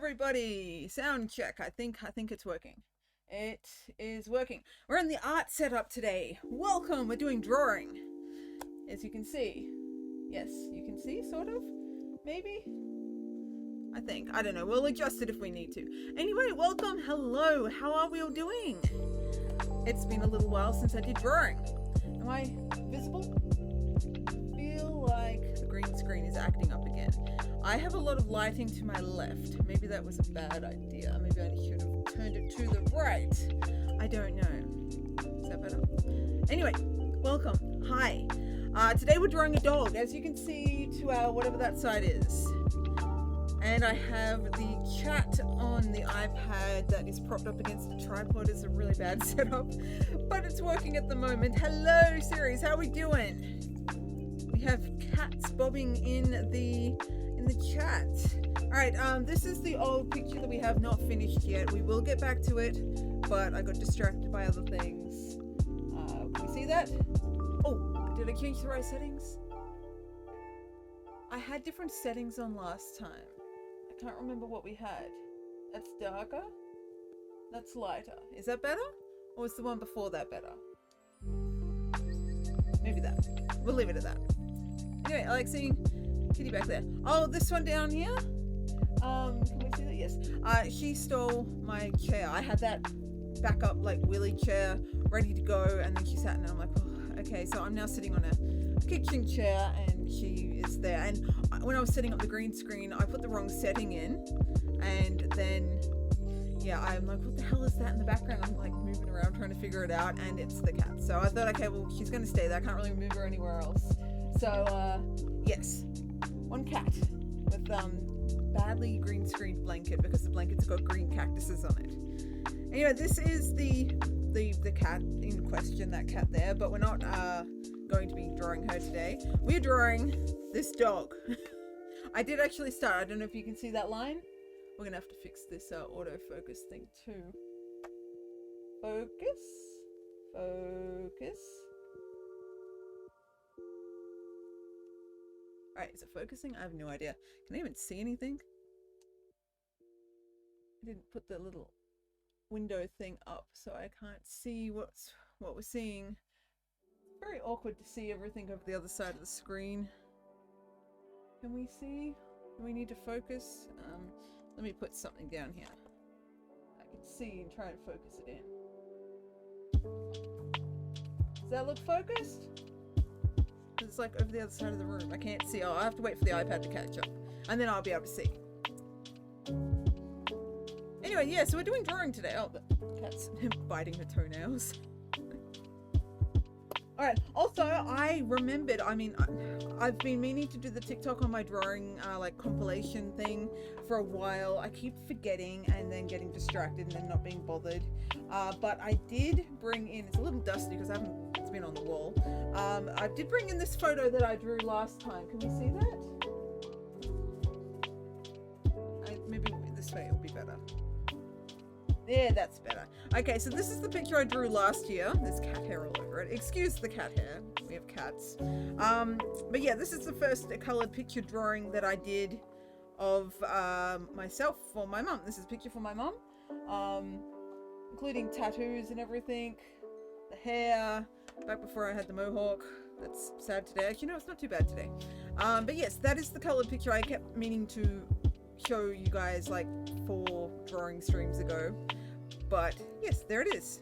everybody. Sound check. I think it's working. It is working. We're in the art setup today. Welcome. We're doing drawing. As you can see. Yes, you can see, sort of. Maybe. I think. I don't know. We'll adjust it if we need to. Anyway, welcome. Hello. How are we all doing? It's been a little while since I did drawing. Am I visible? Feel like the green screen is acting up again. I have a lot of lighting to my left. Maybe that was a bad idea. Maybe I should have turned it to the right. I don't know. Is that better? Anyway, welcome. Hi. Today we're drawing a dog, as you can see to our whatever that side is. And I have the chat on the iPad that is propped up against the tripod. It's a really bad setup, but it's working at the moment. Hello, series. How are we doing? We have cats bobbing in the chat. All right, this is the old picture that we have not finished yet. We will get back to it, but I got distracted by other things. Can you see that? Oh, did I change the right settings? I had different settings on last time. I can't remember what we had. That's darker. That's lighter. Is that better? Or was the one before that better? Maybe that. We'll leave it at that. Anyway, I like seeing Kitty back there. Oh, this one down here? Can we see that? Yes. She stole my chair. I had that backup like wheelie chair ready to go, and then she sat and I'm like, oh, okay, so I'm now sitting on a kitchen chair and she is there. And when I was setting up the green screen, I put the wrong setting in, and then yeah, I'm like, what the hell is that in the background? I'm like moving around trying to figure it out, and it's the cat. So I thought, okay, well, she's gonna stay there. I can't really move her anywhere else. So yes, one cat with badly green screened blanket because the blanket's got green cactuses on it. Anyway, this is the cat in question, that cat there, but we're not going to be drawing her today. We're drawing this dog. I did actually start. I don't know if you can see that line. We're gonna have to fix this autofocus thing too. Focus. Alright, is it focusing? I have no idea. Can I even see anything? I didn't put the little window thing up, so I can't see what we're seeing. It's very awkward to see everything over the other side of the screen. Can we see? Do we need to focus? Let me put something down here. I can see and try and focus it in. Does that look focused? It's like over the other side of the room. I can't see. Oh, I have to wait for the iPad to catch up, and then I'll be able to see. Anyway, yeah, so we're doing drawing today. Oh, the cat's biting her toenails. Alright, also, I remembered, I've been meaning to do the TikTok on my drawing, like, compilation thing for a while. I keep forgetting and then getting distracted and then not being bothered. But I did bring in, it's a little dusty because it's been on the wall. I did bring in this photo that I drew last time. Can we see that? Maybe this way it'll be better. Yeah, that's better. Okay, so this is the picture I drew last year. There's cat hair all over it. Excuse the cat hair. We have cats. But yeah, this is the first colored picture drawing that I did of myself for my mum. This is a picture for my mum, including tattoos and everything. The hair, back before I had the mohawk. That's sad today. Actually, no, it's not too bad today. But yes, that is the colored picture I kept meaning to show you guys like 4 drawing streams ago, but yes, there it is.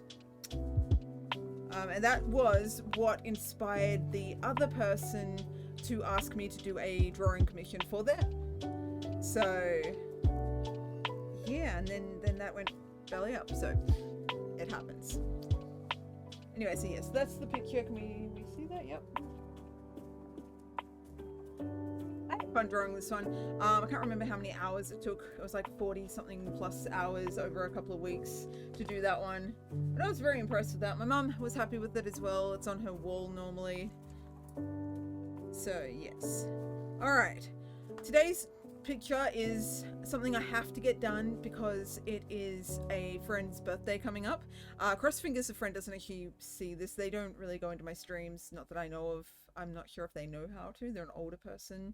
And that was what inspired the other person to ask me to do a drawing commission for them. So yeah, and then that went belly up, so it happens. Anyway, so yes, that's the picture. Can we see that? Yep. I had fun drawing this one. I can't remember how many hours it took. It was like 40 something plus hours over a couple of weeks to do that one. But I was very impressed with that. My mum was happy with it as well. It's on her wall normally. So yes. Alright. Today's picture is something I have to get done because it is a friend's birthday coming up. Cross fingers a friend doesn't actually see this. They don't really go into my streams, not that I know of. I'm not sure if they know how to. They're an older person,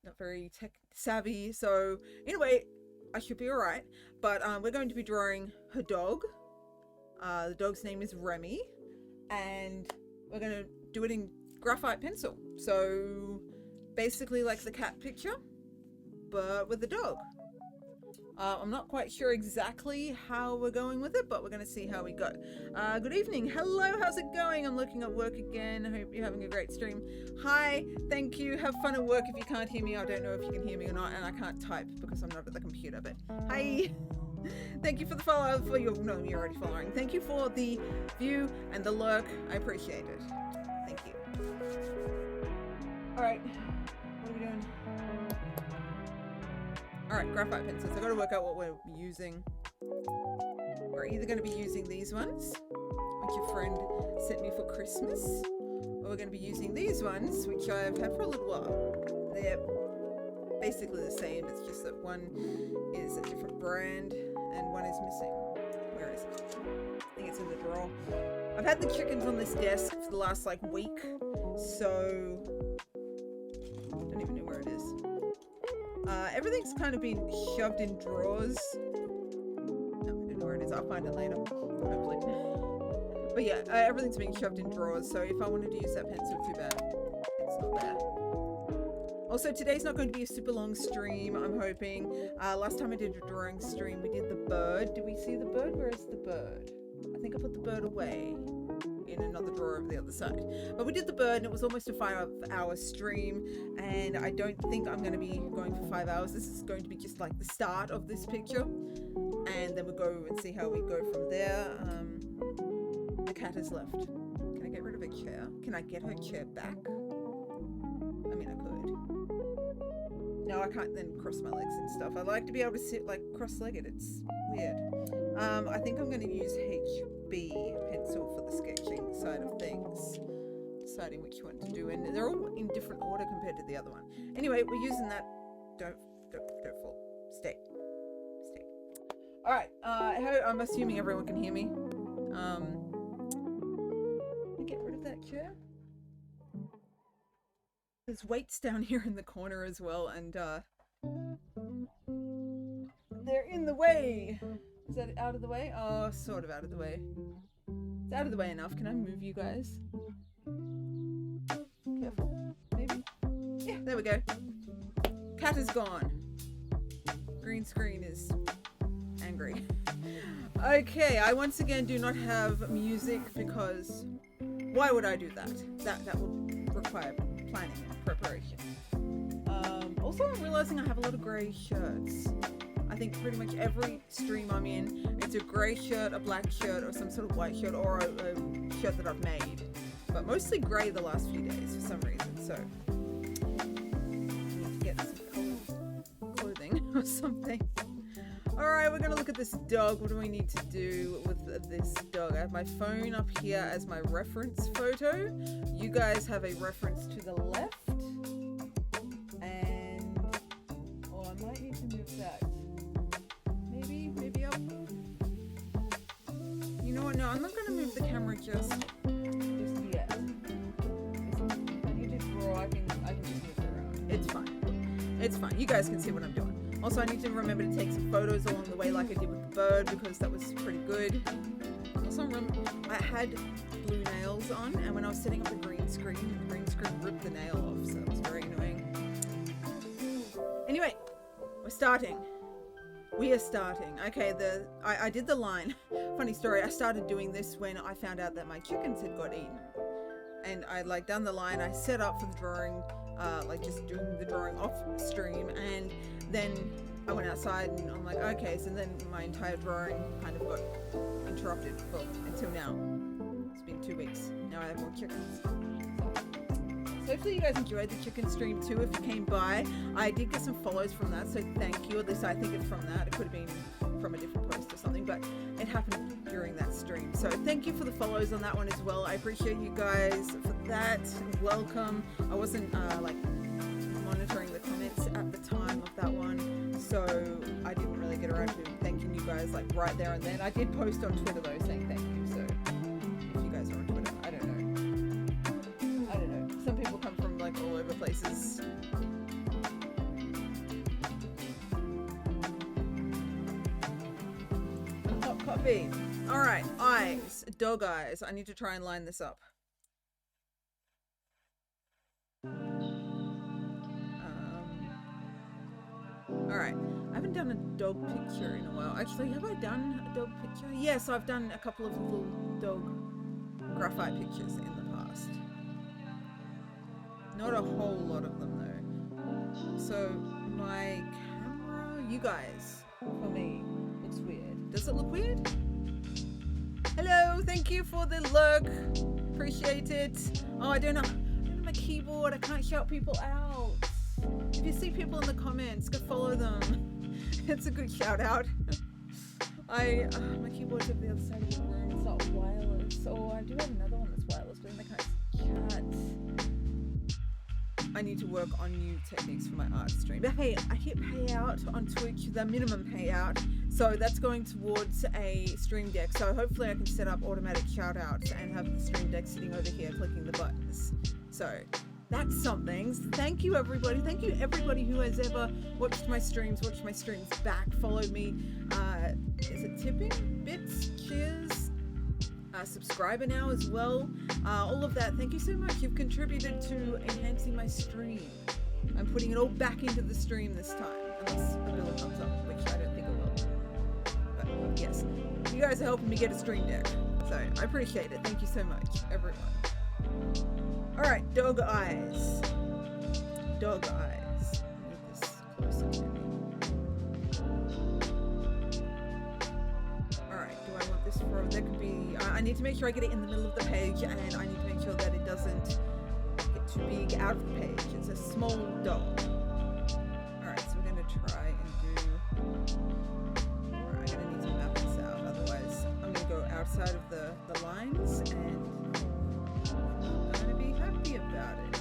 not very tech savvy. So anyway, I should be all right. But we're going to be drawing her dog. The dog's name is Remy, and we're going to do it in graphite pencil. So basically like the cat picture, but with the dog. I'm not quite sure exactly how we're going with it, but we're going to see how we go. Good evening. Hello, how's it going? I'm looking at work again. I hope you're having a great stream. Hi, thank you. Have fun at work. If you can't hear me, I don't know if you can hear me or not, and I can't type because I'm not at the computer, but hi. Thank you for the follow. For your, no, you're already following. Thank you for the view and the lurk. I appreciate it. Thank you. All right, what are we doing? All right, graphite pencils. I got to work out what we're using. We're either going to be using these ones, which your friend sent me for Christmas, or we're going to be using these ones, which I've had for a little while. They're basically the same. It's just that one is a different brand and one is missing. Where is it? I think it's in the drawer. I've had the chickens on this desk for the last like week, so I don't even know where it is. Everything's kind of been shoved in drawers. No, I don't know where it is. I'll find it later, hopefully. But yeah, everything's being shoved in drawers, so if I wanted to use that pencil, too bad. It's not bad. Also, today's not going to be a super long stream, I'm hoping. Last time I did a drawing stream, we did the bird. Did we see the bird? Where is the bird? I think I put the bird away in another drawer over the other side. But we did the bird, and it was almost a 5-hour stream, and I don't think I'm going to be going for 5 hours. This is going to be just like the start of this picture, and then we'll go and see how we go from there. The cat has left. Can I get rid of her chair? Can I get her chair back? I mean, I could. No, I can't then cross my legs and stuff. I like to be able to sit like cross-legged. It's weird. I think I'm going to use HB pencil for the sketching side of things. Deciding which one to do, and they're all in different order compared to the other one. Anyway, we're using that. Don't fall. Stay. All right. I'm assuming everyone can hear me. Get rid of that chair. There's weights down here in the corner as well, and they're in the way. Is that out of the way? Oh, sort of out of the way. It's out of the way enough. Can I move you guys? Careful. Maybe? Yeah, there we go. Cat is gone. Green screen is angry. Okay, I once again do not have music because why would I do that? That would require planning and preparation. Also, I'm realizing I have a lot of grey shirts. I think pretty much every stream I'm in, it's a grey shirt, a black shirt, or some sort of white shirt, or a shirt that I've made. But mostly grey the last few days for some reason, so I need to get some coloured clothing or something. Alright, we're gonna look at this dog. What do we need to do with this dog? I have my phone up here as my reference photo. You guys have a reference to the left. And oh, I might need to move that. Maybe up. You know what? No, I'm not gonna move the camera just yet. I need to draw. I can just move it around. It's fine. It's fine. You guys can see what I'm doing. Also, I need to remember to take some photos along the way like I did with the bird because that was pretty good. Also, remember, I had blue nails on, and when I was setting up the green screen ripped the nail off, so it was very annoying. Anyway, we're starting. We are starting. Okay, I did the line. Funny story, I started doing this when I found out that my chickens had got eaten. And I like done the line, I set up for the drawing, like just doing the drawing off stream, and then I went outside and I'm like, okay, so then my entire drawing kind of got interrupted until now. It's been 2 weeks. Now I have more chickens. So hopefully you guys enjoyed the chicken stream too if you came by. I did get some follows from that, so thank you. At least I think it's from that. It could have been from a different post or something, but it happened during that stream. So thank you for the follows on that one as well. I appreciate you guys for that. Welcome. I wasn't like monitoring the comments at the time of that one, so I didn't really get around to thanking you guys like right there and then. I did post on Twitter though saying thank you, so if you guys are on Twitter, I don't know. Some people come from like all over places. Oh, copy. All right, eyes, dog eyes. I need to try and line this up. All right, I haven't done a dog picture in a while. Actually, have I done a dog picture? Yes, I've done a couple of little dog graphite pictures in the past. Not a whole lot of them though. So my camera, you guys, for me, looks weird. Does it look weird? Hello, thank you for the lurk. Appreciate it. Oh, I don't know my keyboard. I can't shout people out. If you see people in the comments, go follow them. It's a good shout out. My keyboard's at the other side of the room. It's not wireless. Oh, I do have another one that's wireless, but then I can't chat. I need to work on new techniques for my art stream. But hey, I hit payout on Twitch, the minimum payout. So that's going towards a stream deck. So hopefully I can set up automatic shout outs and have the stream deck sitting over here clicking the buttons. So that's something. Thank you everybody. Thank you everybody who has ever watched my streams back, followed me. Is it tipping? Bits? Cheers? Subscriber now as well. All of that. Thank you so much. You've contributed to enhancing my stream. I'm putting it all back into the stream this time. Unless a bill comes up, which I don't think it will. But yes, you guys are helping me get a stream deck. So I appreciate it. Thank you so much, everyone. Alright, dog eyes. Dog eyes. Need this closer to me. Alright, do I want this for... There could be... I need to make sure I get it in the middle of the page, and I need to make sure that it doesn't get too big out of the page. It's a small dog. Alright, so we're going to try and do... Alright, I'm going to need to map this out, otherwise I'm going to go outside of the lines, and... I'm gonna be happy about it.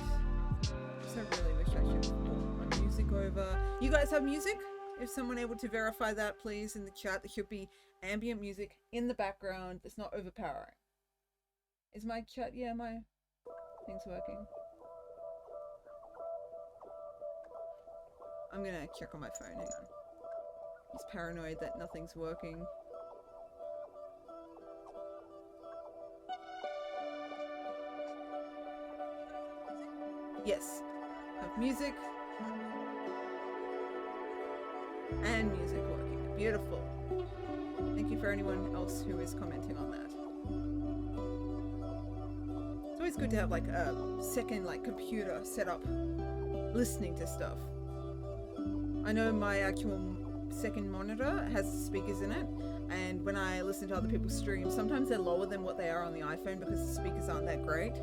So I really wish I should have pulled my music over. You guys have music? If someone able to verify that, please, in the chat. There should be ambient music in the background that's not overpowering. Is my chat? Yeah, my thing's working. I'm gonna check on my phone. Hang on. He's paranoid that nothing's working. Yes, have music and music working. Beautiful. Thank you for anyone else who is commenting on that. It's always good to have like a second computer set up listening to stuff. I know my actual second monitor has speakers in it, and when I listen to other people's streams, sometimes they're lower than what they are on the iPhone because the speakers aren't that great.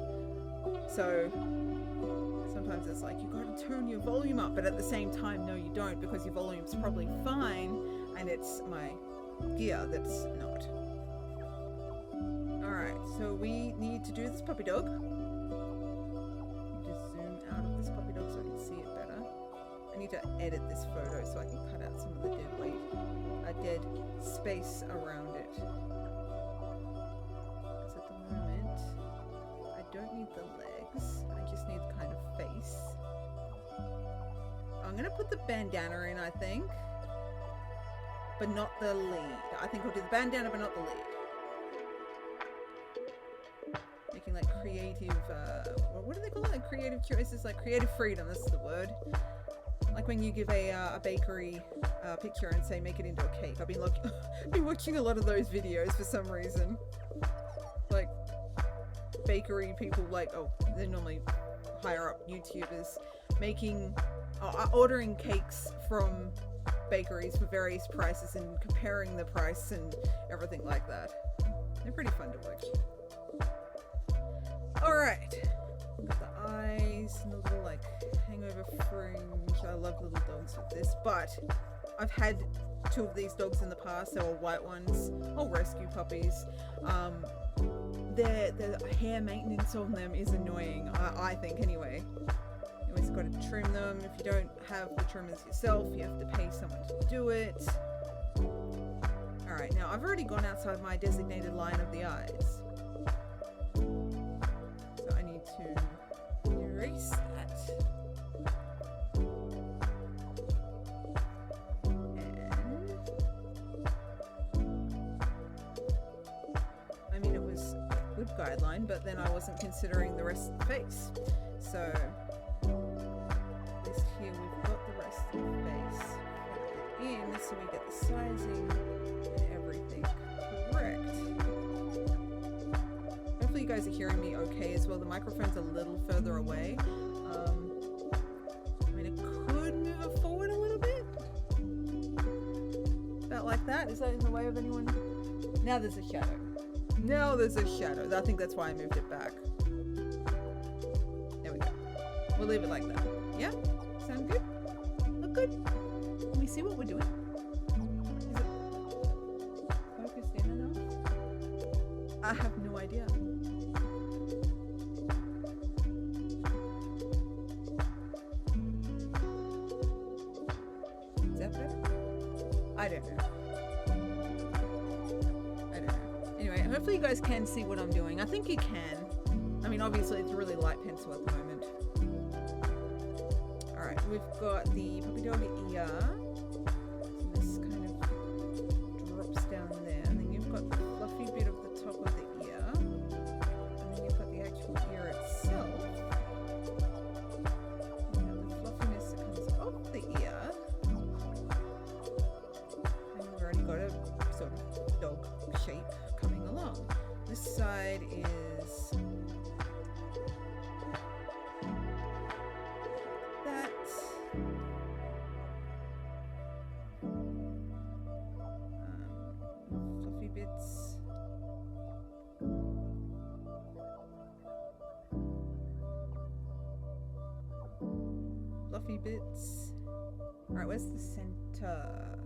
So sometimes it's like, you gotta turn your volume up, but at the same time, no you don't, because your volume's probably fine, and it's my gear that's not. Alright, so we need to do this puppy dog. Just zoom out of this puppy dog so I can see it better. I need to edit this photo so I can cut out some of the dead weight, dead space around it. Because at the moment, I don't need the legs. I just need the kind of face. I'm gonna put the bandana in, I think, but not the lead. I think I'll do the bandana, but not the lead. Making like creative, what do they call it? Like creative choices, like creative freedom. That's the word. Like when you give a bakery picture and say make it into a cake. I've been watching a lot of those videos for some reason. Like bakery people, like, oh, they're normally higher up YouTubers making ordering cakes from bakeries for various prices and comparing the price and everything like that. They're pretty fun to watch. Alright, got the eyes and the little like hangover fringe. I love little dogs with this, but I've had two of these dogs in the past. They were white ones, all rescue puppies. The hair maintenance on them is annoying, I think anyway. You always got to trim them. If you don't have the trimmers yourself, you have to pay someone to do it. Alright, now I've already gone outside my designated line of the eyes. So I need to erase that. And guideline, but then I wasn't considering the rest of the face. So at least here we've got the rest of the face in, so we get the sizing and everything correct. Hopefully you guys are hearing me okay as well. The microphone's a little further away. I mean, it could move it forward a little bit. About like that. Is that in the way of anyone? Now there's a shadow. Now there's a shadow. I think that's why I moved it back. There we go. We'll leave it like that. Yeah? Sound good? Look good? Can we see what we're doing? Is it focused in enough? I have no idea. Is that better? I don't know. Hopefully you guys can see what I'm doing. I think you can. I mean, obviously it's a really light pencil at the moment. Alright, we've got the puppy dog ear. So this kind of drops down there. And then you've got the fluffy bit of the top of the ear. And then you've got the actual ear itself. You have the fluffiness that comes off the ear. And we've already got a sort of dog shape coming along. This side is that. Fluffy bits. Fluffy bits. Alright, where's the center?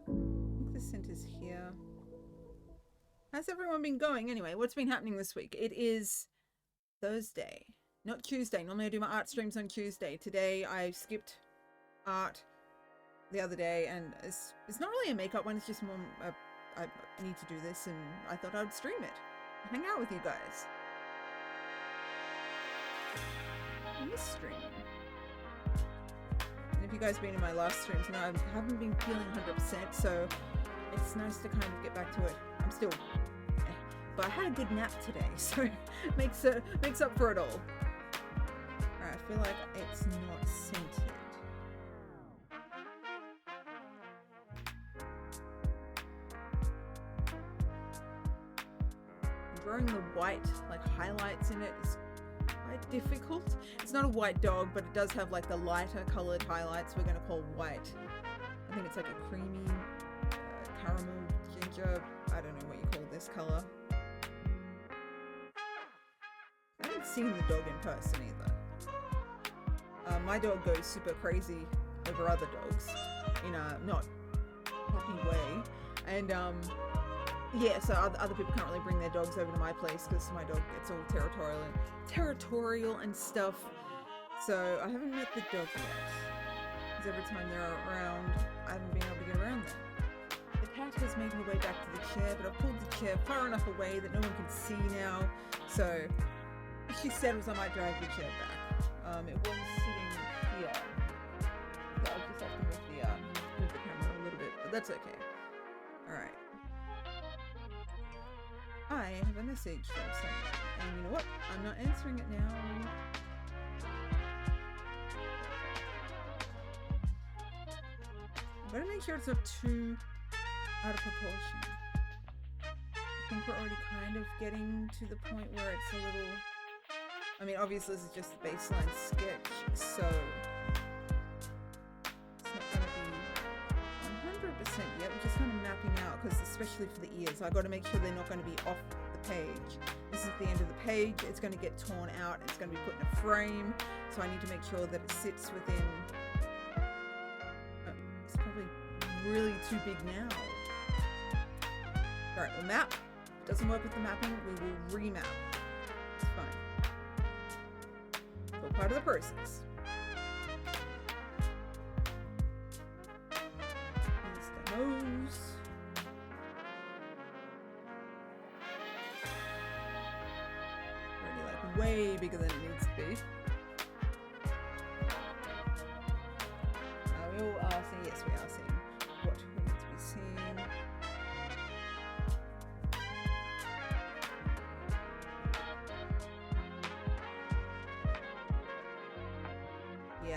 I think the center's here. How's everyone been going? Anyway, what's been happening this week? It is Thursday, not Tuesday. Normally I do my art streams on Tuesday. Today I skipped art the other day, and it's not really a makeup one. It's just more I need to do this, and I thought I would stream it and hang out with you guys. I miss streaming. And if you guys have been in my last streams, no, I haven't been feeling 100%, so it's nice to kind of get back to it. I'm still, but I had a good nap today, so it makes up for it all. Alright, I feel like it's not centered. Drawing the white, like highlights in it, is quite difficult. It's not a white dog, but it does have like the lighter colored highlights we're going to call white. I think it's like a creamy caramel ginger. I don't know what you call this color. I haven't seen the dog in person either. My dog goes super crazy over other dogs in a not puppy way, and yeah, so other people can't really bring their dogs over to my place because my dog gets all territorial and stuff. So I haven't met the dog yet, because every time they're around, I haven't been able to get around them. The cat has made her way back to the chair, but I've pulled the chair far enough away that no one can see now. So she said was I might drive the chair back. It was sitting here. So I'll just have to move the camera a little bit, but that's okay. Alright. I have a message from someone, and you know what? I'm not answering it now. I'm going to make sure it's not too out of proportion. I think we're already kind of getting to the point where it's a little... I mean, obviously this is just a baseline sketch, so it's not going to be 100% yet. We're just kind of mapping out, because especially for the ears, I've got to make sure they're not going to be off the page. This is the end of the page. It's going to get torn out. It's going to be put in a frame, so I need to make sure that it sits within... it's probably really too big now. Alright, we'll map. If it doesn't work with the mapping, we will remap. It's fine. It's all part of the process. Here's the nose. Already like way bigger than it needs to be. We all are seeing, yes, we are seeing what we need to be seeing.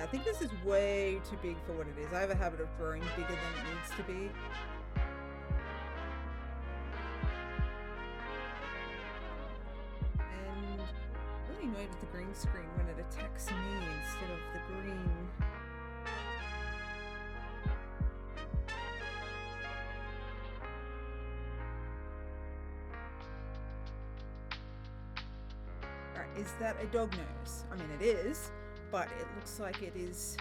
Yeah, I think this is way too big for what it is. I have a habit of drawing bigger than it needs to be. And I'm really annoyed with the green screen when it attacks me instead of the green. Is that a dog nose? I mean, it is, but it looks like it is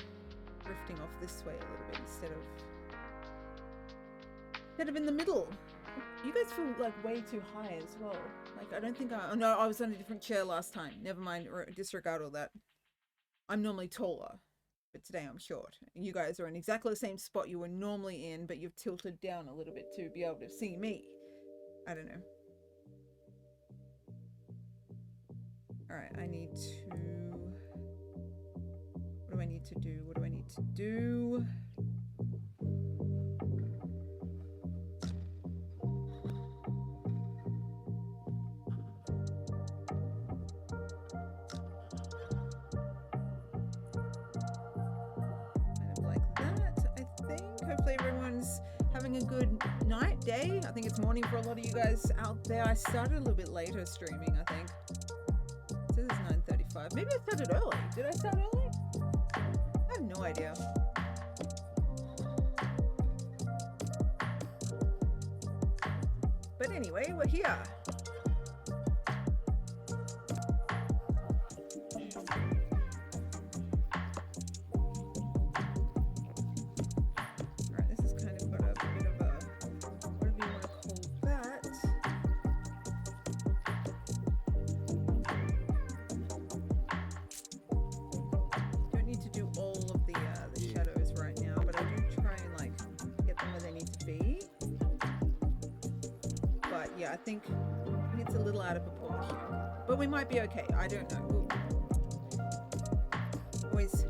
drifting off this way a little bit instead of in the middle. You guys feel like way too high as well. Like, I don't think oh no, I was on a different chair last time. Never mind, or disregard all that. I'm normally taller, but today I'm short. You guys are in exactly the same spot you were normally in, but you've tilted down a little bit to be able to see me. I don't know. Alright, I need to... What do I need to do? What do I need to do? Kind of like that, I think. Hopefully everyone's having a good night, day. I think it's morning for a lot of you guys out there. I started a little bit later streaming, I think. This is 9:35. Maybe I started early. Did I start early? I have no idea. But anyway, we're here. Alright, this has kind of got a bit of a, whatever you want to call that. Don't need to do all of the shadows right now, but I do try and like get them where they need to be. But yeah, I think it's a little out of proportion. But we might be okay. I don't know. We'll always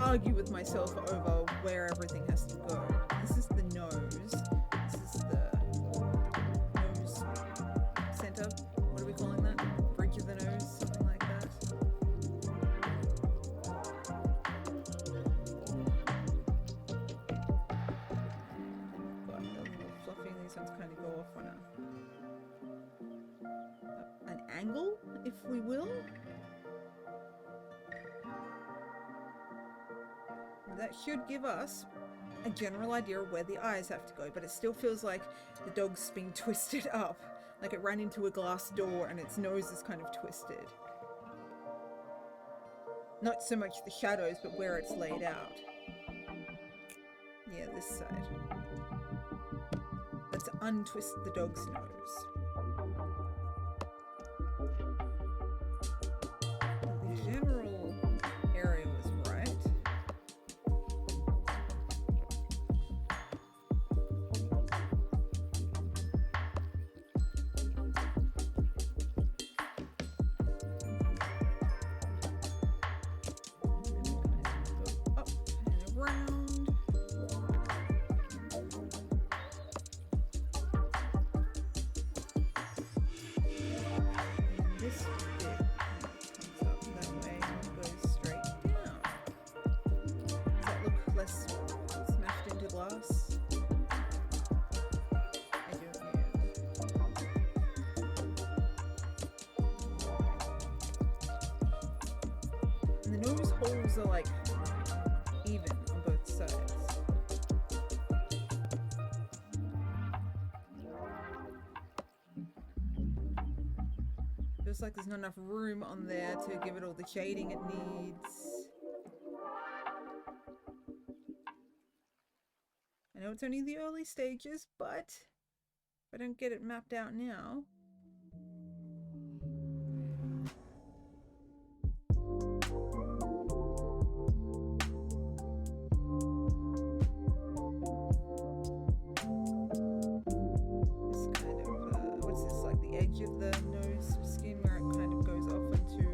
argue with myself over where everything has to go. This is the nose. This is the nose center. What are we calling that? Bridge of the nose? Something like that. Got a little fluffy. These ones kind of go off on an angle, if we will. That should give us a general idea of where the eyes have to go, but it still feels like the dog's being twisted up, like it ran into a glass door and its nose is kind of twisted. Not so much the shadows, but where it's laid out. Yeah, this side. Let's untwist the dog's nose. The general area was right. Up and around. This bit comes up that way and goes straight down. Does that look less smashed into glass? I don't know. And the nose holes are like even on both sides. Feels like there's not enough room on there to give it all the shading it needs. I know it's only the early stages, but if I don't get it mapped out now. This kind of, what's this, like the edge of the nose skin where it kind of goes off into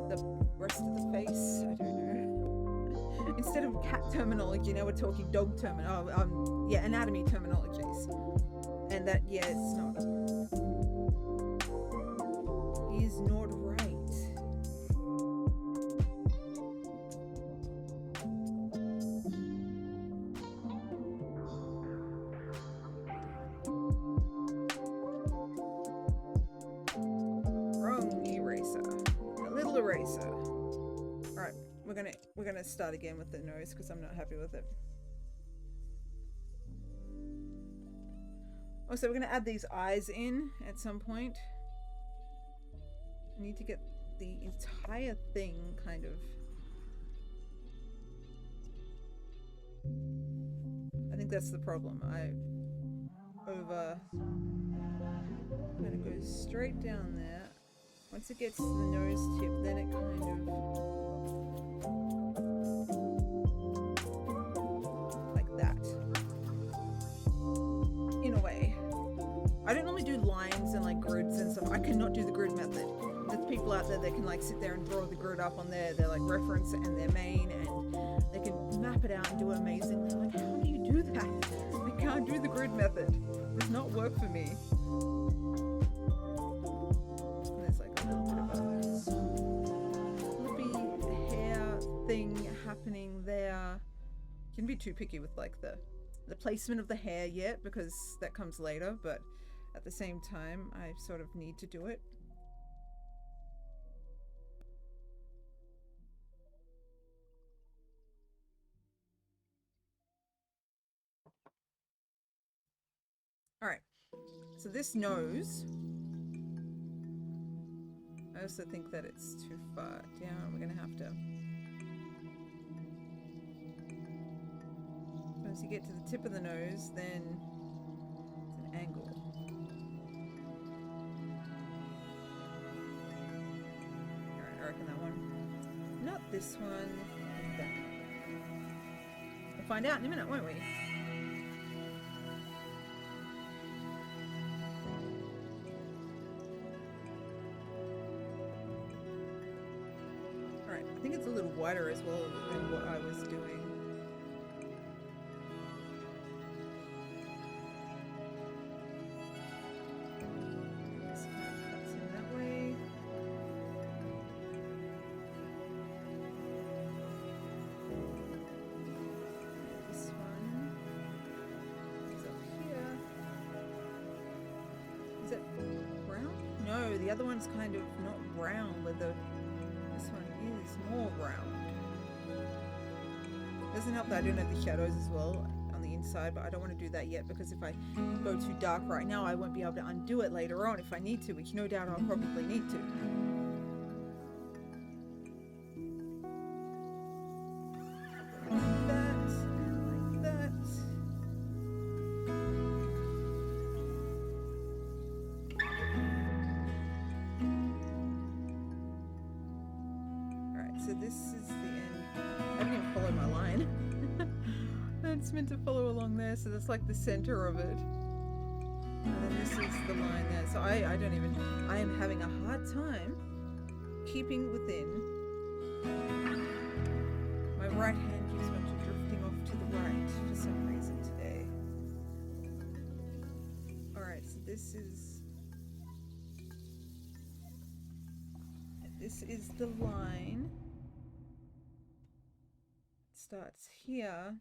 the rest of the face? I don't know. Instead of cat terminology, now we're talking dog terminology. Yeah, anatomy terminologies. And that, yeah, it's not. Is not right. eraser. All right, we're gonna start again with the nose because I'm not happy with it. Also, we're gonna add these eyes in at some point. I need to get the entire thing kind of. I think that's the problem. I'm gonna go straight down there. Once it gets to the nose tip, then it kind of like that. In a way. I don't normally do lines and like grids and stuff. I cannot do the grid method. There's people out there that can like sit there and draw the grid up on their like reference and their main, and they can map it out and do it amazingly. I'm like, how do you do that? I can't do the grid method. It does not work for me. And there's like a little bit of a flippy hair thing happening there. You can be too picky with like the placement of the hair yet, because that comes later, but at the same time I sort of need to do it. All right, so this nose, I also think that it's too far down. We're gonna have to, once you get to the tip of the nose, then it's an angle. All right, I reckon that one. Not this one, that. We'll find out in a minute, won't we? I think it's a little wider as well than what I was doing. This kind of cuts in that way. This one is up here. Is it brown? No, the other one's kind of not brown with the. This one is more round. Doesn't help that I don't have the shadows as well on the inside, but I don't want to do that yet because if I go too dark right now, I won't be able to undo it later on if I need to, which no doubt I'll probably need to. Like that, and like that. So this is the end. I didn't even follow my line. It's meant to follow along there, so that's like the center of it. And then this is the line there. So I am having a hard time keeping within. My right hand keeps on drifting off to the right for some reason today. Alright, so this is the line. Starts here,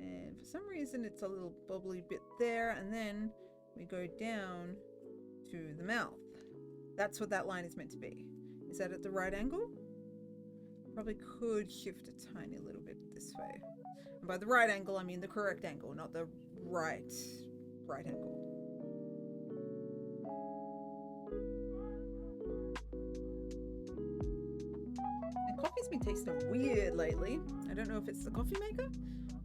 and for some reason it's a little bubbly bit there, and then we go down to the mouth. That's what that line is meant to be. Is that at the right angle? Probably could shift a tiny little bit this way. And by the right angle I mean the correct angle, not the right angle. Coffee's been tasting weird lately. I don't know if it's the coffee maker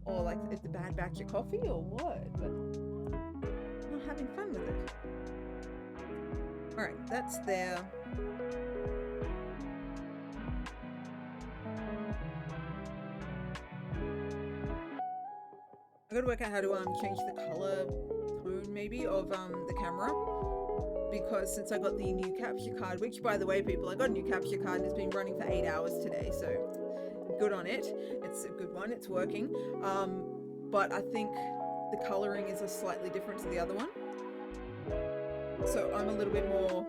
or like it's the bad batch of coffee or what, but I'm not having fun with it. All right, that's there. I gotta work out how to change the color tone maybe of the camera. Because since I got the new capture card, which by the way people, I got a new capture card and it's been running for 8 hours today, so good on it. It's a good one, it's working. But I think the colouring is slightly different to the other one. So I'm a little bit more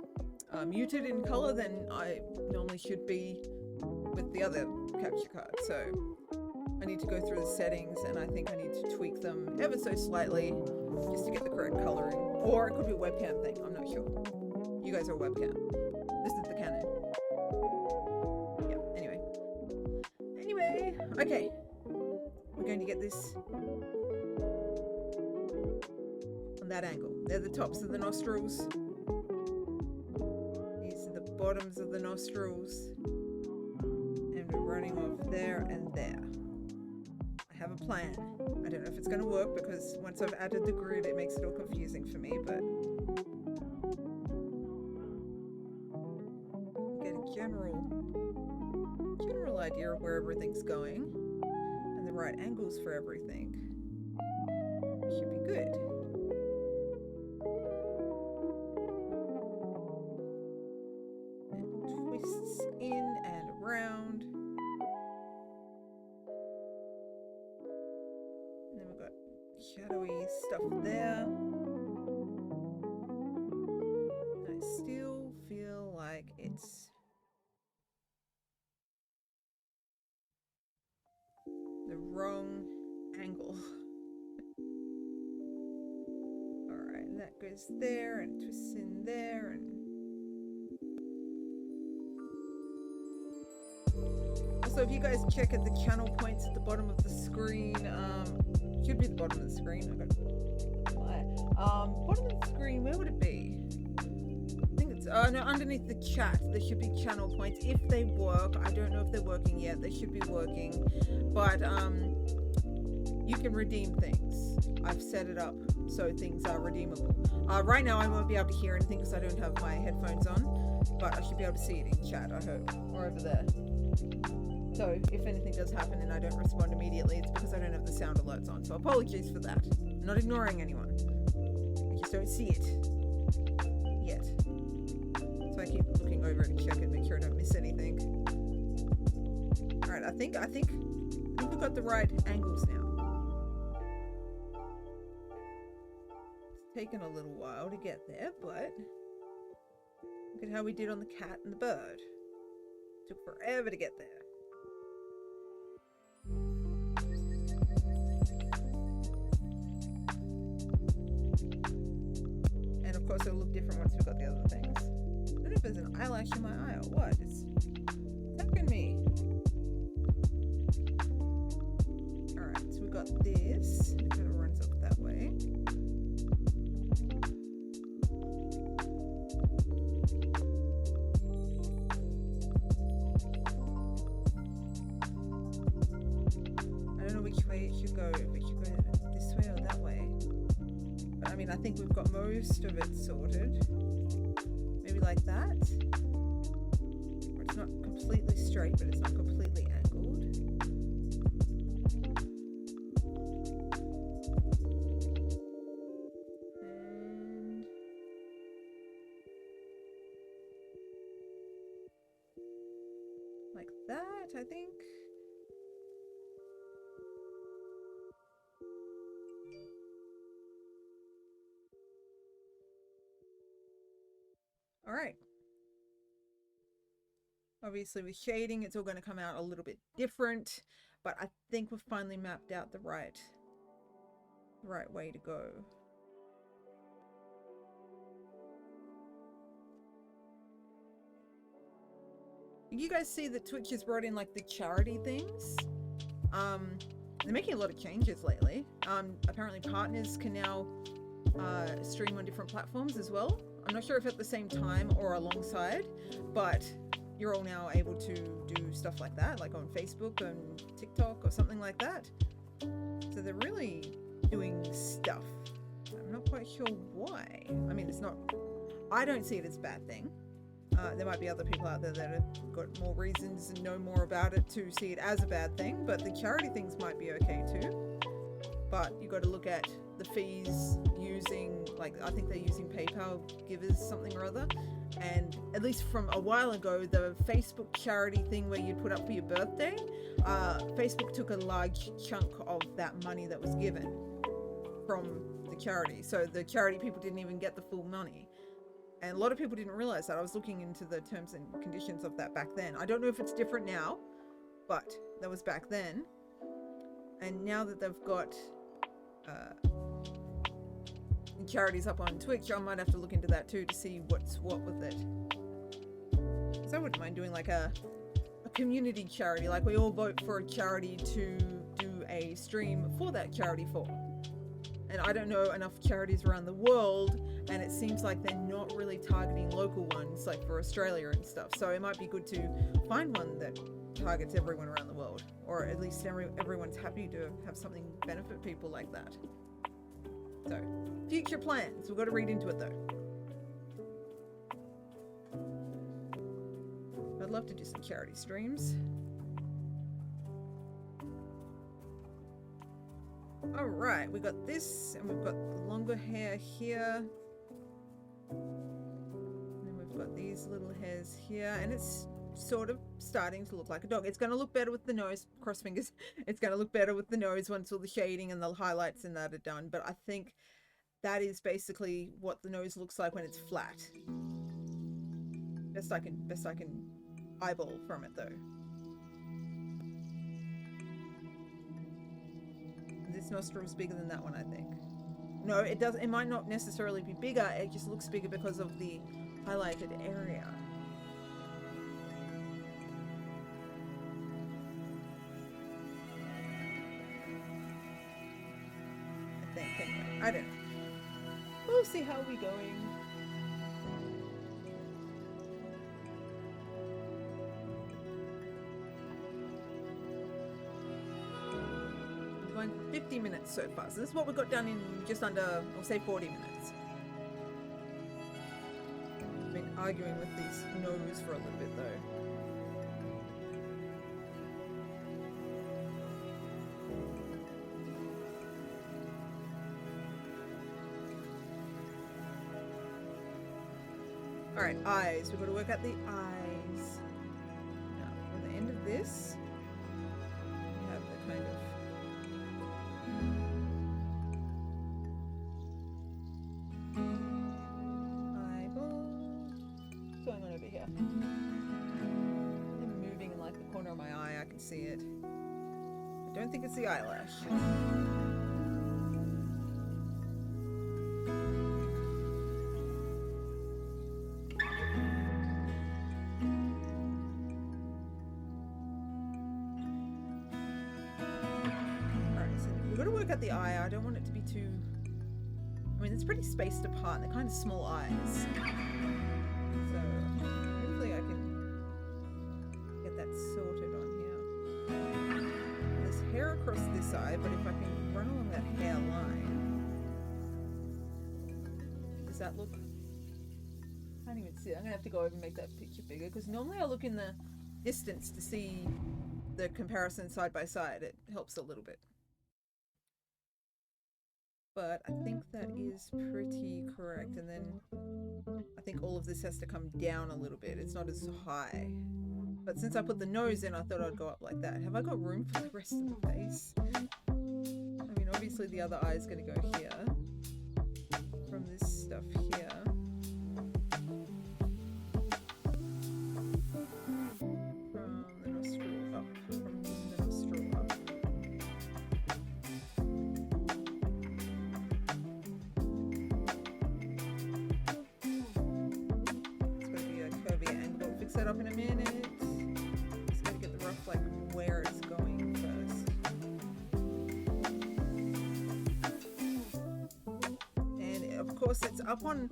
muted in colour than I normally should be with the other capture card. So I need to go through the settings and I think I need to tweak them ever so slightly just to get the correct colouring. Or it could be a webcam thing, I'm not sure. You guys are webcam. This is the Canon. Yeah, anyway. Anyway, okay. We're going to get this on that angle. They're the tops of the nostrils. These are the bottoms of the nostrils. And we're running off there and there. I have a plan. I don't know if it's going to work because once I've added the grid, it makes it all confusing for me, but get a general idea of where everything's going and the right angles for everything. Should be good. And twists in and around. And then we've got shadowy stuff there. And I still feel like it's the wrong angle. Alright, and that goes there and twists in there and also if you guys check at the channel points at the bottom of the screen, should be the bottom of the screen. Bottom of the screen, where would it be? I think it's no, underneath the chat there should be channel points if they work. I don't know if they're working yet. They should be working, but you can redeem things. I've set it up so things are redeemable. Right now I won't be able to hear anything because I don't have my headphones on, but I should be able to see it in chat, I hope, or over there. So if anything does happen and I don't respond immediately, it's because I don't have the sound alerts on. So apologies for that. I'm not ignoring anyone. I just don't see it yet. So I keep looking over it to check it, make sure I don't miss anything. Alright, I think we've got the right angles now. It's taken a little while to get there, but look at how we did on the cat and the bird. It took forever to get there. And of course it'll look different once we've got the other things. I don't know if there's an eyelash in my eye or what. It's attacking me. Alright, so we've got this. It kind of runs up that way. I don't know which way it should go. If it should go this way or that way. But I mean, I think we've got most of it sorted. Maybe like that. Or it's not completely straight, but it's not completely angled. And like that, I think. All right. Obviously with shading, it's all going to come out a little bit different, but I think we've finally mapped out the right way to go. You guys see that Twitch has brought in like the charity things? They're making a lot of changes lately. Apparently partners can now stream on different platforms as well. I'm not sure if at the same time or alongside, but you're all now able to do stuff like that, like on Facebook and TikTok or something like that. So they're really doing stuff. I'm not quite sure why. I mean, it's not, I don't see it as a bad thing. There might be other people out there that have got more reasons and know more about it to see it as a bad thing, but the charity things might be okay too. But you got to look at the fees using, like, I think they're using PayPal givers something or other. And at least from a while ago, the Facebook charity thing where you'd put up for your birthday, Facebook took a large chunk of that money that was given from the charity. So the charity people didn't even get the full money. And a lot of people didn't realize that. I was looking into the terms and conditions of that back then. I don't know if it's different now, but that was back then. And now that they've got charities up on Twitch, I might have to look into that too to see what's what with it. So I wouldn't mind doing like a community charity, like we all vote for a charity to do a stream for that charity for. And I don't know enough charities around the world, and it seems like they're not really targeting local ones like for Australia and stuff. So it might be good to find one that targets everyone around the world, or at least everyone's happy to have something benefit people like that. So, future plans. We've got to read into it though. I'd love to do some charity streams. Alright, we got this, and we've got the longer hair here. And then we've got these little hairs here, and it's sort of starting to look like a dog. It's going to look better with the nose, cross fingers. It's going to look better with the nose once all the shading and the highlights and that are done, but I think that is basically what the nose looks like when it's flat. Best I can eyeball from it though. This nostril is bigger than that one, I think. No, it does. It might not necessarily be bigger. It just looks bigger because of the highlighted area. I think. Anyway, I don't know. We'll see how we're going. We're going 50 minutes so far. So this is what we got done in just under, I'll say 40 minutes. I've been arguing with these nose for a little bit though. Alright, eyes. We've got to work out the eyes. Now, on the end of this, we have the kind of... eyeball. What's going on over here? I'm moving in like the corner of my eye. I can see it. I don't think it's the eyelash. At the eye, I don't want it to be too... I mean, it's pretty spaced apart. They're kind of small eyes. So, hopefully I can get that sorted on here. There's hair across this eye, but if I can run along that hairline... Does that look... I can't even see it. I'm going to have to go over and make that picture bigger, because normally I look in the distance to see the comparison side by side. It helps a little bit. But I think that is pretty correct. And then I think all of this has to come down a little bit. It's not as high. But since I put the nose in, I thought I'd go up like that. Have I got room for the rest of the face? I mean, obviously the other eye is going to go here. From this stuff here. From the nostril up. From the nostril up. That up in a minute. Just gotta get the rough, like, where it's going first. And of course it's up on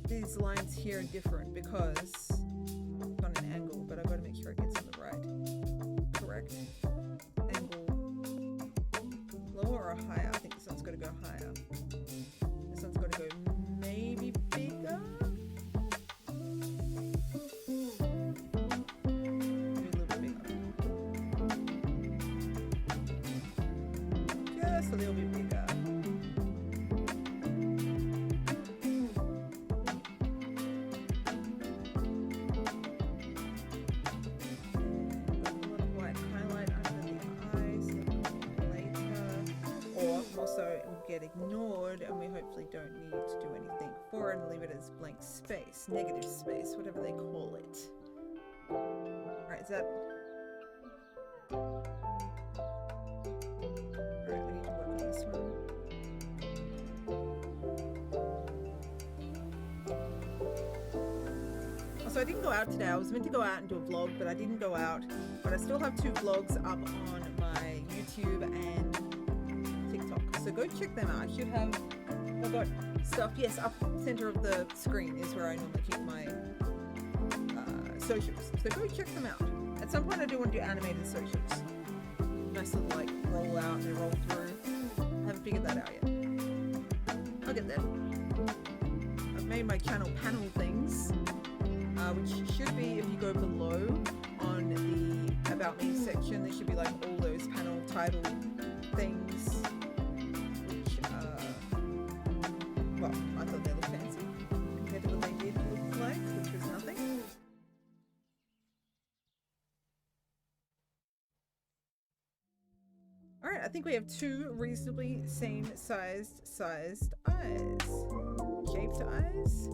these lines here are different because it's on an angle, but I've got to make sure it gets on the right. Correct. Angle. Lower or higher? I think this one's got to go higher. This one's got to go maybe bigger. A little bit bigger. Got a little white highlight under the eyes later, or also it will get ignored and we hopefully don't need to do anything for it and leave it as blank space, negative space, whatever they call it. Alright, is that... Alright, we need to work on this one. so I didn't go out today. I was meant to go out and do a vlog, but I didn't go out. But I still have 2 vlogs up on my YouTube and TikTok. So go check them out. I should have, I've got stuff, yes, up center of the screen is where I normally keep my socials. So go check them out. At some point I do want to do animated socials. Nice little like roll out and roll through. I haven't figured that out yet. I'll get there. I've made my channel panel things, which should be, if you go below on the About Me section, there should be like all those panel title things, which, well, I thought they looked fancy compared to what they did look like, which was nothing. Alright, I think we have 2 reasonably same-sized eyes. Shaped eyes.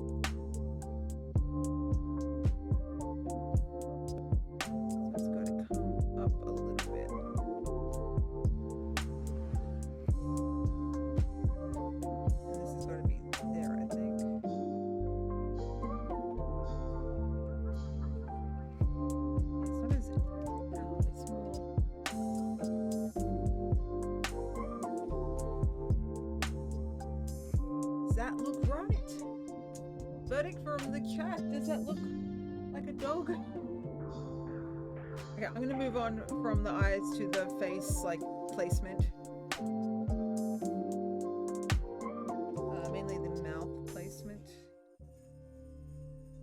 So it's got to come up a little bit. And this has got to be there, I think. It's not as... No, it's more... Does that look right? Verdict from the chat. Does that look like a dog? Okay, I'm gonna move on from the eyes to the face, like, placement. Mainly the mouth placement.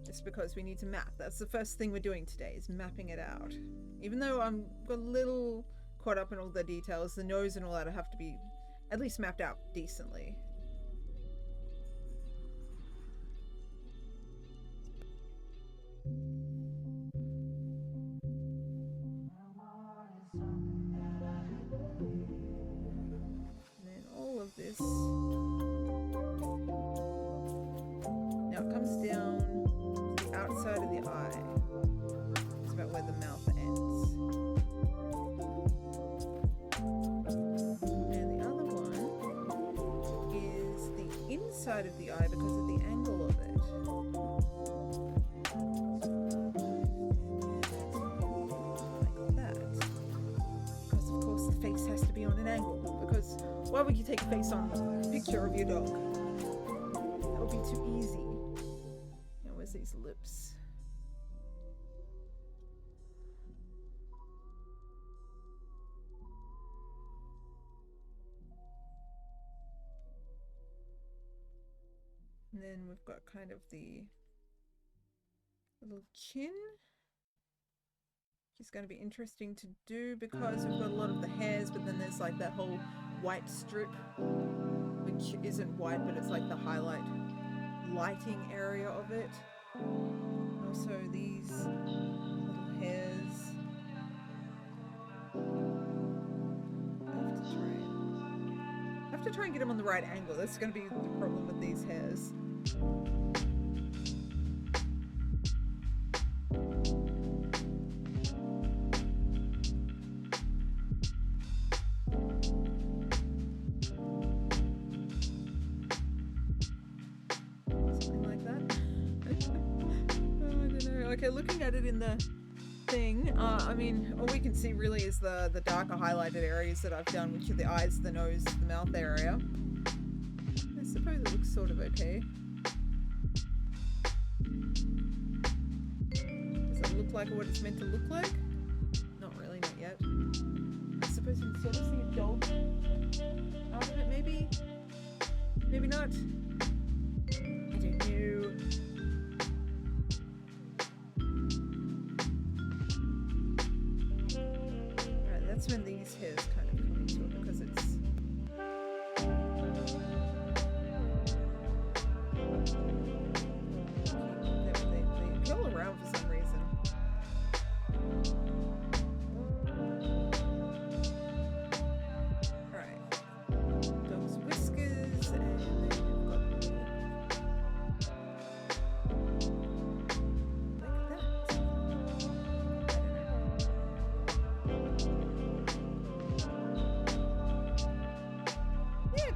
Just because we need to map. That's the first thing we're doing today, is mapping it out. Even though I'm got a little caught up in all the details, the nose and all that have to be at least mapped out decently. This now it comes down to the outside of the eye. It's about where the mouth ends, and the other one is the inside of the eye because of the angle of it. Like that, because of course the face has to be on an angle, because why would you take a face on a picture of your dog? That would be too easy. Now, where's these lips? And then we've got kind of the little chin, which is going to be interesting to do because we've got a lot of the hairs, but then there's like that whole white strip, which isn't white, but it's like the highlight lighting area of it. And also these little hairs. I have to try and get them on the right angle. That's going to be the problem with these hairs. Okay, looking at it in the thing, I mean, all we can see really is the darker highlighted areas that I've done, which are the eyes, the nose, the mouth area. I suppose it looks sort of okay. Does it look like what it's meant to look like? Not really, not yet. I suppose you can sort of see a dog out of it, maybe? Maybe not? I don't know. That's when these hairs kind of come into it, because it's they go around for some reason. Alright. Those whiskers, and then we've got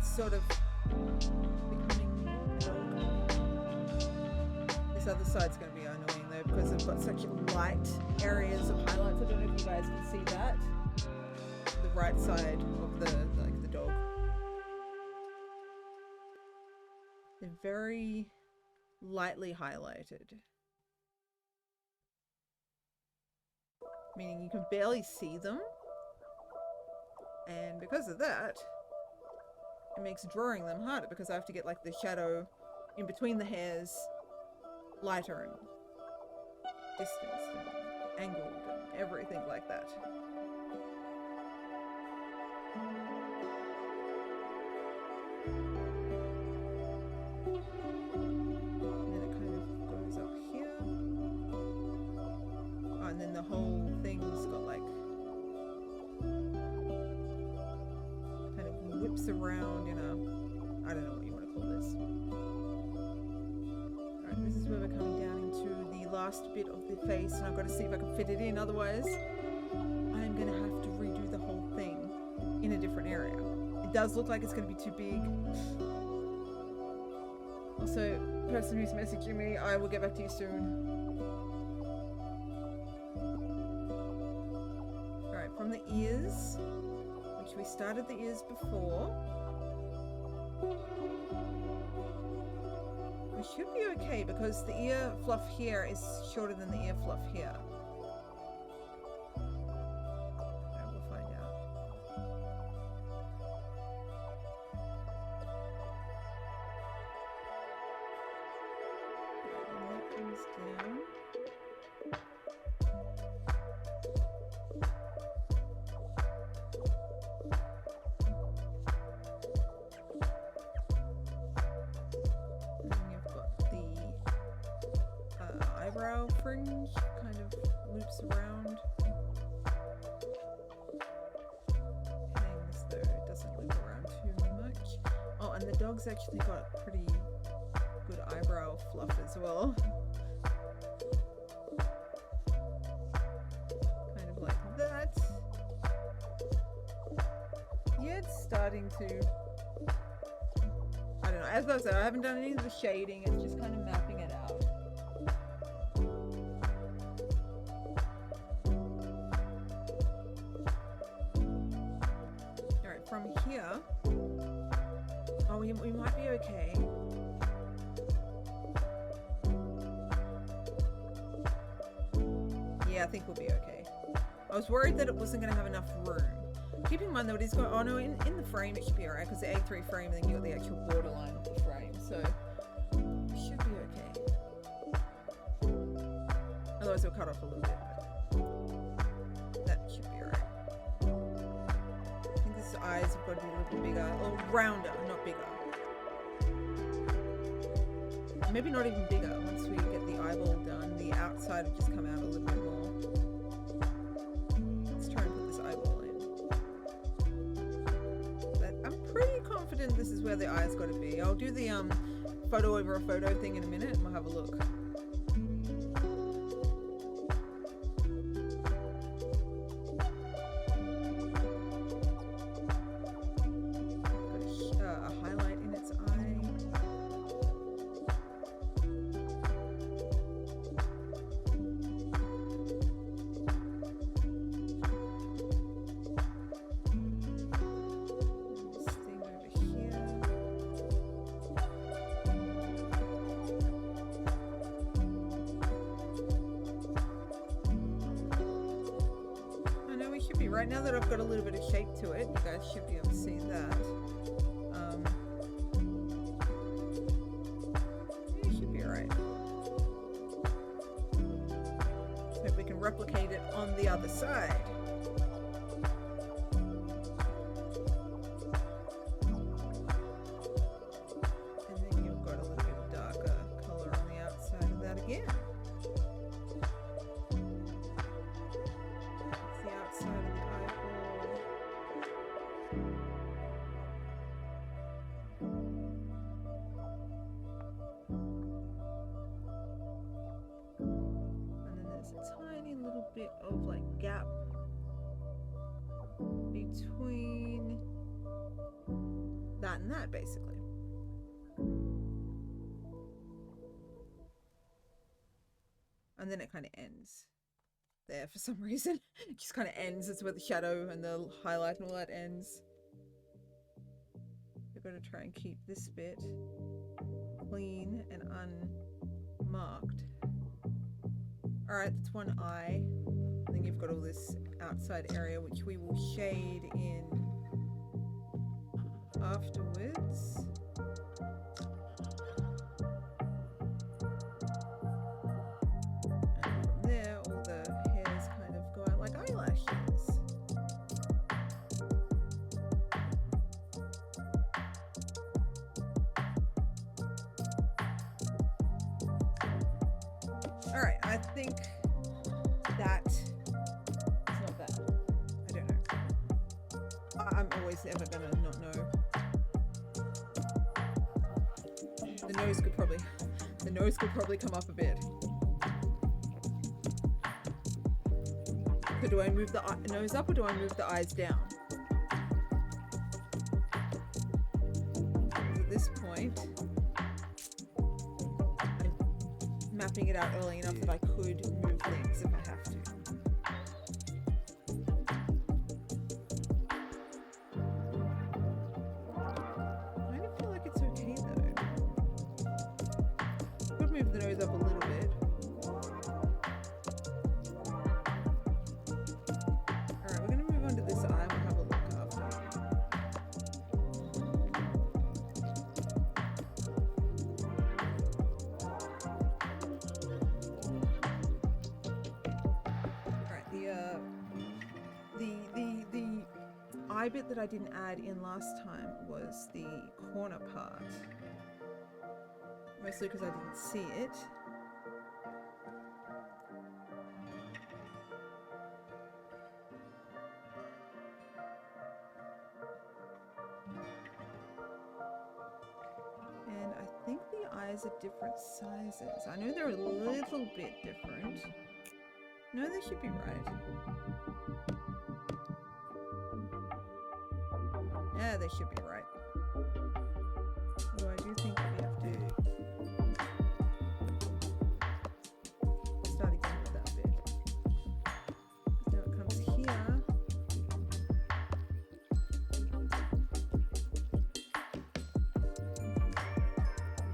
sort of becoming a dog. This other side's going to be annoying though, because I've got such light areas of highlights. I don't know if you guys can see that. The right side of the dog. They're very lightly highlighted. Meaning you can barely see them. And because of that, it makes drawing them harder because I have to get like the shadow in between the hairs lighter and distanced and angled and everything like that. And then it kind of goes up here. Oh, and then the whole thing's got like kind of whips around in a, I don't know what you want to call this. Alright, this is where we're coming down into the last bit of the face, and I've got to see if I can fit it in, otherwise I'm going to have to redo the whole thing in a different area. It does look like it's going to be too big. Also, person who's messaging me, I will get back to you soon. Alright, from the ears, which we started the ears before, we should be okay because the ear fluff here is shorter than the ear fluff here. Alright, we'll find out. And that comes down. Eyebrow fringe kind of loops around. Hangs though, it doesn't loop around too much. Oh, and the dog's actually got pretty good eyebrow fluff as well. Kind of like that. Yeah, it's starting to, I don't know, as I said, I haven't done any of the shading, it's just kind of mapping it out. From here, oh, we might be okay. Yeah, I think we'll be okay. I was worried that it wasn't going to have enough room. Keep in mind though, it is going, oh no, in the frame it should be alright, because the A3 frame, and then you got the actual borderline of the frame, so it should be okay. Otherwise it'll cut off a little bit, but that should be alright. Eyes have got to be a little bit bigger, or rounder, not bigger. Maybe not even bigger. Once we get the eyeball done, the outside will just come out a little bit more. Let's try and put this eyeball in. But I'm pretty confident this is where the eye's got to be. I'll do the photo over a photo thing in a minute and we'll have a look. Right now that I've got a little bit of shape to it, you guys should be able to see that. It should be alright. Hope we can replicate it on the other side. And then you've got a little bit of darker color on the outside of that again. That's the outside of the bit of like gap between that and that, basically. And and then it kind of ends there for some reason. It just kind of ends. It's where the shadow and the highlight and all that ends. We're going to try and keep this bit clean and unmarked. Alright, that's one eye. And then you've got all this outside area which we will shade in afterwards. And from there, all the hairs kind of go out like eyelashes. Alright, I think that is not bad. I don't know. I'm always ever gonna not know. The nose could probably come up a bit. So do I move the nose up or do I move the eyes down? At this point, I'm mapping it out early enough that I could move things if I have to. I kind of feel like it's okay though. Could move the nose up a little bit. Alright, we're going to move on to this eye and we'll have a look after. Alright, the eye bit that I didn't add in last time was the corner part. Mostly because I didn't see it. And I think the eyes are different sizes. I know they're a little bit different. No, they should be right. Yeah, they should be right. Although I do think we have to start again with that bit. Now it comes here.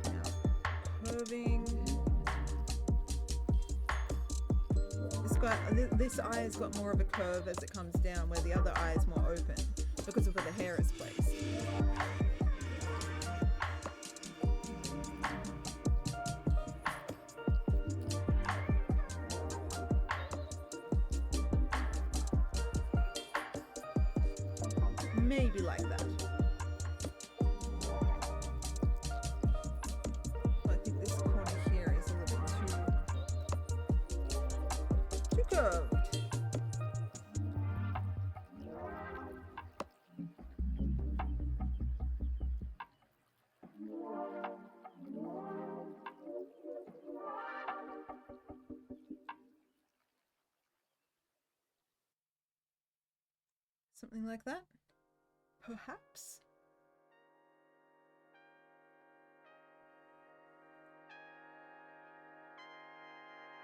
Now curving. This eye has got more of a curve as it comes down, where the other eye is more open because of where the hair is placed. Maybe like that. I think this corner here is a little bit too curved. Something like that, perhaps.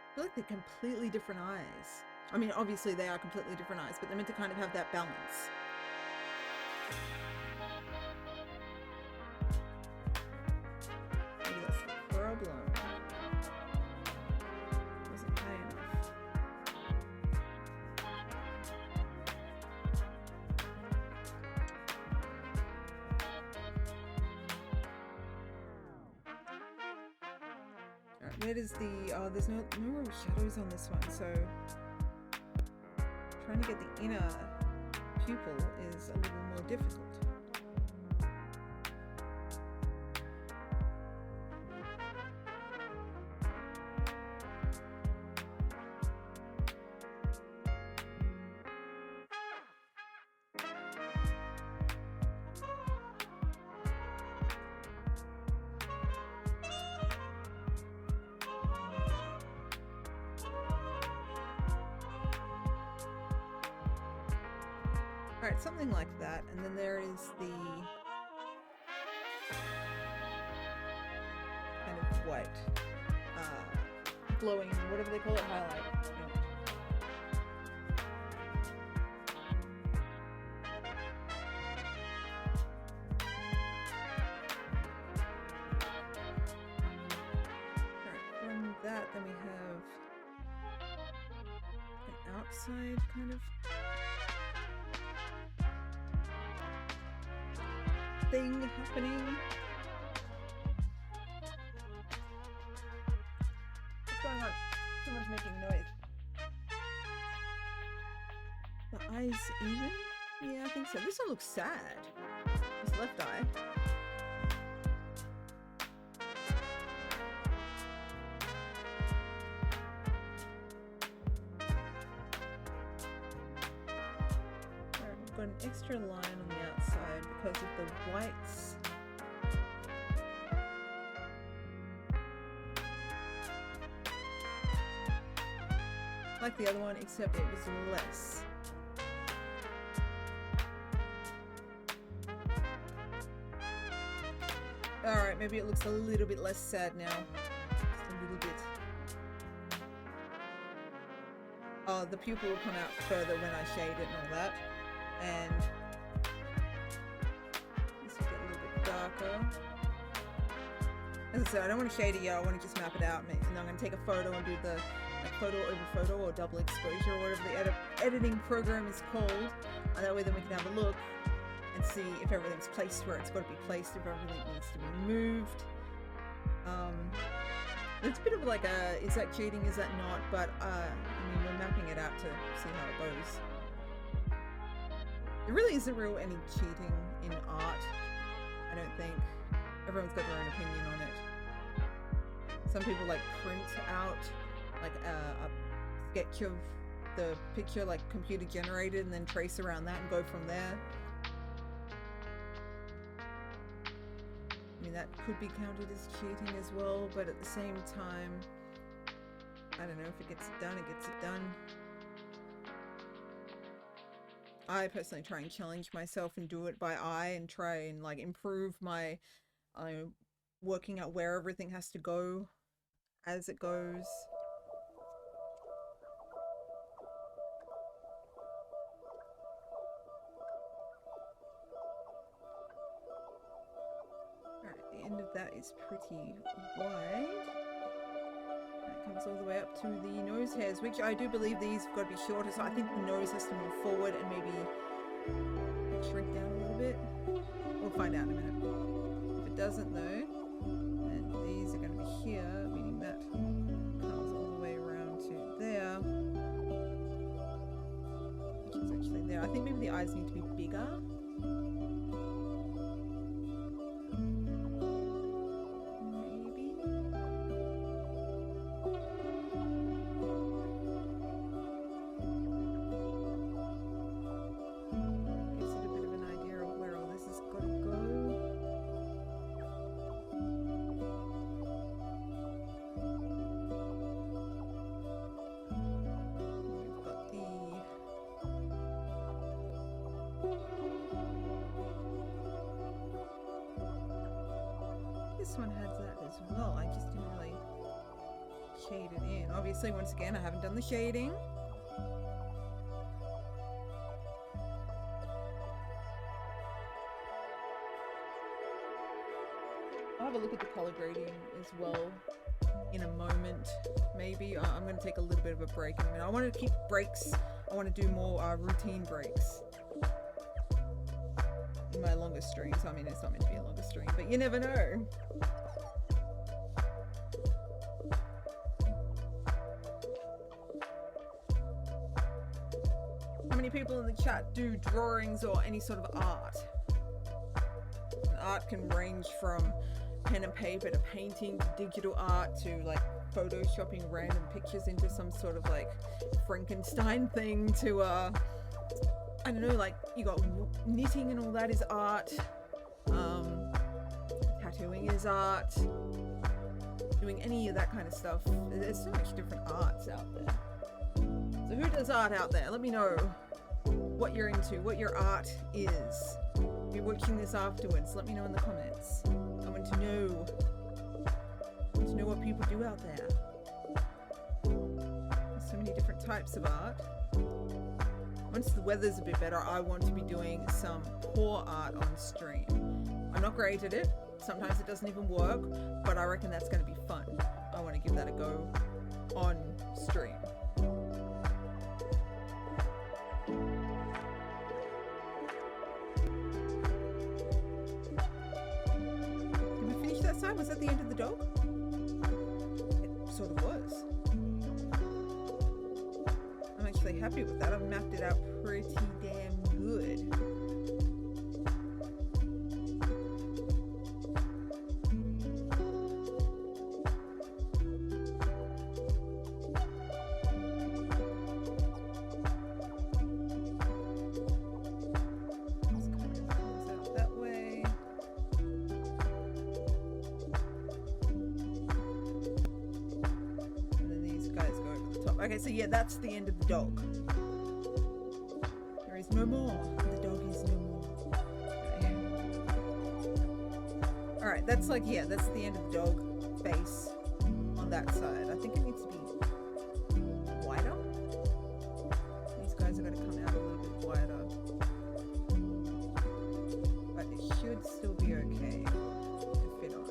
I feel like they're completely different eyes. I mean, obviously they are completely different eyes, but they're meant to kind of have that balance. Maybe that's the problem. Wasn't high enough. Where does the, oh, there's no real shadows on this one, so trying to get the inner pupil is a little more difficult. Alright, something like that, and then there is the kind of white glowing, whatever they call it, highlight. From that, then we have an outside kind of thing happening. What's going on? Someone's making noise. The eyes even? Yeah, I think so. This one looks sad. This left eye. Got an extra line on the outside because of the whites. Like the other one, except it was less. Alright, maybe it looks a little bit less sad now. Just a little bit. Oh, the pupil will come out further when I shade it and all that. And this will get a little bit darker. As I said, I don't want to shade it yet, I want to just map it out, and I'm going to take a photo and do the photo over photo or double exposure or whatever the editing program is called. And that way then we can have a look and see if everything's placed where it's got to be placed, if everything needs to be moved. It's a bit of like a, is that cheating, is that not? But I mean, we're mapping it out to see how it goes. There really isn't real any cheating in art, I don't think. Everyone's got their own opinion on it. Some people like print out like a sketch of the picture, like computer generated, and then trace around that and go from there. I mean, that could be counted as cheating as well, but at the same time, I don't know, if it gets it done, it gets it done. I personally try and challenge myself and do it by eye and try and like improve my working out where everything has to go as it goes. Alright, the end of that is pretty wide. That comes all the way up to the nose hairs, which I do believe these have got to be shorter, so I think the nose has to move forward and maybe shrink down a little bit. We'll find out in a minute. If it doesn't though, then these are going to be here, meaning that comes all the way around to there, which is actually there. I think maybe the eyes need to be bigger. This one has that as well. I just didn't really shade it in. Obviously, once again, I haven't done the shading. I'll have a look at the color grading as well in a moment. Maybe I'm going to take a little bit of a break. I mean, I want to keep breaks. I want to do more routine breaks in my longer streams. I mean, it's not meant to be a longer stream, but you never know. How many people in the chat do drawings or any sort of art? And art can range from pen and paper to painting to digital art to like photoshopping random pictures into some sort of like Frankenstein thing to I don't know, like you got knitting and all that is art, tattooing is art, doing any of that kind of stuff. There's so much different arts out there. So who does art out there? Let me know what you're into, what your art is. If you're watching this afterwards, let me know in the comments. I want to know what people do out there. many different types of art. Once the weather's a bit better, I want to be doing some pour art on stream. I'm not great at it. Sometimes it doesn't even work, but I reckon that's going to be fun. I want to give that a go on stream. Did we finish that side? Was that the end of the dog? It sort of was. I'm actually happy with that. I've mapped it out pretty damn good. Okay, so yeah, that's the end of the dog. There is no more. The dog is no more. Okay. Alright, that's like, yeah, that's the end of the dog face on that side. I think it needs to be wider. These guys are going to come out a little bit wider. But it should still be okay to fit on.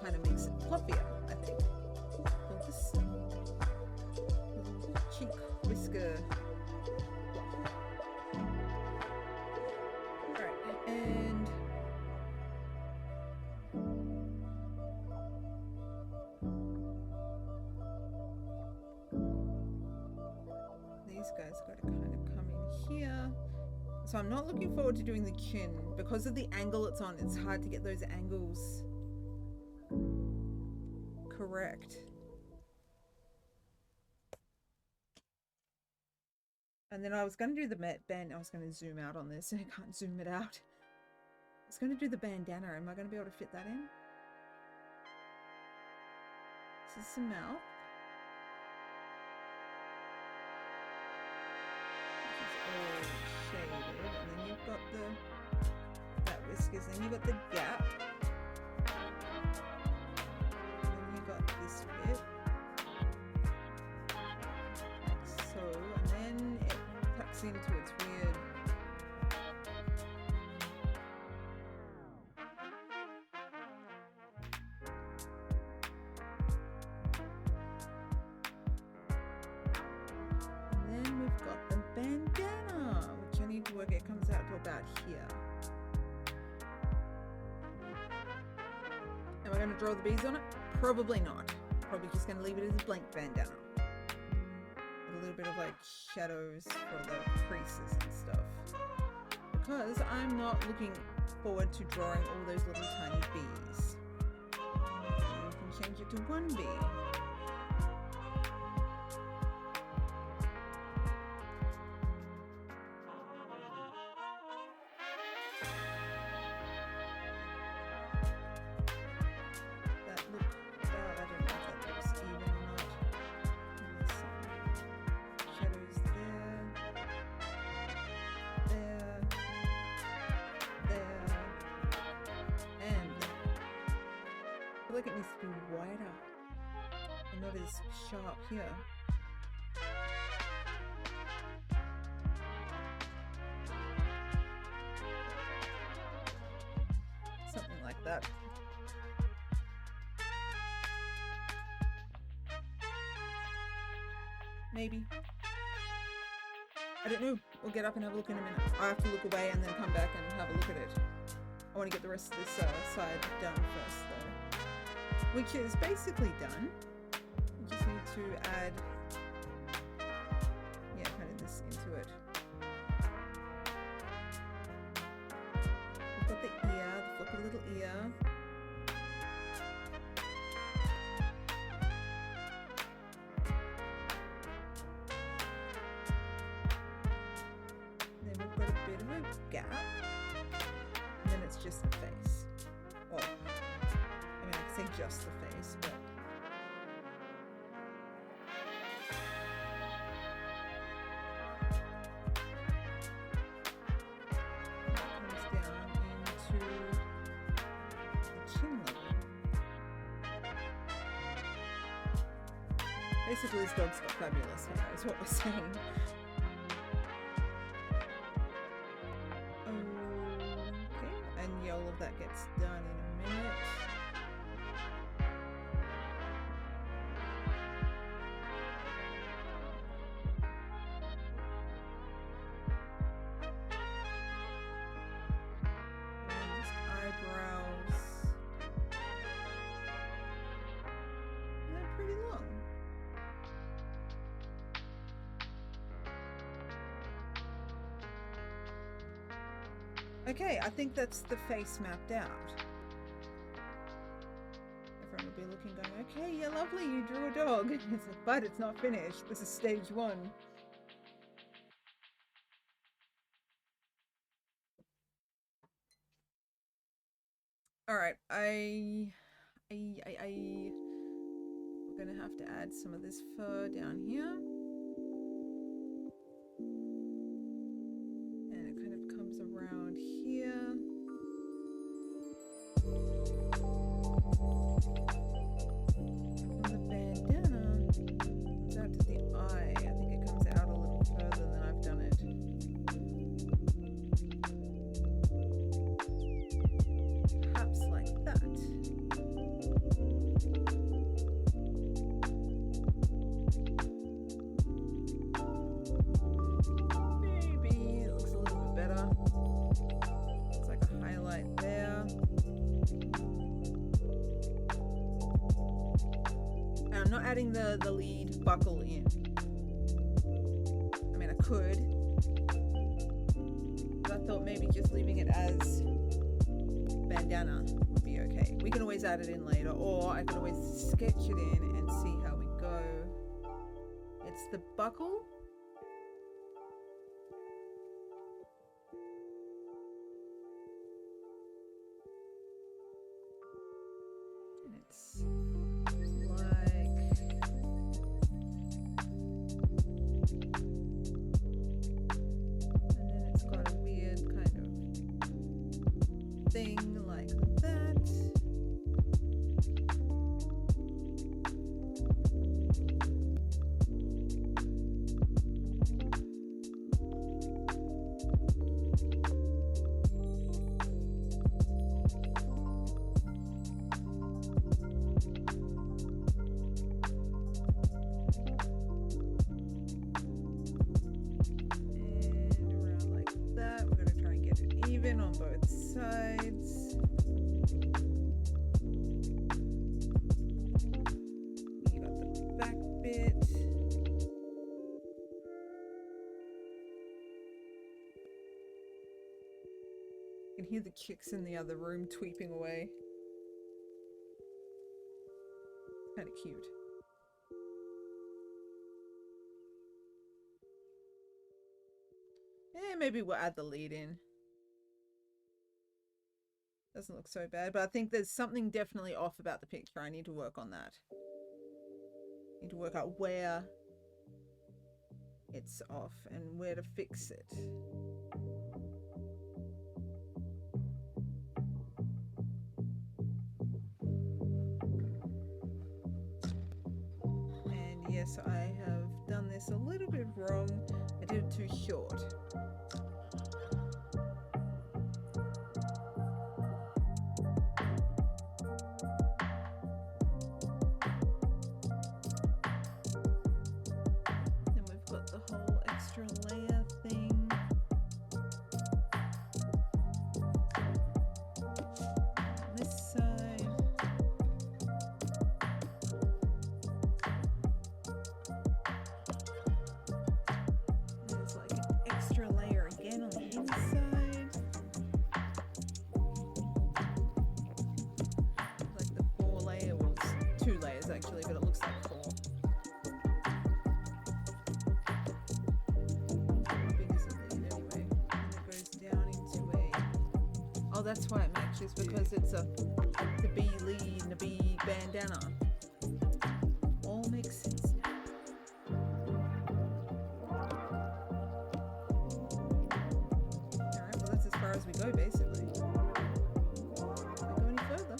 Kind of makes it fluffier, I think. This little cheek whisker fluff. Alright, and these guys got to kind of come in here. So I'm not looking forward to doing the chin because of the angle it's on. It's hard to get those angles correct. And then I was going to do the band. I was going to zoom out on this and I can't zoom it out. I was going to do the bandana. Am I going to be able to fit that in? This is the mouth. Which is all shaded. And then you've got that whiskers. Then you've got the gap. This bit, like so, and then it tucks into its weird and then we've got the bandana, which I need to work. It comes out to about here. Am I going to draw the bees on it? Probably not. Probably just going to leave it as a blank bandana. A little bit of like shadows for the creases and stuff. Because I'm not looking forward to drawing all those little tiny bees. You can change it to one bee. Like it needs to be wider and not as sharp here. Something like that. Maybe. I don't know. We'll get up and have a look in a minute. I have to look away and then come back and have a look at it. I want to get the rest of this side done first though. Which is basically done. We just need to add, yeah, kind of this into it. We've got the ear, the flippy little ear. Then we've got a bit of a gap. And then it's just the face. Well, I mean, I can say just the face, but Basically, this dog's got fabulous hair, is what we're saying. Okay, and yeah, all of that gets done in a minute. Eyebrows. They're pretty long. Okay, I think that's the face mapped out. Everyone will be looking going, okay, yeah, lovely, you drew a dog. It's like, but it's not finished. This is stage 1. Alright, we're gonna have to add some of this fur down here. And it kind of comes around here. From the bandana, comes out to the eye. I think it comes out a little further than I've done it. Perhaps like that. Maybe it looks a little bit better. It's like a highlight there. And I'm not adding the lead buckle in. I mean, I could. But I thought maybe just leaving it as bandana would be okay. We can always add it in later, or I can always sketch it in and see how we go. It's the buckle. And it's like... And then it's got a weird kind of thing like that. And around like that. We're going to try and get it even on both sides. You got the back bit. You can hear the chicks in the other room tweeping away. Kind of cute. Yeah, maybe we'll add the lead in. Doesn't look so bad, but I think there's something definitely off about the picture. I need to work on that. Need to work out where it's off and where to fix it. And yes, I have done this a little bit wrong. I did it too short. Then we've got the whole extra layer thing. On this side. There's like an extra layer again on the inside. Like the 4 layer, well it's 2 layers actually, but it looks like 4. How big is the lead anyway? And it goes down into a... Oh, that's why it matches, because it's a bee lead and a bee bandana. All makes sense now. Alright, well that's as far as we go basically. Can't go any further.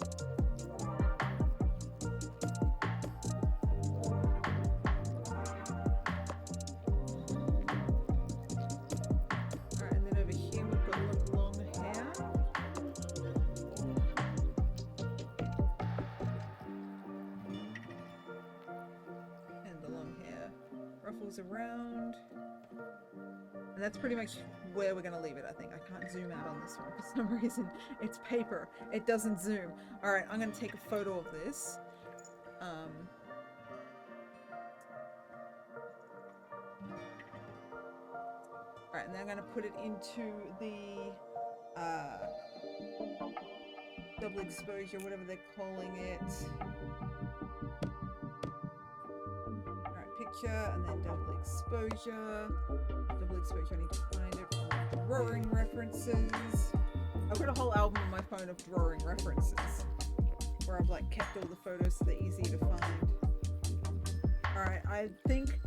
shuffles around. And that's pretty much where we're going to leave it, I think. I can't zoom out on this one for some reason. It's paper. It doesn't zoom. Alright, I'm going to take a photo of this. Alright, and then I'm going to put it into the double exposure, whatever they're calling it. Alright, picture, and then double exposure. Double exposure, I need to find it from drawing references. I've got a whole album on my phone of drawing references, where I've like kept all the photos so they're easy to find. Alright, I think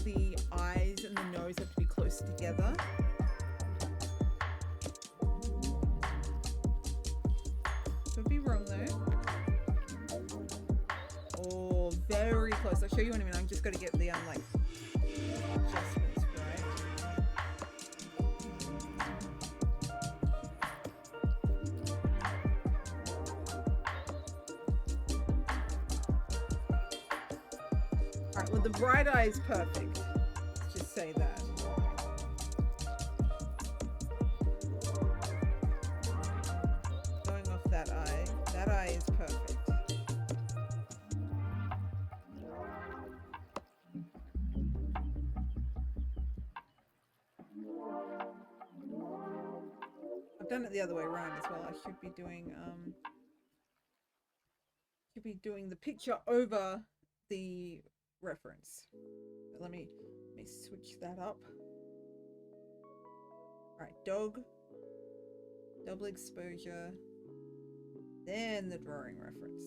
the eyes and the nose have to be close together. Could be wrong though. Oh, very close. I'll show you in a minute. I'm just got to get the like adjustments right. Alright, well the bright eye is perfect. Let's just say that. Going off that eye is perfect. I've done it the other way around as well. I should be doing the picture over the reference. Let me switch that up. Alright, dog, double exposure, then the drawing reference.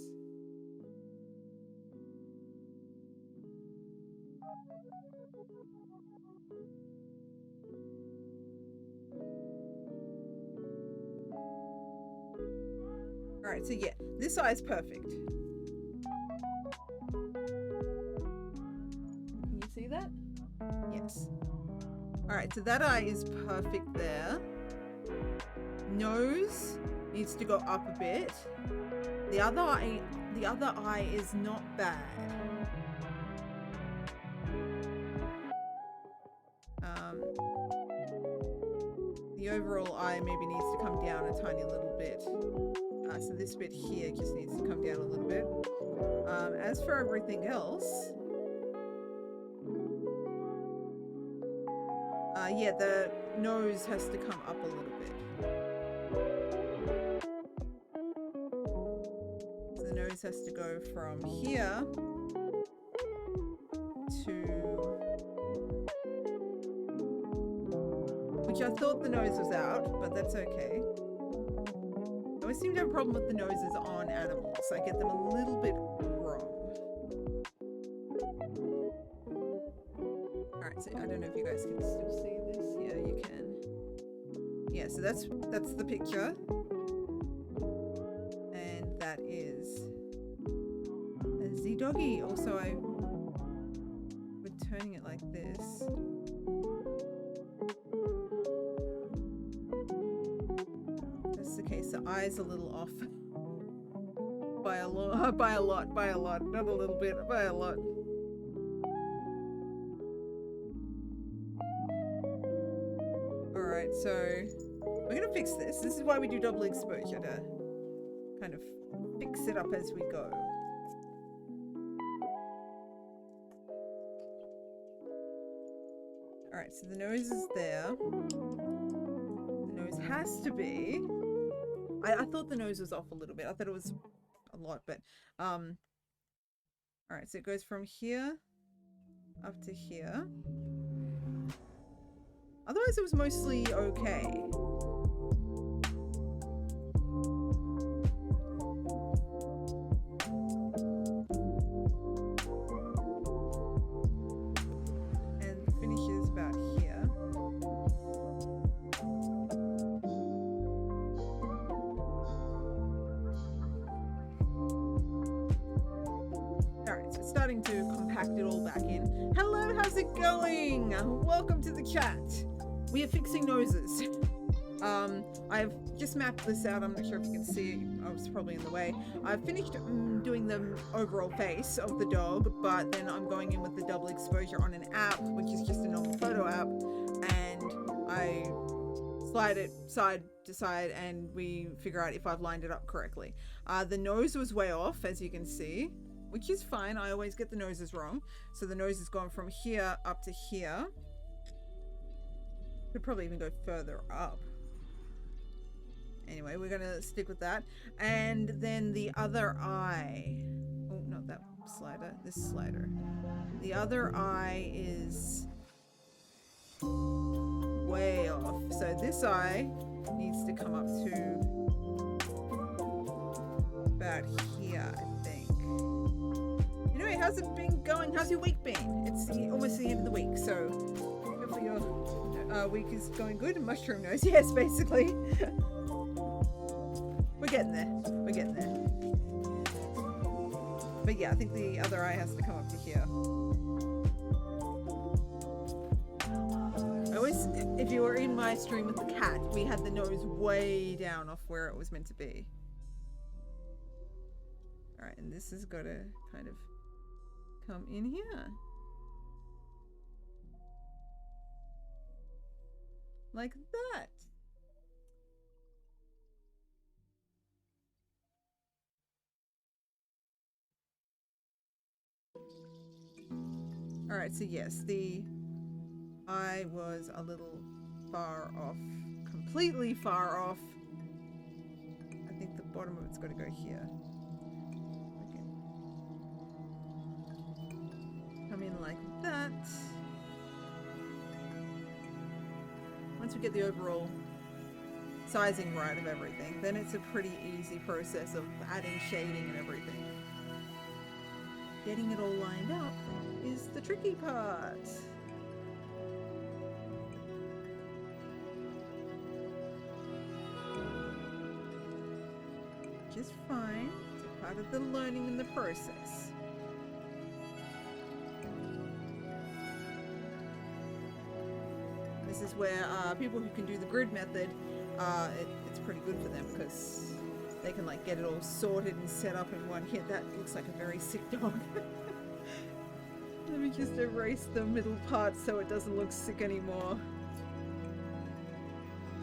Alright, so yeah, this eye is perfect. Can you see that? Yes. Alright, so that eye is perfect there. Nose needs to go up a bit. The other eye is not bad. The overall eye maybe needs to come down a tiny little bit. So this bit here just needs to come down a little bit. As for everything else, yeah, the nose has to come up a little bit. So the nose has to go from here to... Which I thought the nose was out, but that's okay. I always seem to have a problem with the noses on animals. I get them a little bit wrong. Alright, so I don't know if you guys can still see this. Yeah, you can. Yeah, so that's the picture. And that is a Z-Doggy. Also, we're turning it like this. That's the case. The eye's a little off. By a lot. Not a little bit, by a lot. Alright, so we're gonna fix this. This is why we do double exposure, to kind of fix it up as we go. Alright, so the nose is there. The nose has to be... I thought the nose was off a little bit. I thought it was a lot, but... Alright, so it goes from here up to here. Otherwise, it was mostly okay. And the finish is about here. Alright, so it's starting to compact it all back in. Hello, how's it going? Welcome to the chat. We are fixing noses. I've just mapped this out. I'm not sure if you can see. I was probably in the way. I've finished doing the overall face of the dog, but then I'm going in with the double exposure on an app, which is just a normal photo app, and I slide it side to side and we figure out if I've lined it up correctly. The nose was way off, as you can see, which is fine. I always get the noses wrong. So the nose has gone from here up to here. Could probably even go further up. Anyway, we're gonna stick with that. And then the other eye. Oh, not that slider. This slider. The other eye is way off. So this eye needs to come up to about here, I think. Anyway, how's it been going? How's your week been? It's almost the end of the week, so hopefully your week is going good. Mushroom nose, yes, basically. We're getting there. We're getting there. But yeah, I think the other eye has to come up to here. I always, if you were in my stream with the cat, we had the nose way down off where it was meant to be. Alright, and this has got to kind of come in here. Like that. Alright, so yes, the eye was a little far off. Completely far off. I think the bottom of it's got to go here. Okay. Come in like that. Once we get the overall sizing right of everything, then it's a pretty easy process of adding shading and everything. Getting it all lined up is the tricky part. Which is fine. It's a part of the learning in the process. This is where people who can do the grid method, it's pretty good for them because they can like get it all sorted and set up in one hit. That looks like a very sick dog. Let me just erase the middle part so it doesn't look sick anymore.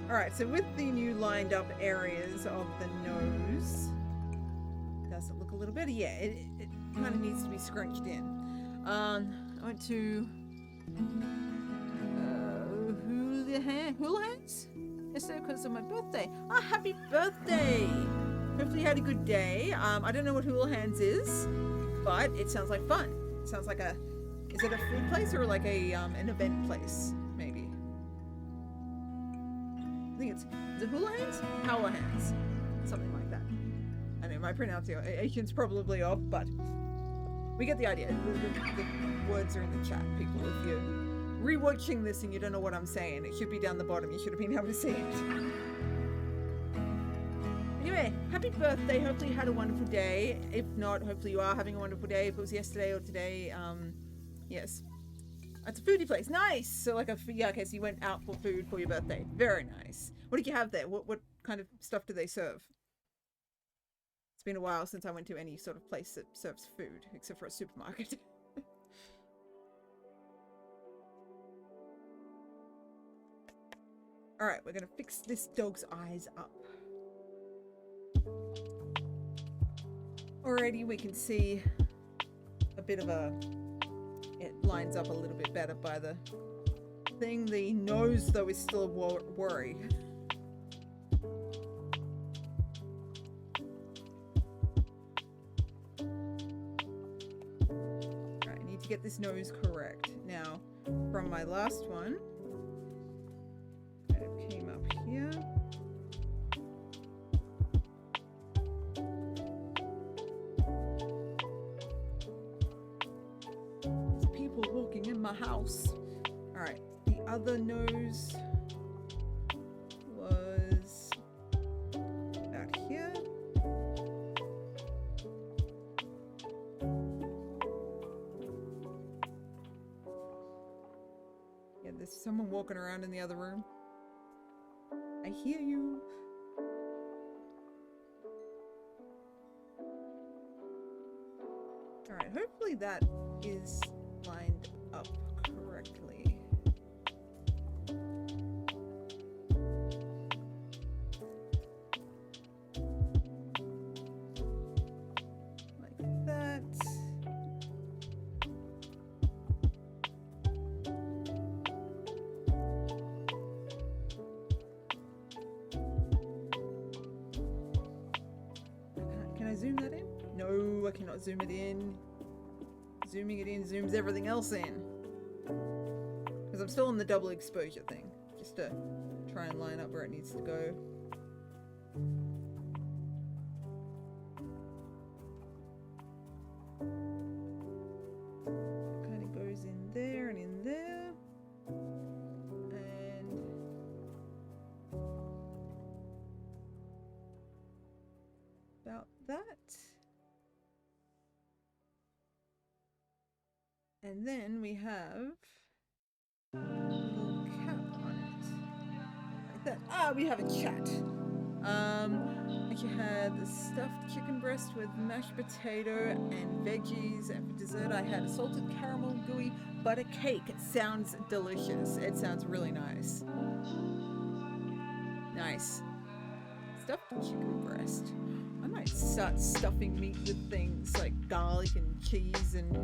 Alright, so with the new lined up areas of the nose, does it look a little better? Yeah, it kind of needs to be scrunched in. I went to hula hands yesterday because of my birthday. Ah, happy birthday! Hopefully you had a good day. I don't know what hula hands is, but it sounds like fun. It sounds like a, is it a food place or like a an event place? Maybe. I think it's, is it hula hands? Howler hands. Something like that. I know my pronunciation's probably off, but we get the idea. The words are in the chat, people. If you're rewatching this and you don't know what I'm saying, it should be down the bottom. You should have been able to see it. Anyway, happy birthday. Hopefully you had a wonderful day. If not, hopefully you are having a wonderful day. If it was yesterday or today, yes. It's a foodie place. Nice! So like yeah, okay, so you went out for food for your birthday. Very nice. What did you have there? What kind of stuff do they serve? It's been a while since I went to any sort of place that serves food, except for a supermarket. Alright, we're gonna fix this dog's eyes up. Already we can see a bit of a, it lines up a little bit better by the thing. The nose though is still a worry. Alright, I need to get this nose correct. Now, from my last one, kind of came up here. Walking in my house. Alright, the other nose was about here. Yeah, there's someone walking around in the other room. I hear you. Alright, hopefully that is lined up correctly. Like that. Can I zoom that in? No, I cannot zoom it in. Zooming it in zooms everything else in. Because I'm still on the double exposure thing. Just to try and line up where it needs to go. Kind of goes in there and in there. And about that. And then we have a little cap on it. Like that. Ah, we have a chat. You had the stuffed chicken breast with mashed potato and veggies, and for dessert I had a salted caramel gooey butter cake. It sounds delicious. It sounds really nice. Nice. Stuffed chicken breast. I might start stuffing meat with things like garlic and cheese and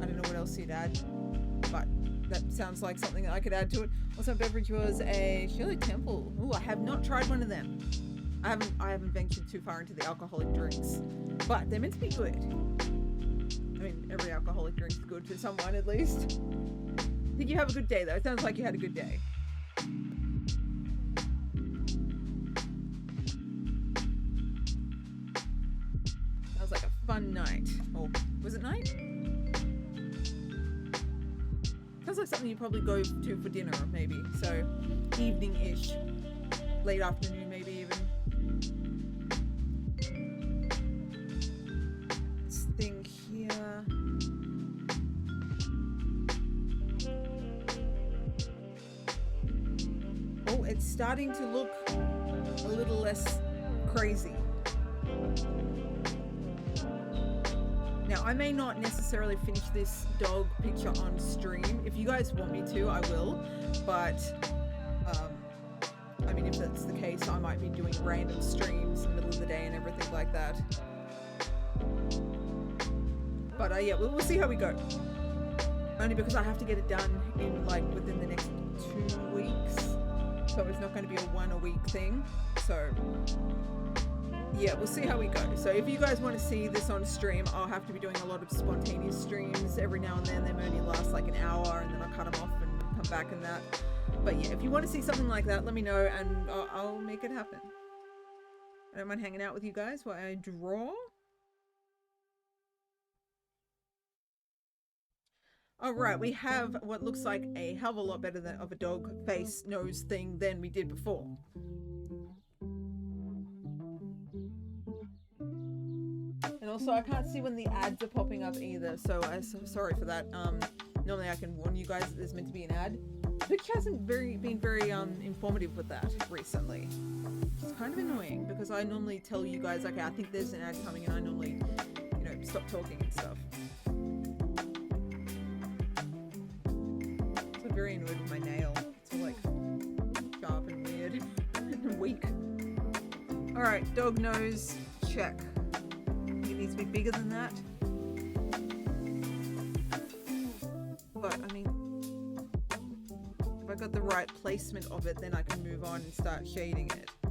I don't know what else you'd add, but that sounds like something that I could add to it. Also, beverage was a Shirley Temple. Ooh, I have not tried one of them. I haven't ventured too far into the alcoholic drinks, but they're meant to be good. I mean, every alcoholic drink's good for someone at least. Did you have a good day though? It sounds like you had a good day. Sounds like a fun night. Or was it night? Sounds like something you probably go to for dinner, maybe. So, evening-ish. Late afternoon, maybe even. This thing here. Oh, it's starting to look a little less crazy. Now, I may not necessarily finish this dog picture on stream. If you guys want me to, I will. But, I mean, if that's the case, I might be doing random streams in the middle of the day and everything like that. But, yeah, we'll see how we go. Only because I have to get it done in, like, within the next 2 weeks. So it's not going to be a 1 a week thing. So... yeah, we'll see how we go. So if you guys want to see this on stream, I'll have to be doing a lot of spontaneous streams every now and then. They only last like an hour and then I'll cut them off and come back and that. But yeah, if you want to see something like that, let me know and I'll make it happen. I don't mind hanging out with you guys while I draw. Alright, we have what looks like a hell of a lot better than of a dog face nose thing than we did before. And also, I can't see when the ads are popping up either, so I'm so sorry for that. Normally I can warn you guys that there's meant to be an ad. Twitch hasn't been very informative with that recently. It's kind of annoying because I normally tell you guys, okay, I think there's an ad coming, and I normally, you know, stop talking and stuff. I'm very annoyed with my nail. It's all like sharp and weird and weak. Alright, dog nose, check. It needs to be bigger than that. But, I mean, if I got the right placement of it, then I can move on and start shading it. I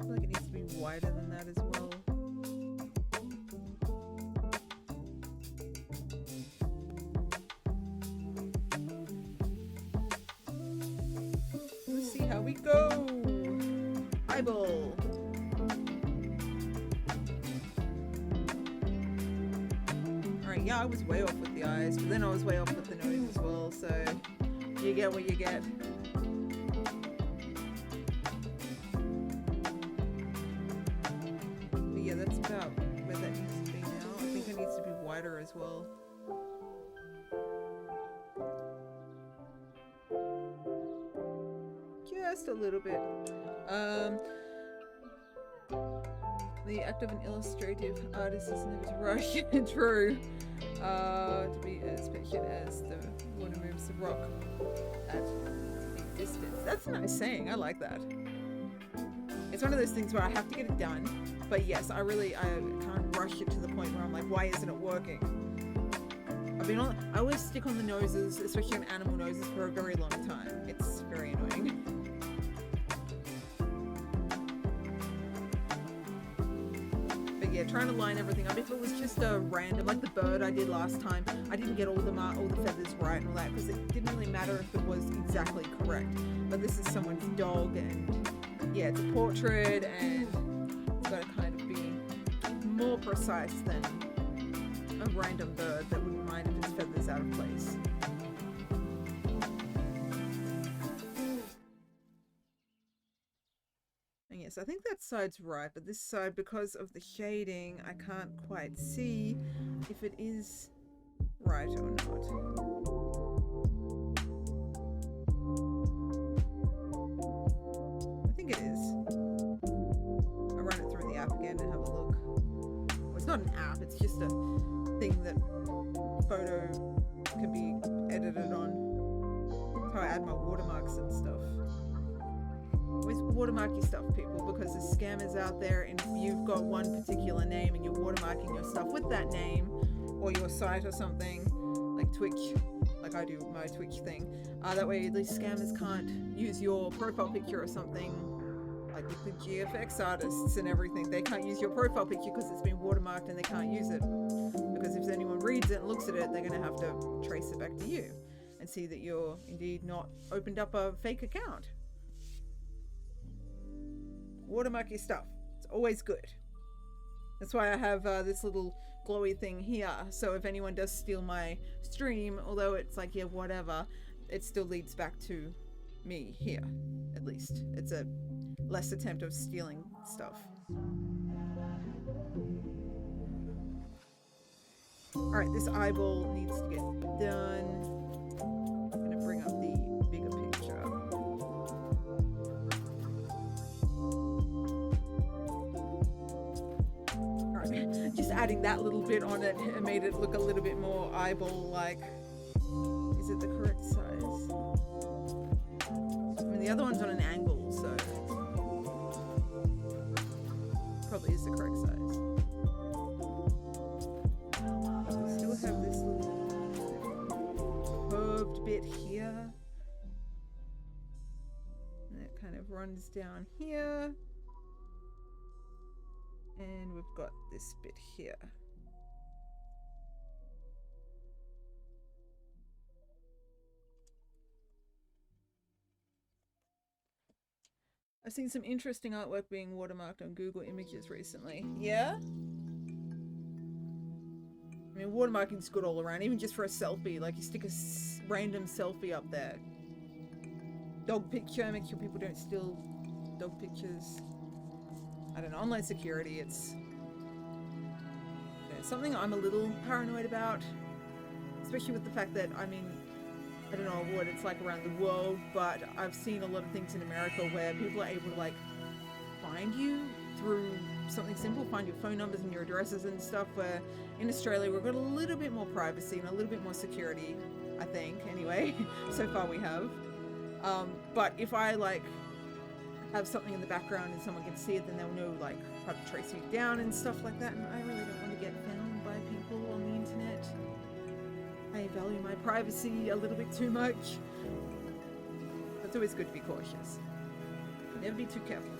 feel like it needs to be wider than that as well. Let's see how we go. Eyeball. Alright, yeah, I was way off with the eyes, but then I was way off with the nose as well, so you get what you get. But yeah, that's about where that needs to be now. I think it needs to be wider as well. just a little bit. The act of an illustrative artist is never to rush and true. To be as patient as the water moves the rock at a distance. That's a nice saying. I like that. It's one of those things where I have to get it done, but yes, I can't rush it to the point where I'm like, why isn't it working? I always stick on the noses, especially on animal noses, for a very long time. It's very annoying. But yeah, trying to line everything up. If it was just a random, like the bird I did last time, I didn't get all the feathers right and all that, because it didn't really matter if it was exactly correct. But this is someone's dog, and yeah, it's a portrait, and it's got to kind of be more precise than a random bird that wouldn't mind if its feathers out of place. And yes, I think that side's right, but this side, because of the shading, I can't quite see if it is right or not. I think it is. I'll run it through the app again and have a look. Well, it's not an app, it's just a thing that photo can be edited on. That's how I add my watermarks and stuff. Always watermark your stuff, people, because there's scammers out there, and if you've got one particular name and you're watermarking your stuff with that name, or your site or something, like Twitch, like I do my Twitch thing, that way these scammers can't use your profile picture or something, like with the GFX artists and everything. They can't use your profile picture because it's been watermarked, and they can't use it, because if anyone reads it and looks at it, they're going to have to trace it back to you and see that you're indeed not opened up a fake account. Watermark your stuff. It's always good. That's why I have this little glowy thing here, so if anyone does steal my stream, although it's like, yeah, whatever, it still leads back to me here, at least. It's a less attempt of stealing stuff. Alright, this eyeball needs to get done. I'm going to bring up the bigger picture. Alright, just adding that little bit on it made it look a little bit more eyeball-like. Is it the correct size? I mean, the other one's on an angle, so probably is the correct size. We still have this little curved bit here. And it kind of runs down here. And we've got this bit here. I've seen some interesting artwork being watermarked on Google Images recently. Yeah? I mean, watermarking's good all around, even just for a selfie. Like, you stick a random selfie up there. Dog picture, make sure people don't steal dog pictures. I don't know, online security, it's something I'm a little paranoid about. Especially with the fact that, I mean, I don't know what it's like around the world, but I've seen a lot of things in America where people are able to, like, find you through something simple, find your phone numbers and your addresses and stuff, where in Australia we've got a little bit more privacy and a little bit more security, I think, anyway. So far we have. But if I, like, have something in the background and someone can see it, then they'll know, like, how to trace me down and stuff like that, and I really don't want to get found by people on the internet. I value my privacy a little bit too much. It's always good to be cautious. Never be too careful.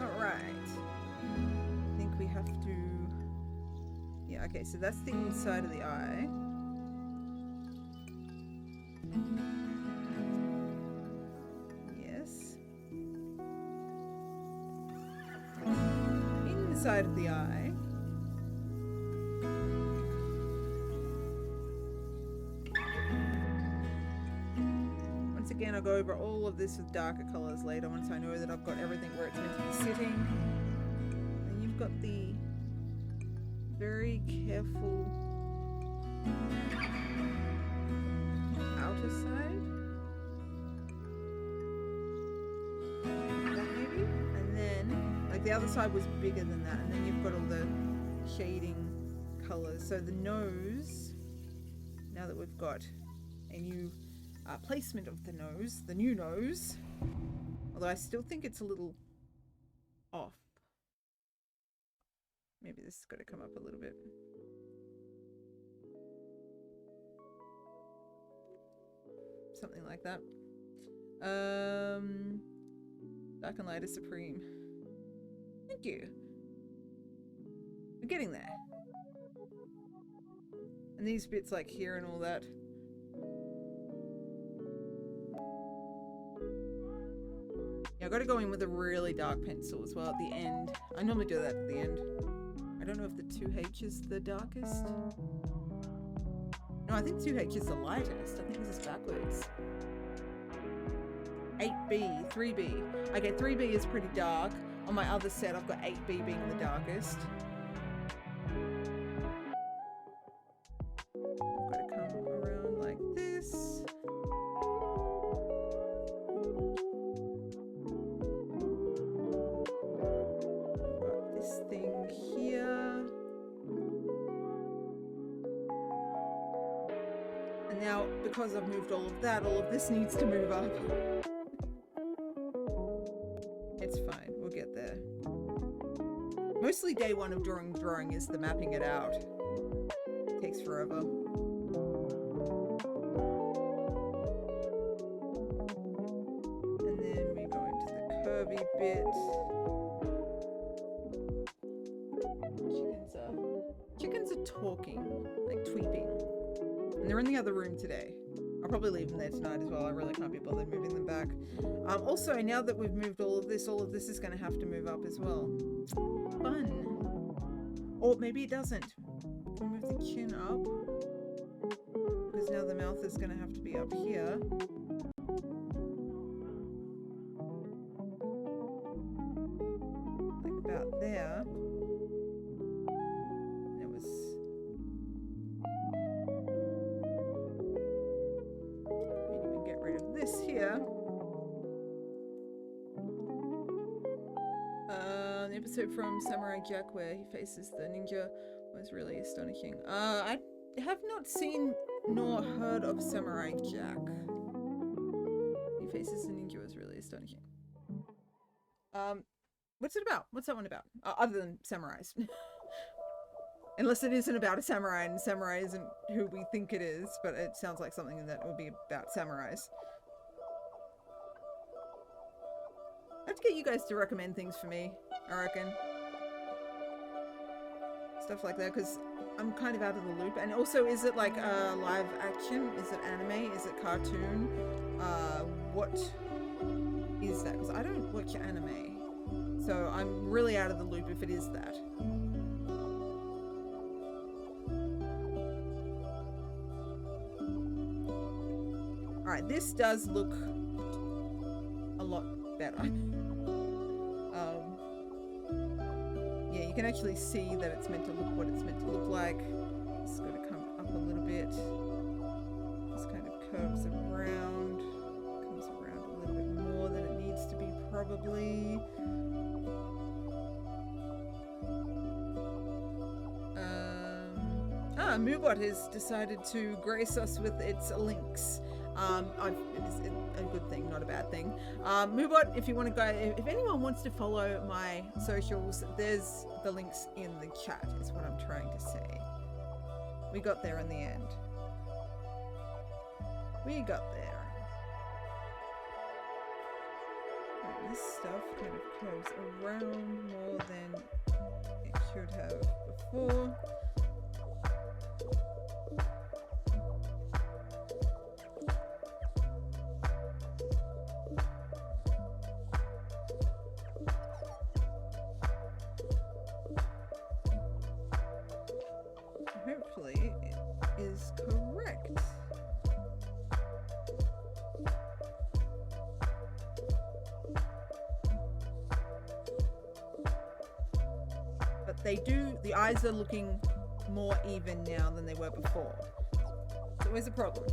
Alright. I think we have to... Yeah, okay, so that's the inside of the eye. Inside of the eye. Once again, I'll go over all of this with darker colors later once I know that I've got everything where it's meant to be sitting. And you've got the very careful outer side. That maybe? And then, like the other side was bigger than that, and then you've got all the shading colors. So the nose, now that we've got a new placement of the nose, the new nose, although I still think it's a little off. Maybe this has got to come up a little bit. Something like that. Dark and light is supreme. Thank you. We're getting there. And these bits like here and all that. Yeah, I've got to go in with a really dark pencil as well at the end. I normally do that at the end. I don't know if the 2H is the darkest. No, I think 2H is the lightest. I think this is backwards. 8B, 3B. Okay, 3B is pretty dark. On my other set, I've got 8B being the darkest. I've got to come around like this. Got this thing here. And now, because I've moved all of that, all of this needs to move up. It's fine, we'll get there. Mostly day one of drawing is the mapping it out. It takes forever. And then we go into the curvy bit. Chickens are talking, like tweeping. And they're in the other room today. I'll probably leave them there tonight as well. I really can't be bothered moving them back. Also, now that we've moved all of this is going to have to move up as well. Fun. Or maybe it doesn't. Can we move the chin up? Because now the mouth is going to have to be up here. Like about there. And it was... this here. The episode from Samurai Jack where he faces the ninja was really astonishing. I have not seen nor heard of Samurai Jack. He faces the ninja was really astonishing. What's it about? What's that one about? Other than samurais. Unless it isn't about a samurai, and samurai isn't who we think it is, but it sounds like something that would be about samurais. I have to get you guys to recommend things for me, I reckon. Stuff like that, because I'm kind of out of the loop. And also, is it like live action? Is it anime? Is it cartoon? What is that? Because I don't watch anime. So I'm really out of the loop if it is that. Alright, this does look a lot better. Yeah, you can actually see that it's meant to look what it's meant to look like. It's got to come up a little bit. This kind of curves around. Comes around a little bit more than it needs to be, probably. Moobot has decided to grace us with its links. It's a good thing, not a bad thing. Moobot, if you want to go, if anyone wants to follow my socials, there's the links in the chat, is what I'm trying to say. We got there in the end. We got there. Right, this stuff kind of curves around more than it should have before. Hopefully it is correct. But they do, the eyes are looking more even now than they were before. It's always a problem.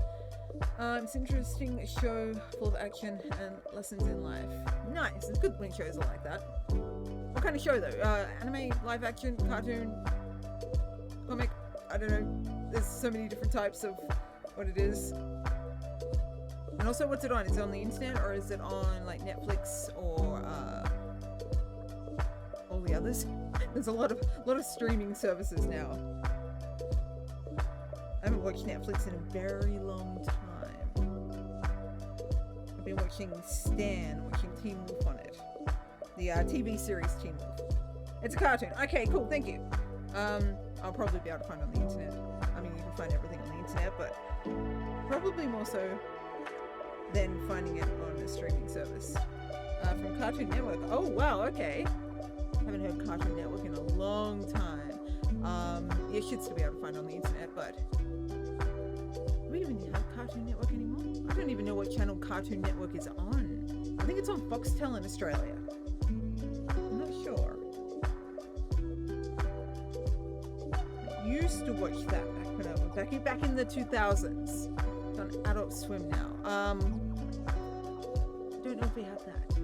It's an interesting show full of action and lessons in life. Nice. It's good when shows are like that. What kind of show though? Anime, live action, cartoon, comic? I don't know. There's so many different types of what it is. And also, what's it on? Is it on the internet or is it on like Netflix or all the others? There's a lot of streaming services now. I haven't watched Netflix in a very long time. I've been watching Stan, watching Teen Wolf on it. The TV series Teen Wolf. It's a cartoon. Okay, cool, thank you. I'll probably be able to find it on the internet. I mean, you can find everything on the internet, but probably more so than finding it on a streaming service. From Cartoon Network. Oh, wow, okay. Haven't heard Cartoon Network in a long time. Yeah, should still be able to find it on the internet, but do we even have Cartoon Network anymore? I don't even know what channel Cartoon Network is on. I think it's on Foxtel in Australia. I'm not sure. I used to watch that back when I was back in the 2000s. It's on Adult Swim now. I don't know if we have that.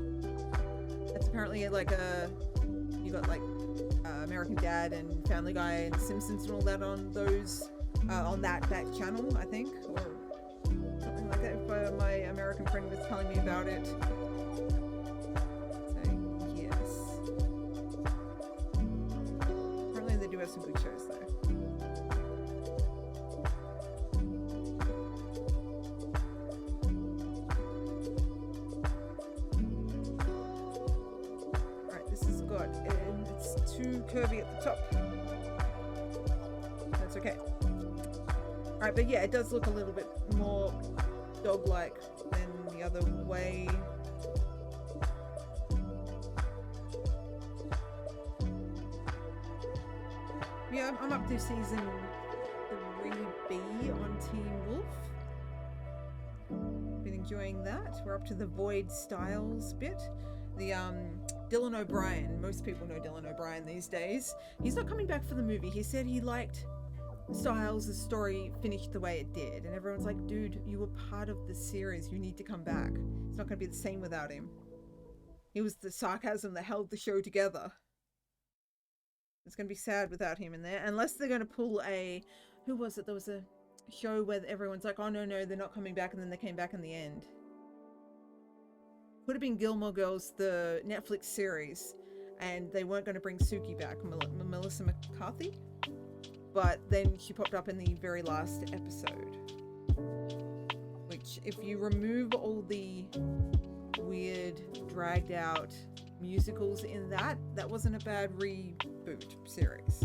That's apparently like you got like American Dad and Family Guy and Simpsons and all that on those on that channel, I think, or something like that. If my American friend was telling me about it. So yes, apparently they do have some good shows though. Curvy at the top. That's okay. Alright, but yeah, it does look a little bit more dog-like than the other way. Yeah, I'm up to season 3B on Teen Wolf. Been enjoying that. We're up to the Void Styles bit. The Dylan O'Brien. Most people know Dylan O'Brien these days. He's not coming back for the movie. He said he liked Styles' story finished the way it did. And everyone's like, dude, you were part of the series. You need to come back. It's not going to be the same without him. He was the sarcasm that held the show together. It's going to be sad without him in there. Unless they're going to pull a... Who was it? There was a show where everyone's like, oh, no, they're not coming back. And then they came back in the end. Could have been Gilmore Girls, the Netflix series, and they weren't going to bring Suki back, Melissa McCarthy, but then she popped up in the very last episode, which, if you remove all the weird, dragged out musicals in that wasn't a bad reboot series.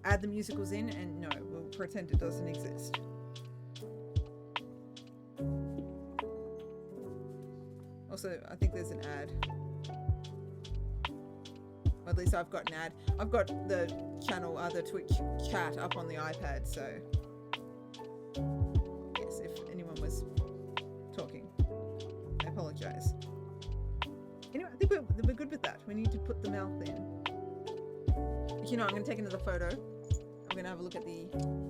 Add the musicals in and no, we'll pretend it doesn't exist. Also, I think there's an ad. Or at least I've got an ad. I've got the channel, the Twitch chat up on the iPad, so yes, if anyone was talking, I apologize. Anyway, I think we're good with that. We need to put the mouth in. But you know, I'm going to take another photo. I'm going to have a look at the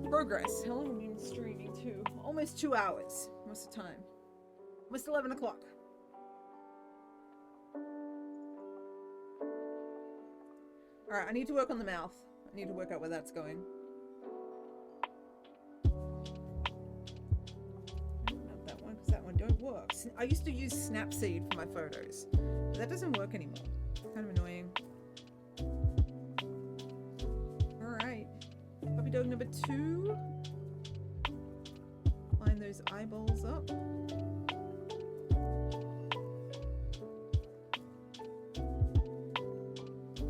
progress. How long have we been streaming to? Almost 2 hours, most of the time. Almost 11 o'clock. Alright, I need to work on the mouth. I need to work out where that's going. Not that one, because that one don't work. I used to use Snapseed for my photos, but that doesn't work anymore. Kind of annoying. Alright. Puppy dog number 2. Line those eyeballs up.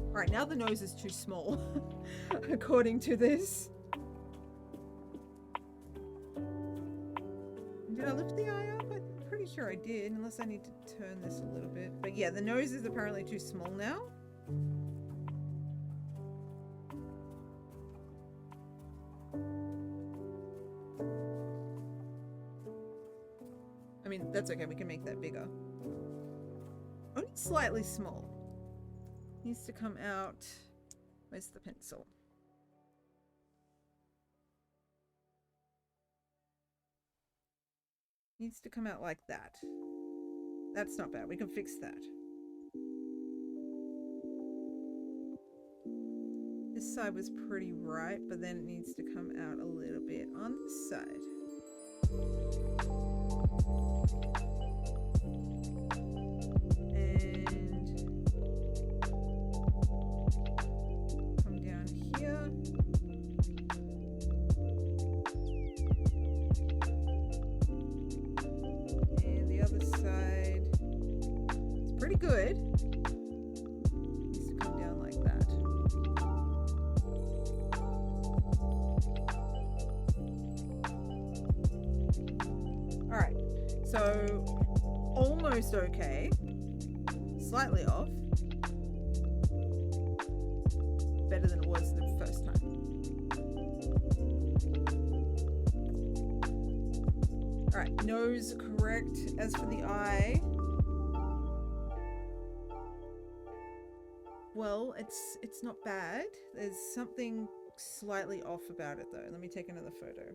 Alright, now the nose is too small, according to this. Did I lift the eye up? I'm pretty sure I did, unless I need to turn this a little bit. But yeah, the nose is apparently too small now. I mean, that's okay, we can make that bigger. Only slightly small. Needs to come out. Where's the pencil? Needs to come out like that. That's not bad. We can fix that. This side was pretty right, but then it needs to come out a little bit on this side. Good. Needs to come down like that. All right, so almost okay, slightly off, better than it was the first time. All right, nose correct. As for the eye, well, it's not bad. There's something slightly off about it though. Let me take another photo.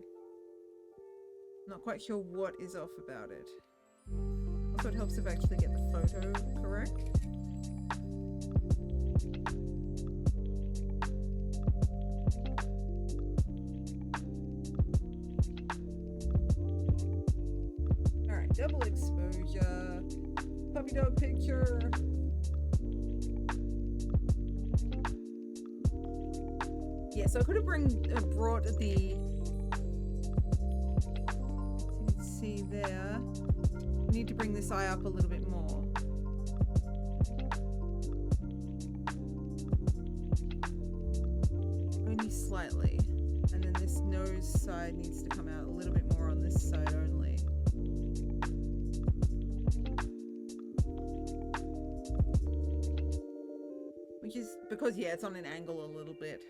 Not quite sure what is off about it. Also, it helps if I actually get the photo correct. Alright, double exposure. Puppy dog picture. Yeah, so I could have brought the, so you can see there, I need to bring this eye up a little bit more. Only slightly. And then this nose side needs to come out a little bit more on this side only. Which is because, yeah, it's on an angle a little bit.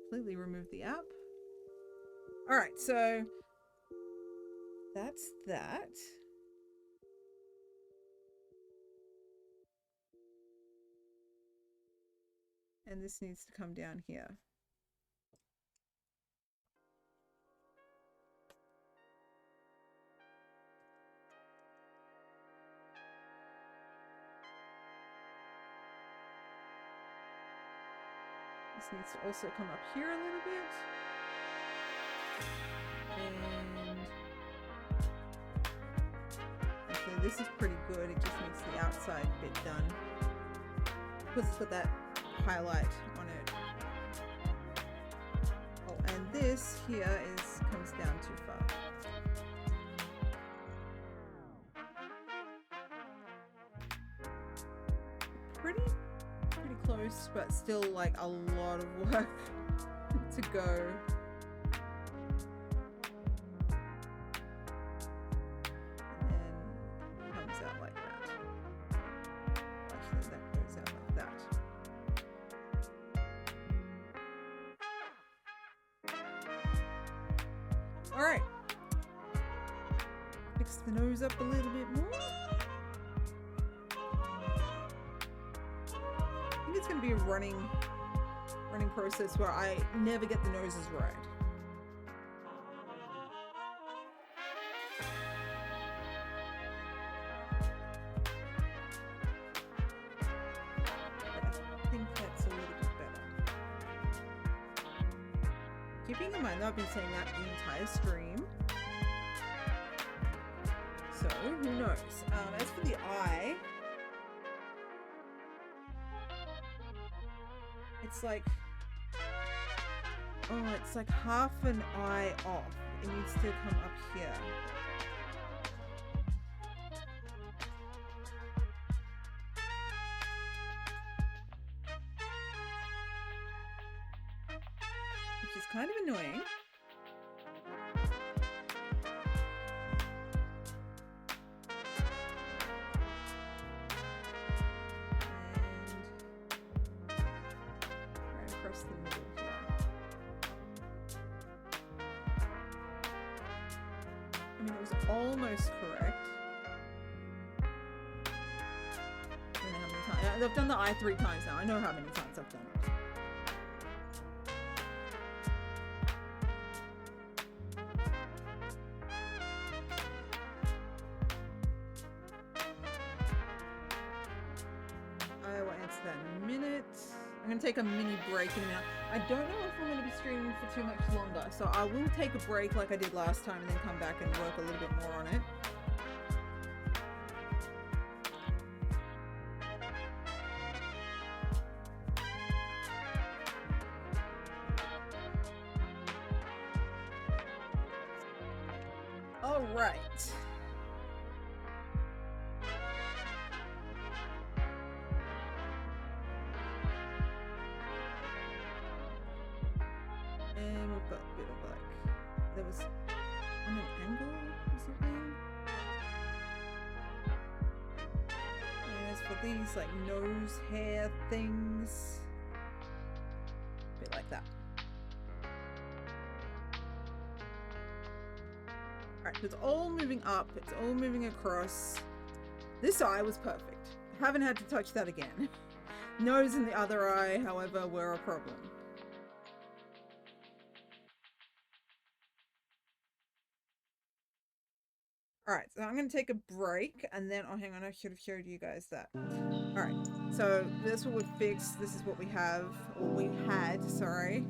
Completely remove the app. All right, so that's that. And this needs to come down here. This needs to also come up here a little bit. And actually this is pretty good. It just needs the outside bit done. Let's put that highlight on it. Oh, and this here comes down too far. Pretty close, but still like a lot of work to go. And then comes out like that. Actually, that goes out like that. All right. Fix the nose up a little bit more. It's going to be a running process where I never get the noses right. I think that's a little bit better. Keeping in mind that I've been saying that the entire stream. So, who knows? As for the eye, it's like, oh, it's like half an eye off. It needs to come up here. Which is kind of annoying. Almost correct. I don't know how many times. I've done the eye 3 times now. I know how many times I've done it. I'm going to take a mini break in a minute. I don't know if I'm going to be streaming for too much longer, so I will take a break like I did last time and then come back and work a little bit more on it. All right. And we've got a bit of like, there was on an angle or something. And as for these like nose hair things, a bit like that. Alright, it's all moving up, it's all moving across. This eye was perfect. Haven't had to touch that again. Nose and the other eye, however, were a problem. Alright, so I'm going to take a break and then, oh hang on, I should have showed you guys that. Alright, so that's what we've fixed, this is what we have, or we had, sorry.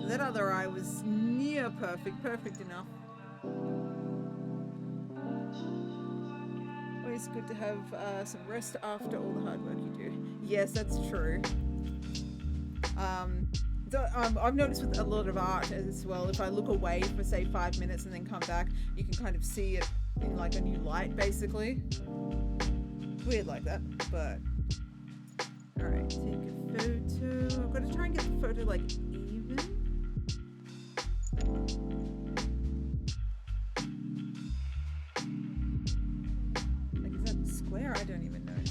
That other eye was near perfect, perfect enough. Always good to have some rest after all the hard work you do. Yes, that's true. I've noticed with a lot of art as well, if I look away for say 5 minutes and then come back, you can kind of see it in like a new light basically. Weird like that, but... Alright, take a photo. I've got to try and get the photo like even. Like, is that square? I don't even know.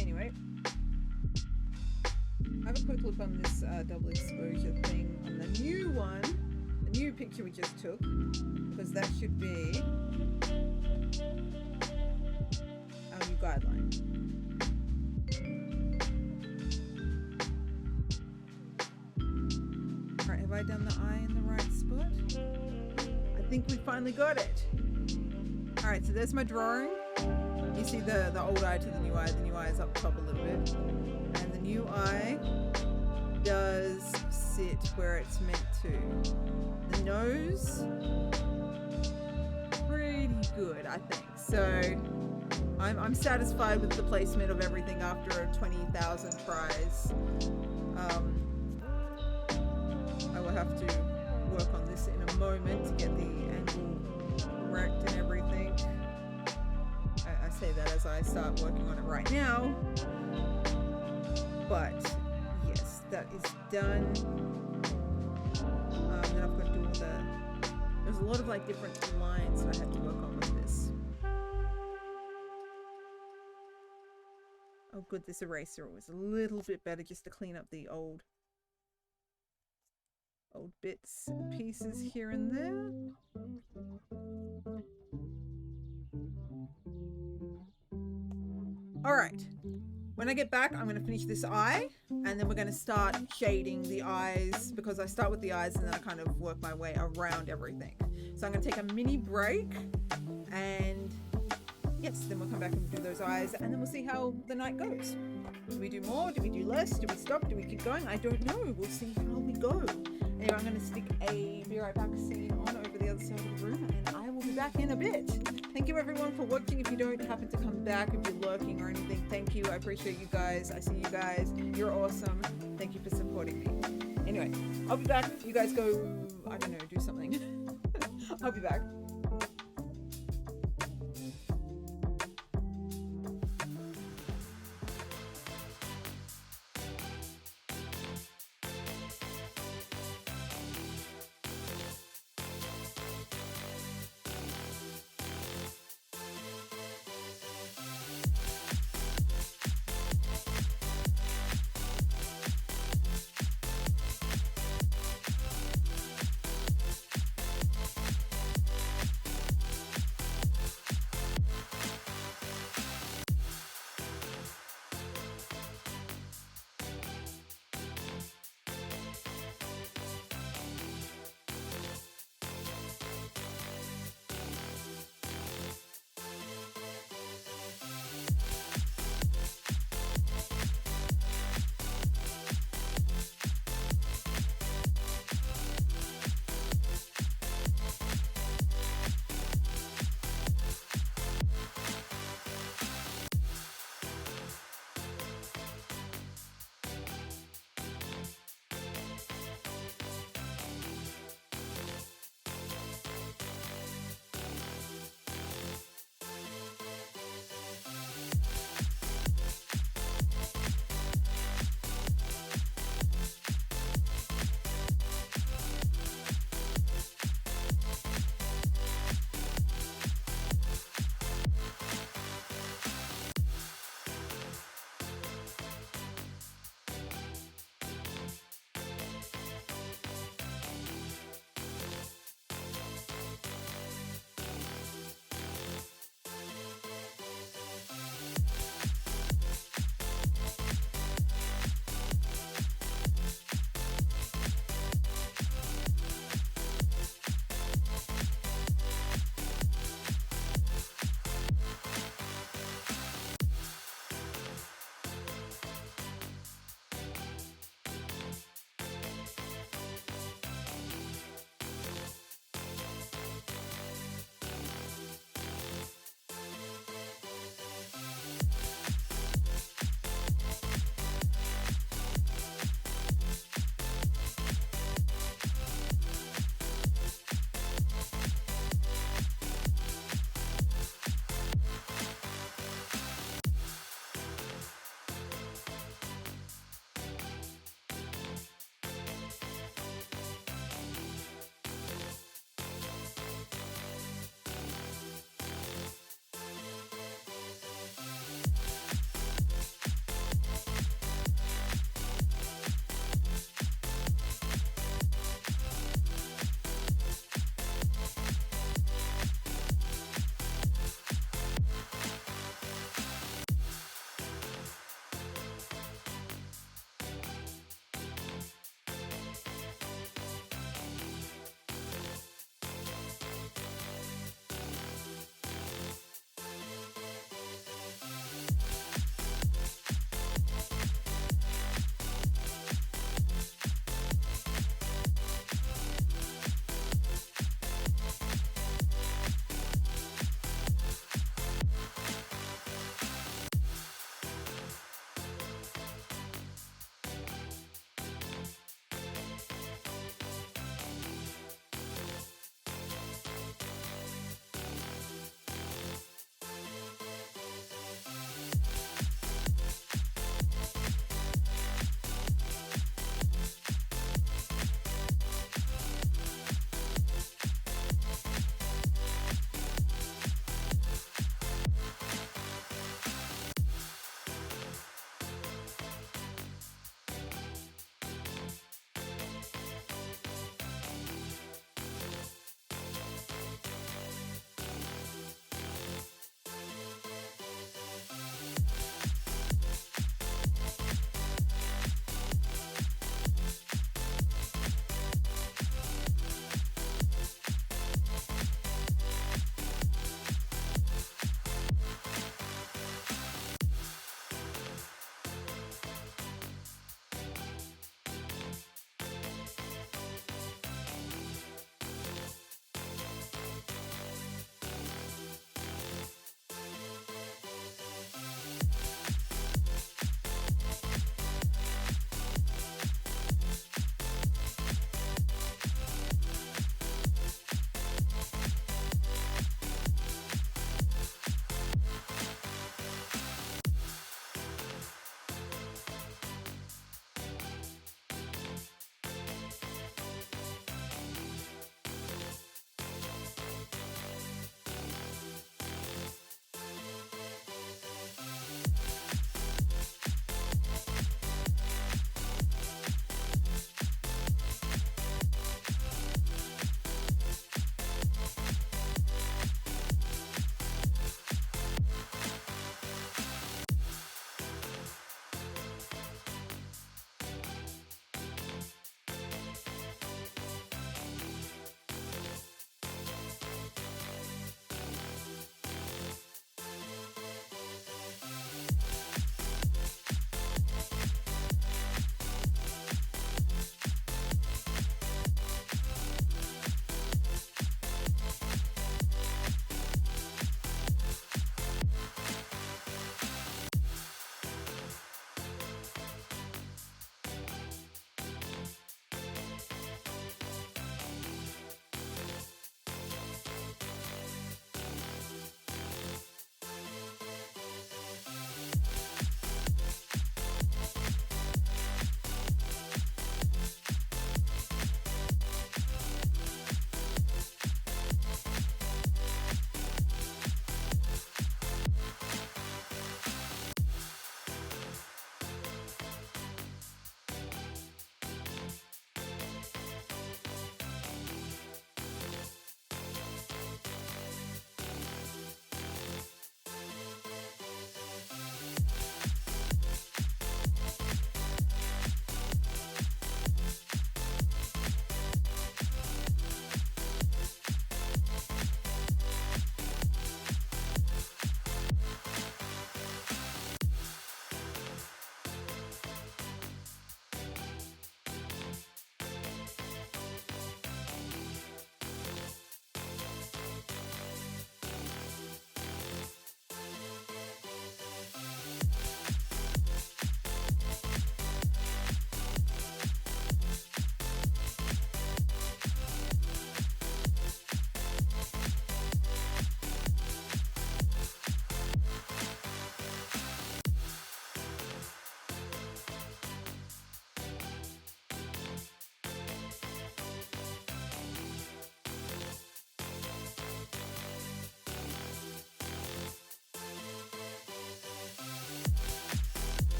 Anyway, have a quick look on this double exposure thing on the new one, the new picture we just took, because that should be our new guideline. Alright, have I done the eye in the right spot? I think we finally got it. Alright, so there's my drawing. You see the old eye to the new eye. The new eye is up top a little bit. And the new eye does sit where it's meant to. The nose, pretty good, I think. So I'm satisfied with the placement of everything after 20,000 tries. I will have to work on this in a moment to get the angle correct and everything. I say that as I start working on it right now. But yes, that is done. Then I've got to do all there's a lot of like different lines that I had to work on with this. Oh good, this eraser was a little bit better just to clean up the old bits and pieces here and there. Alright, when I get back I'm going to finish this eye and then we're going to start shading the eyes, because I start with the eyes and then I kind of work my way around everything. So I'm going to take a mini break and yes, then we'll come back and do those eyes and then we'll see how the night goes. Do we do more? Do we do less? Do we stop? Do we keep going? I don't know. We'll see how we go. Anyway, I'm going to stick a Be Right Back scene on over the other side of the room and I will be back in a bit. Thank you everyone for watching. If you don't happen to come back, if you're lurking or anything, thank you. I appreciate you guys. I see you guys. You're awesome. Thank you for supporting me. Anyway, I'll be back. You guys go, I don't know, do something. I'll be back.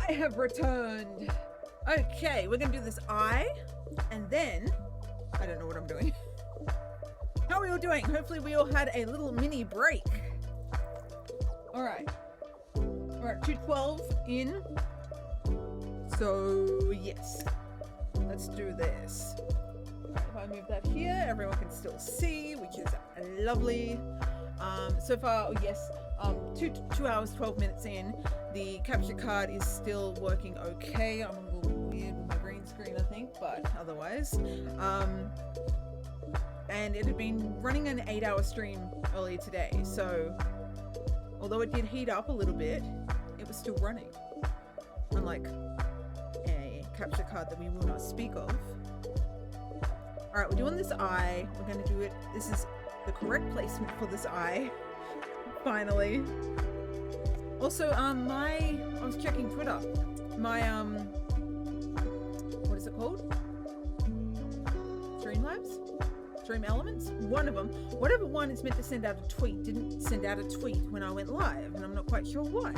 I have returned. Okay, we're gonna do this eye, and then I don't know what I'm doing. How are we all doing? Hopefully we all had a little mini break. All right, we're at 2:12 in. So yes, let's do this. All right, if I move that here, everyone can still see, which is lovely. So far, yes, 2 hours 12 minutes in. The capture card is still working okay. I'm a little weird with my green screen, I think, but otherwise. And it had been running an 8-hour stream earlier today, so although it did heat up a little bit, it was still running. Unlike a capture card that we will not speak of. Alright, we're doing this eye. We're going to do it. This is the correct placement for this eye. Finally. Also, I was checking Twitter. My, what is it called? Streamlabs? Stream Elements? One of them. Whatever one is meant to send out a tweet didn't send out a tweet when I went live, and I'm not quite sure why.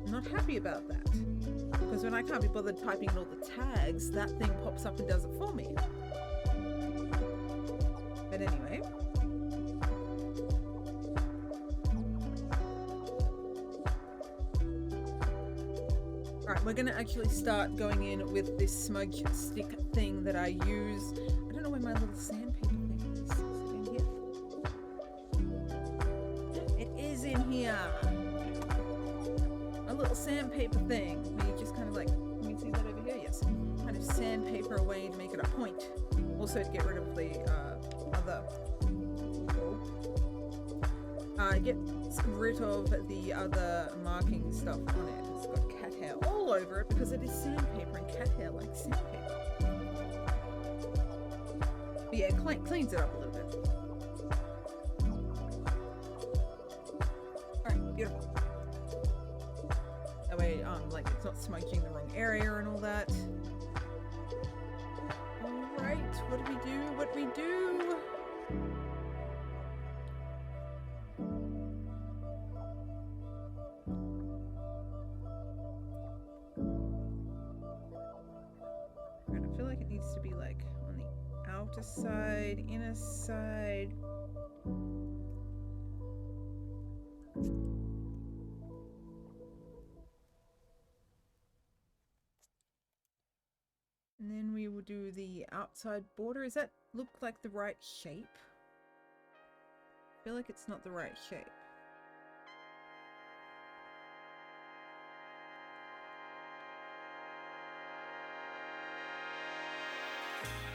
I'm not happy about that. Because when I can't be bothered typing in all the tags, that thing pops up and does it for me. But anyway. Alright, we're going to actually start going in with this smudge stick thing that I use. I don't know where my little sandpaper thing is. Is it in here? It is in here. A little sandpaper thing. We just kind of like, you can see that over here, yes. Kind of sandpaper away to make it a point. Also to get rid of the get rid of the other marking stuff on it. It's got cat hair all over it because it is sandpaper and cat hair like sandpaper. But yeah, it cleans it up a little bit. Alright, beautiful. That way, like it's not smudging the wrong area and all that. Alright, what do we do? What do we do? I feel like it needs to be like on the outer side, inner side. And then we will do the outside border. Does that look like the right shape? I feel like it's not the right shape.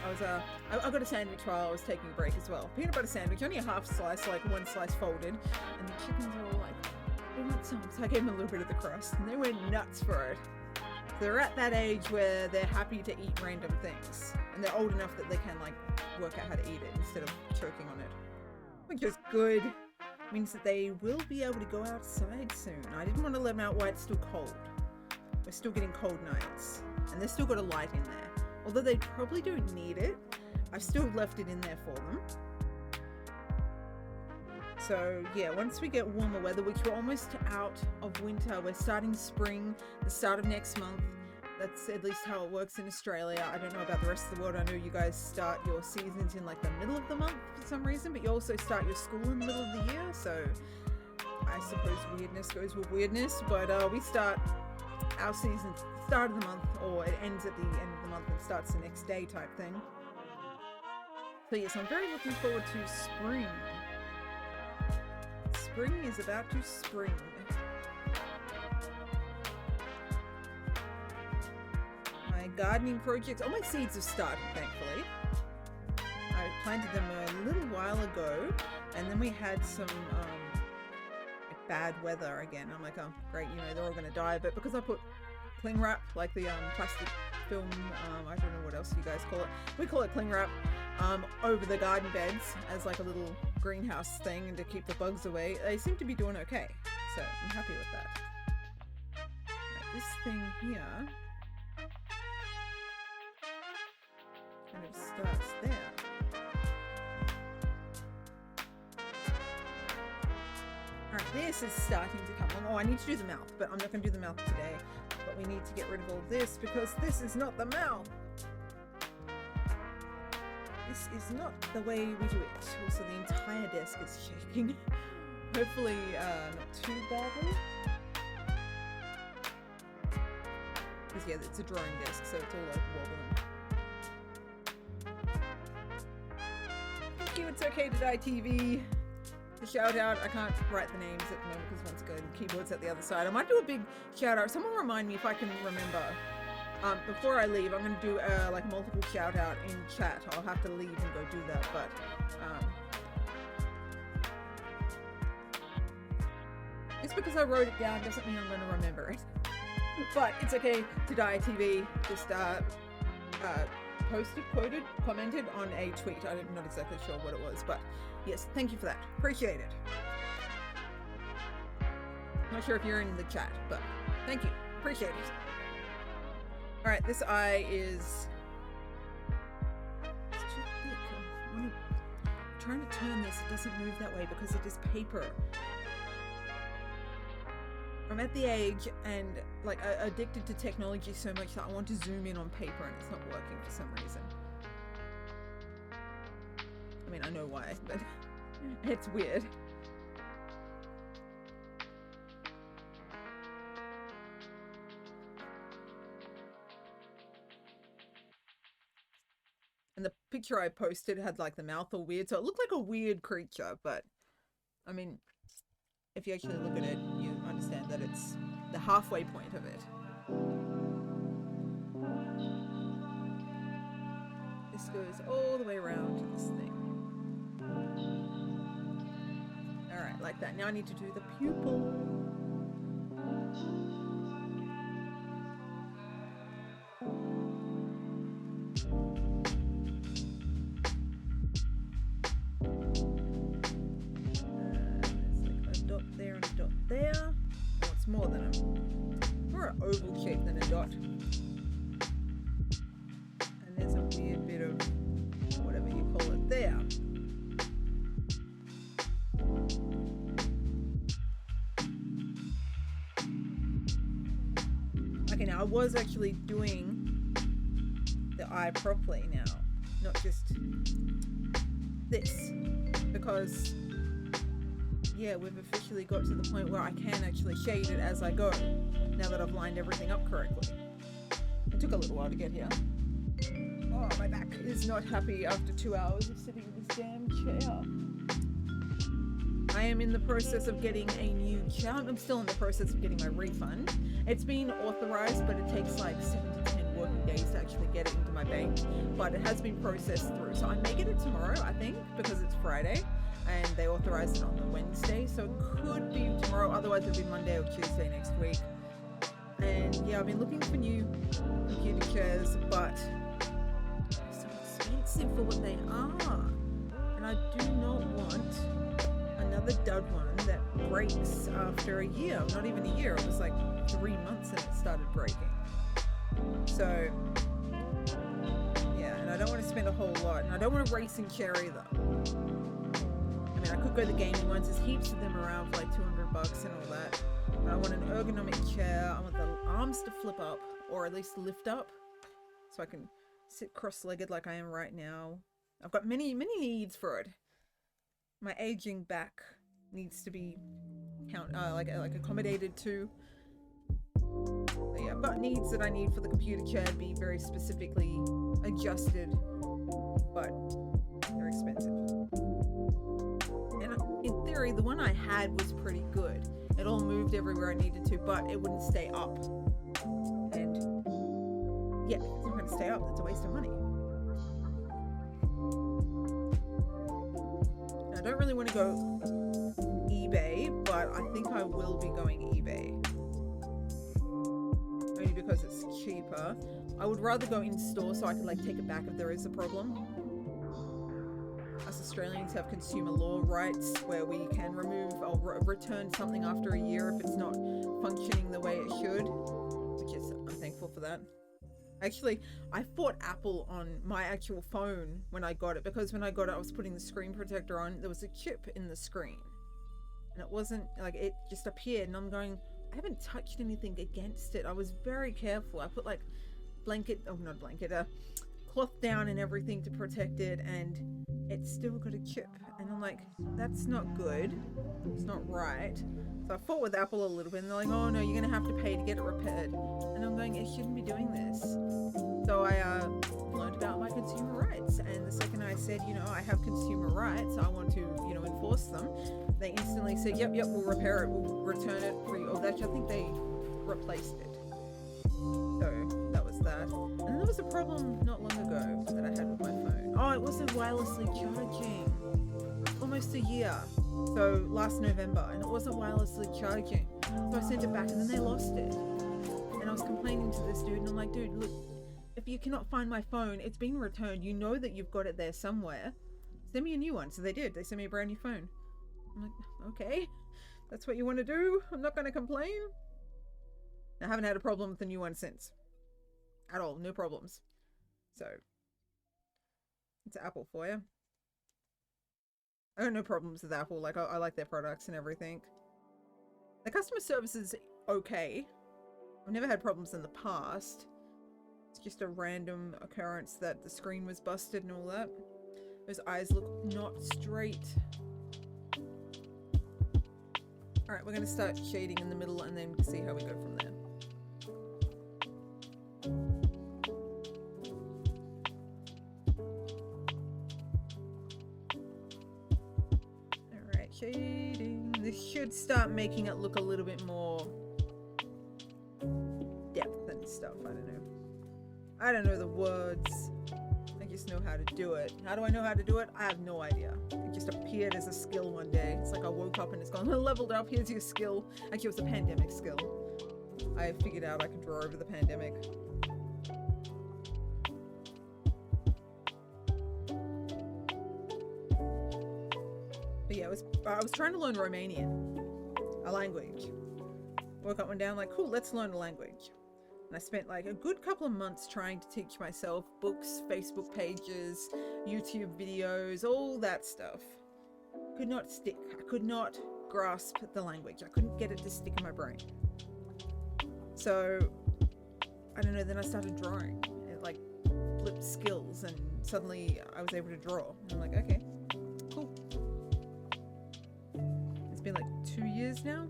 I got a sandwich while I was taking a break as well. Peanut butter sandwich, only a half slice, like one slice folded. And the chickens are all like, they want some. So I gave them a little bit of the crust and they went nuts for it. They're at that age where they're happy to eat random things. And they're old enough that they can like work out how to eat it instead of choking on it. Which is good. Means that they will be able to go outside soon. I didn't want to let them out while it's still cold. We're still getting cold nights. And they've still got a light in there. Although they probably don't need it, I've still left it in there for them. So yeah, once we get warmer weather, which we're almost out of winter, we're starting spring, the start of next month. That's at least how it works in Australia. I don't know about the rest of the world. I know you guys start your seasons in like the middle of the month for some reason, but you also start your school in the middle of the year. So I suppose weirdness goes with weirdness, but we start our season start of the month, or it ends at the end of the month and starts the next day type thing. So yes, I'm very looking forward to spring. Spring is about to spring. My gardening projects, all my seeds have started, thankfully. I planted them a little while ago, and then we had some bad weather again. I'm like, oh great, you know, they're all going to die. But because I put cling wrap, like the plastic film, I don't know what else you guys call it. We call it cling wrap, over the garden beds as like a little greenhouse thing and to keep the bugs away. They seem to be doing okay, so I'm happy with that. Right, this thing here kind of starts there. Alright, this is starting to come along. Oh, I need to do the mouth, but I'm not going to do the mouth today. But we need to get rid of all this because this is not the mouth. This is not the way we do it. Also, the entire desk is shaking. Hopefully, not too badly. Because yeah, it's a drawing desk, so it's all like wobbling. Thank you, it's okay to die TV. The shout out, I can't write the names at the moment because once again, the keyboard's at the other side. I might do a big shout out. Someone remind me if I can remember. Before I leave, I'm going to do like multiple shout out in chat. I'll have to leave and go do that, but just because I wrote it down doesn't mean I'm going to remember it. But it's okay to die TV. Just posted, quoted, commented on a tweet. I'm not exactly sure what it was, but yes, thank you for that. Appreciate it. Not sure if you're in the chat, but thank you. Appreciate it. Alright, this eye is... It's too thick. I'm trying to turn this. It doesn't move that way because it is paper. I'm at the age and like addicted to technology so much that I want to zoom in on paper and it's not working for some reason. I mean, I know why, but it's weird. And the picture I posted had like the mouth all weird, so it looked like a weird creature, but I mean, if you actually look at it, you understand that it's the halfway point of it. This goes all the way around to this thing. Alright, like that. Now I need to do the pupil. There. Oh, it's more than more an oval shape than a dot. And there's a weird bit of whatever you call it there. Okay, now I was actually doing the eye properly now, not just this, because yeah, we've officially got to the point where I can actually shade it as I go, now that I've lined everything up correctly. It took a little while to get here. Oh, my back is not happy after 2 hours of sitting in this damn chair. I am in the process of getting a new chair. I'm still in the process of getting my refund. It's been authorized, but it takes like 7 to 10 working days to actually get it into my bank. But it has been processed through. So I may get it tomorrow, I think, because it's Friday. And they authorized it on the Wednesday, so it could be tomorrow, otherwise it'll be Monday or Tuesday next week. And yeah, I've been looking for new computer chairs, but they're so expensive for what they are. And I do not want another dud one that breaks after a year. Not even a year, it was like 3 months and it started breaking. So yeah, and I don't want to spend a whole lot, and I don't want a racing chair either. I mean, I could go the gaming ones. There's heaps of them around for like $200 and all that. But I want an ergonomic chair. I want the arms to flip up, or at least lift up, so I can sit cross-legged like I am right now. I've got many needs for it. My aging back needs to be like accommodated to. So yeah, I've got needs that I need for the computer chair to be very specifically adjusted, but they're expensive. And in theory, the one I had was pretty good. It all moved everywhere I needed to, but it wouldn't stay up. And yeah, it's not going to stay up. It's a waste of money. And I don't really want to go eBay, but I think I will be going eBay. Only because it's cheaper. I would rather go in store so I can like take it back if there is a problem. Us Australians have consumer law rights where we can remove or return something after a year if it's not functioning the way it should, which is, I'm thankful for that. Actually, I fought Apple on my actual phone when I got it, because when I got it I was putting the screen protector on, there was a chip in the screen. and it wasn't like, it just appeared, and I'm going, I haven't touched anything against it. I was very careful. I put like not blanket, a cloth down and everything to protect it, and it's still got a chip. And I'm like, that's not good. It's not right. So I fought with Apple a little bit, and they're like, oh no, you're gonna have to pay to get it repaired. And I'm going, it shouldn't be doing this. So I learned about my consumer rights, and the second I said, I have consumer rights, I want to, enforce them, they instantly said, yep, we'll repair it, we'll return it for you. Oh, actually, I think they replaced it. So that was that. And then there was a problem not long ago that I had with my phone. Oh, it wasn't wirelessly charging. Almost a year. So last November, and it wasn't wirelessly charging. So I sent it back, and then they lost it. And I was complaining to this dude, and I'm like, dude, look, if you cannot find my phone, it's been returned. You know that you've got it there somewhere. Send me a new one. So they did. They sent me a brand new phone. I'm like, okay, that's what you want to do? I'm not going to complain. I haven't had a problem with the new one since. At all. No problems. So, it's Apple for you. I got no problems with Apple. Like, I like their products and everything. The customer service is okay. I've never had problems in the past. It's just a random occurrence that the screen was busted and all that. Those eyes look not straight. Alright, we're going to start shading in the middle and then see how we go from there. Alright, shading. This should start making it look a little bit more depth and stuff. I don't know the words. I just know how to do it. How do I know how to do it? I have no idea. It just appeared as a skill one day. It's like I woke up and it's gone, leveled up, here's your skill. Actually, it was a pandemic skill. I figured out I could draw over the pandemic. But yeah, I was trying to learn Romanian, a language. Woke up one day, I'm like, cool, let's learn a language. And I spent like a good couple of months trying to teach myself books, Facebook pages, YouTube videos, all that stuff. Could not stick. I could not grasp the language. I couldn't get it to stick in my brain. So, I don't know, then I started drawing. It like flipped skills, and suddenly I was able to draw. And I'm like, okay, cool. It's been like 2 years now.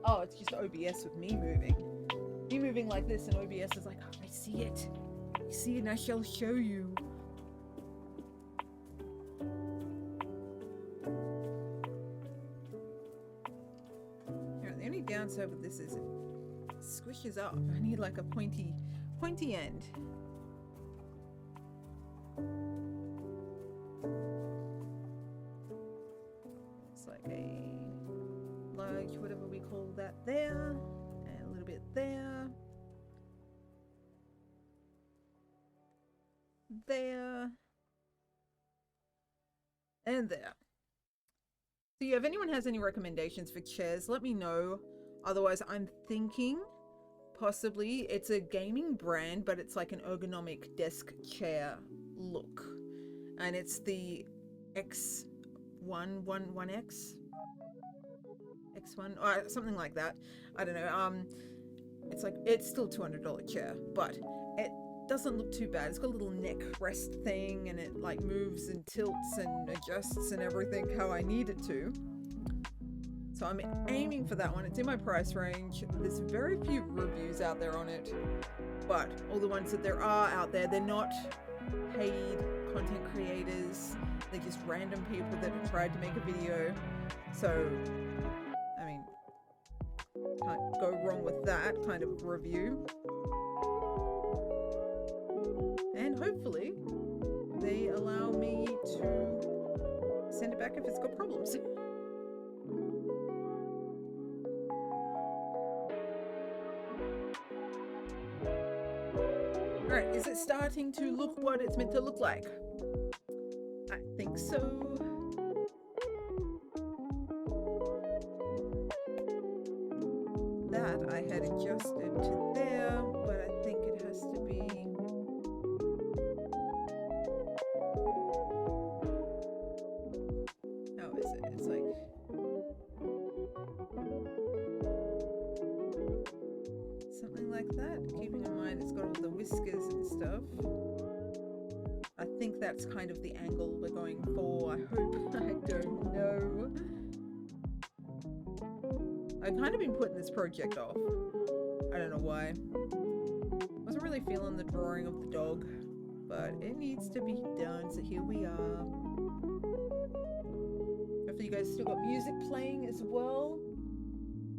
Oh, it's just OBS with me moving. Me moving like this, and OBS is like, oh, I see it. I see it and I shall show you. Now, the only downside with this is it squishes up. I need like a pointy end. It's like a large, whatever we call that there, and a little bit there, and there. So yeah, if anyone has any recommendations for chairs, let me know. Otherwise, I'm thinking possibly it's a gaming brand, but it's like an ergonomic desk chair look, and it's the X111X. X1 or something like that. I don't know. It's like, it's still $200 chair, but it doesn't look too bad. It's got a little neck rest thing, and it like moves and tilts and adjusts and everything how I need it to. So I'm aiming for that one. It's in my price range. There's very few reviews out there on it, but all the ones that there are out there, they're not paid content creators. They're just random people that have tried to make a video. So can't go wrong with that kind of review. And hopefully they allow me to send it back if it's got problems. Alright, is it starting to look what it's meant to look like? I think so. That I had adjusted to there, but I think it has to be think that's kind of the angle we're going for. I hope. I don't know. I've kind of been putting this project off. I don't know why. Wasn't really feeling the drawing of the dog, but it needs to be done, so here we are. Hopefully you guys still got music playing as well.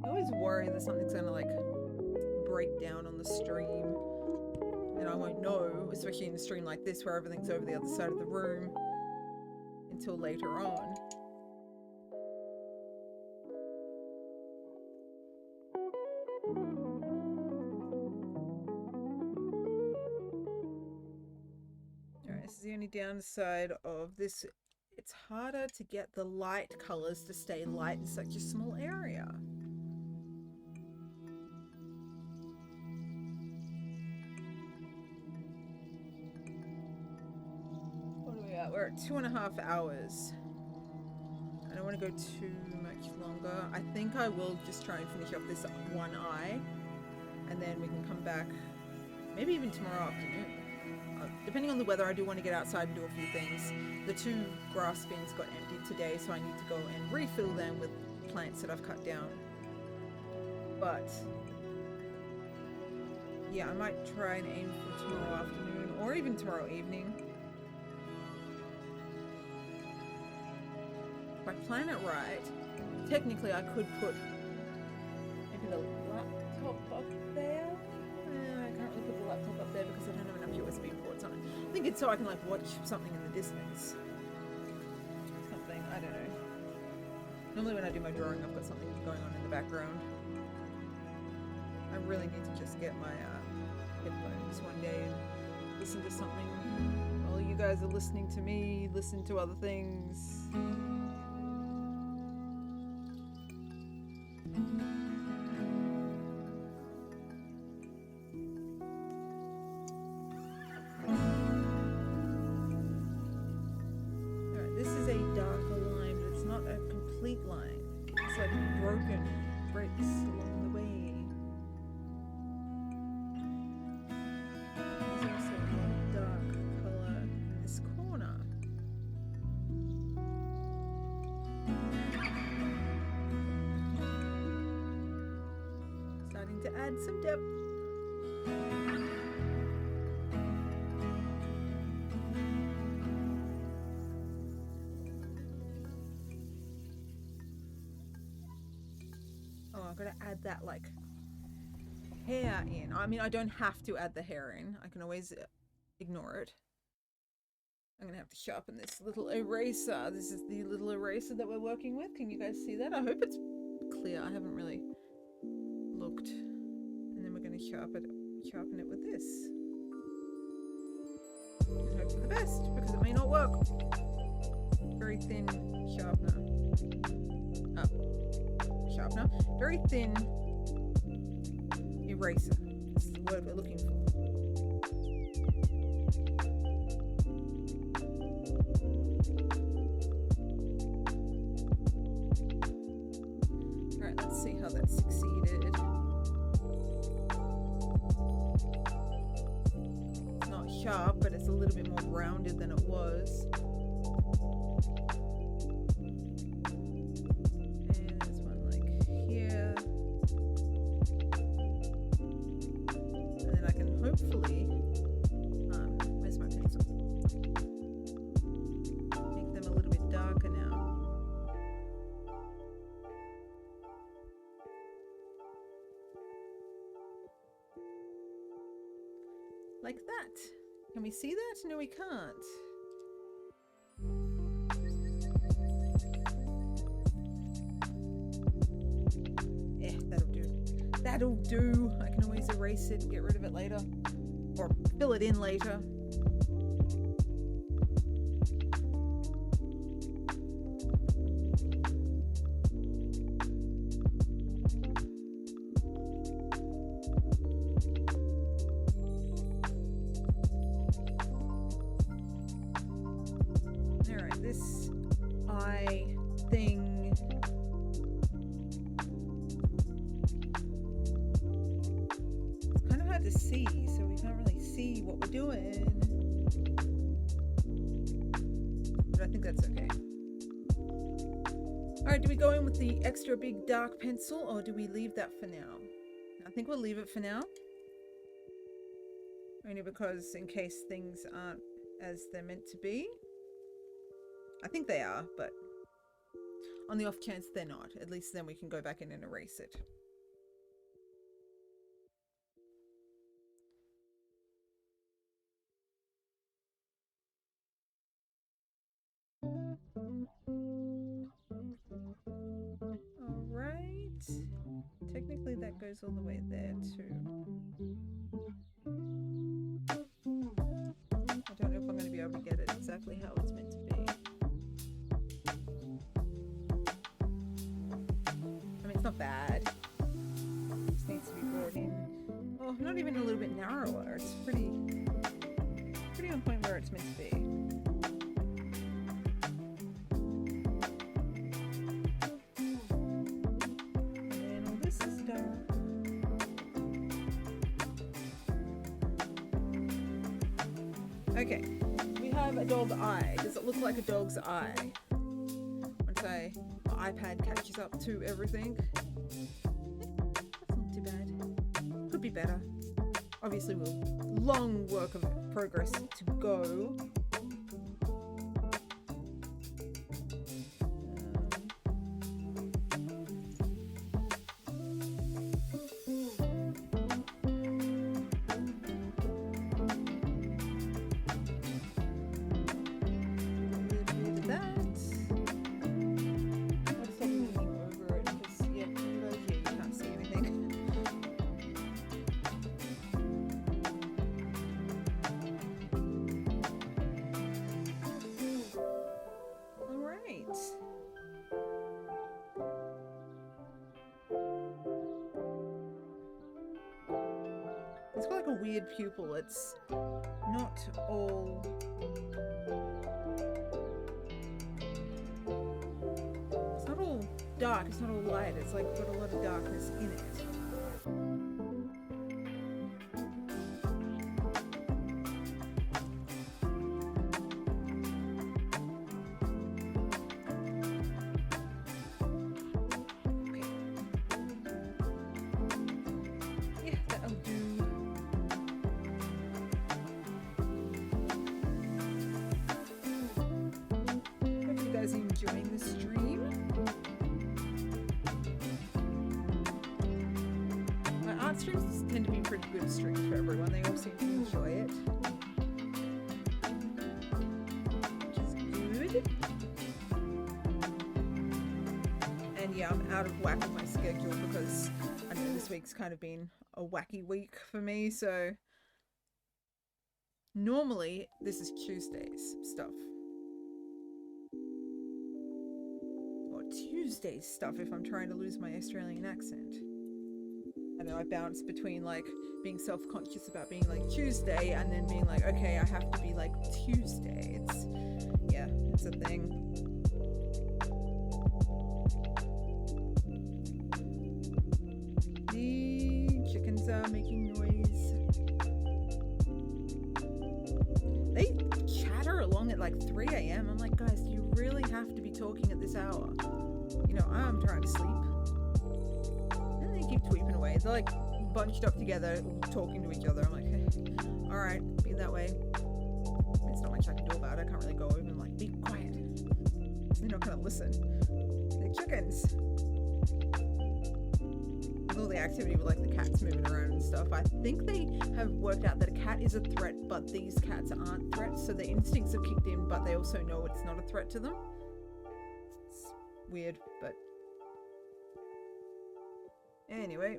I always worry that something's gonna like break down on the stream and I won't know, especially in a stream like this where everything's over the other side of the room, until later on. Alright, this is the only downside of this. It's harder to get the light colors to stay light in such a small area. What are we at? We're at 2.5 hours. I don't want to go too much longer. I think I will just try and finish off this one eye, and then we can come back maybe even tomorrow afternoon. Depending on the weather, I do want to get outside and do a few things. The 2 grass bins got emptied today, so I need to go and refill them with plants that I've cut down. But yeah, I might try and aim for tomorrow afternoon or even tomorrow evening. If I plan it right, technically I could put maybe the laptop up there. I can't really put the laptop up there because I don't have enough USB ports on it. I think it's so I can like watch something in the distance. Something, I don't know. Normally when I do my drawing I've got something going on in the background. I really need to just get my headphones one day and listen to something while you guys are listening to me, listen to other things. To add some depth. Oh, I've got to add that like hair in. I mean, I don't have to add the hair in. I can always ignore it. I'm gonna have to sharpen this little eraser. This is the little eraser that we're working with. Can you guys see that? I hope it's clear. I haven't really looked. And then we're going to sharpen it with this. And hope for the best, because it may not work. Very thin sharpener. Sharpener. Very thin eraser. That's the word we're looking for. Alright, let's see how that succeeded. Sharp, but it's a little bit more rounded than it was. And there's one like here. And then I can hopefully, where's my pencil? Make them a little bit darker now. Like that. Can we see that? No, we can't. Yeah, that'll do. That'll do. I can always erase it and get rid of it later. Or fill it in later. To see, so we can't really see what we're doing. that's okay. Alright, do we go in with the extra big dark pencil or do we leave that for now? I think we'll leave it for now. Only because in case things aren't as they're meant to be. I think they are, but on the off chance they're not, at least then we can go back in and erase it. Alright. Technically that goes all the way there too. I don't know if I'm going to be able to get it exactly how it's meant to be. I mean, it's not bad. It just needs to be brought in. Oh, not even a little bit narrower. It's pretty on point where it's meant to be. And then all this is done. Okay, we have a dog eye. Does it look like a dog's eye? Once my iPad catches up to everything. That's not too bad. Could be better. Obviously, we'll long work of progress to go. It's got like a weird pupil. It's not all... It's not all dark, it's not all light. It's like got a lot of darkness in it. Enjoying the stream. My art streams tend to be pretty good streams for everyone. They all seem to enjoy it, which is good. And yeah, I'm out of whack with my schedule because I know this week's kind of been a wacky week for me. So normally this is Tuesday's stuff. Tuesday's stuff if I'm trying to lose my Australian accent. I know I bounce between like being self-conscious about being like Tuesday and then being like, okay, I have to be like Tuesday. It's, yeah, it's a thing. The chickens are making noise. They chatter along at like 3 a.m. I'm like, guys, do you really have to be talking at this hour? You know, I'm trying to sleep. And they keep tweeping away. They're like bunched up together, talking to each other. I'm like, hey, alright, be that way. It's not much I can do about it. I can't really go over and like, be quiet. They're not gonna listen. They're chickens. With all the activity with like the cats moving around and stuff, I think they have worked out that a cat is a threat, but these cats aren't threats. So their instincts have kicked in, but they also know it's not a threat to them. Weird, but anyway.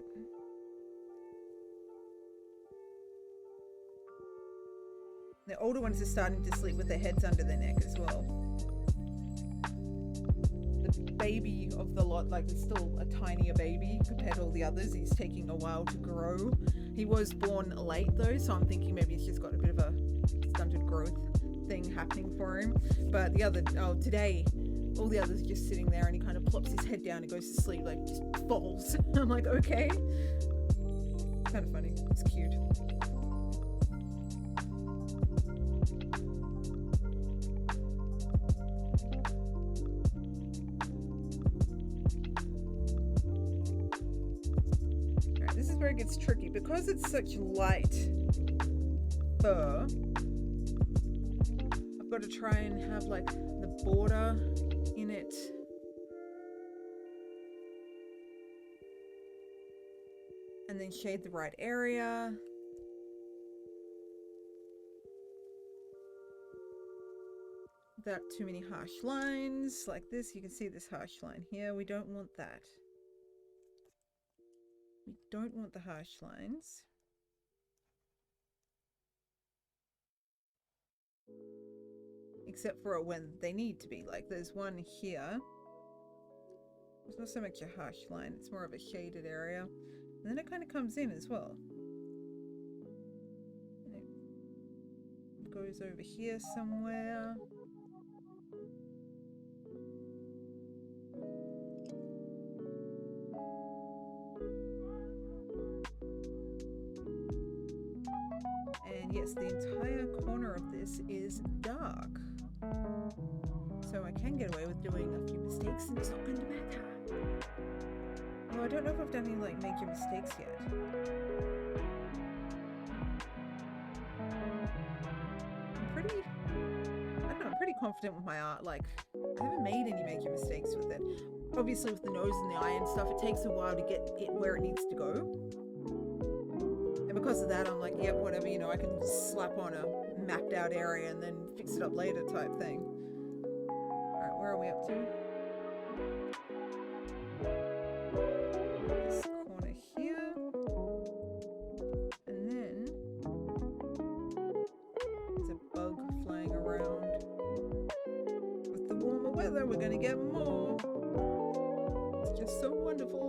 The older ones are starting to sleep with their heads under their neck as well. The baby of the lot, like, is still a tinier baby compared to all the others. He's taking a while to grow. He was born late though, so I'm thinking maybe he's just got a bit of a stunted growth thing happening for him. But the other, today, all the others are just sitting there and he kind of plops his head down and goes to sleep, like just falls. I'm like, okay. Kind of funny. It's cute. where it gets tricky. Because it's such light fur, I've got to try and have like the border in it. And then shade the right area. Without too many harsh lines like this. You can see this harsh line here. We don't want that. We don't want the harsh lines. Except for when they need to be. Like there's one here. It's not so much a harsh line. It's more of a shaded area. And then it kind of comes in as well. And it goes over here somewhere. And yes, the entire corner of this is dark. So I can get away with doing a few mistakes and it's not going to matter. Oh, I don't know if I've done any like major mistakes yet. I'm pretty confident with my art. Like, I haven't made any major mistakes with it. Obviously with the nose and the eye and stuff, it takes a while to get it where it needs to go. And because of that, I'm like, yep, whatever, you know, I can slap on a mapped out area and then fix it up later type thing. Alright, where are we up to? This corner here. And then there's a bug flying around. With the warmer weather, we're gonna get more. It's just so wonderful.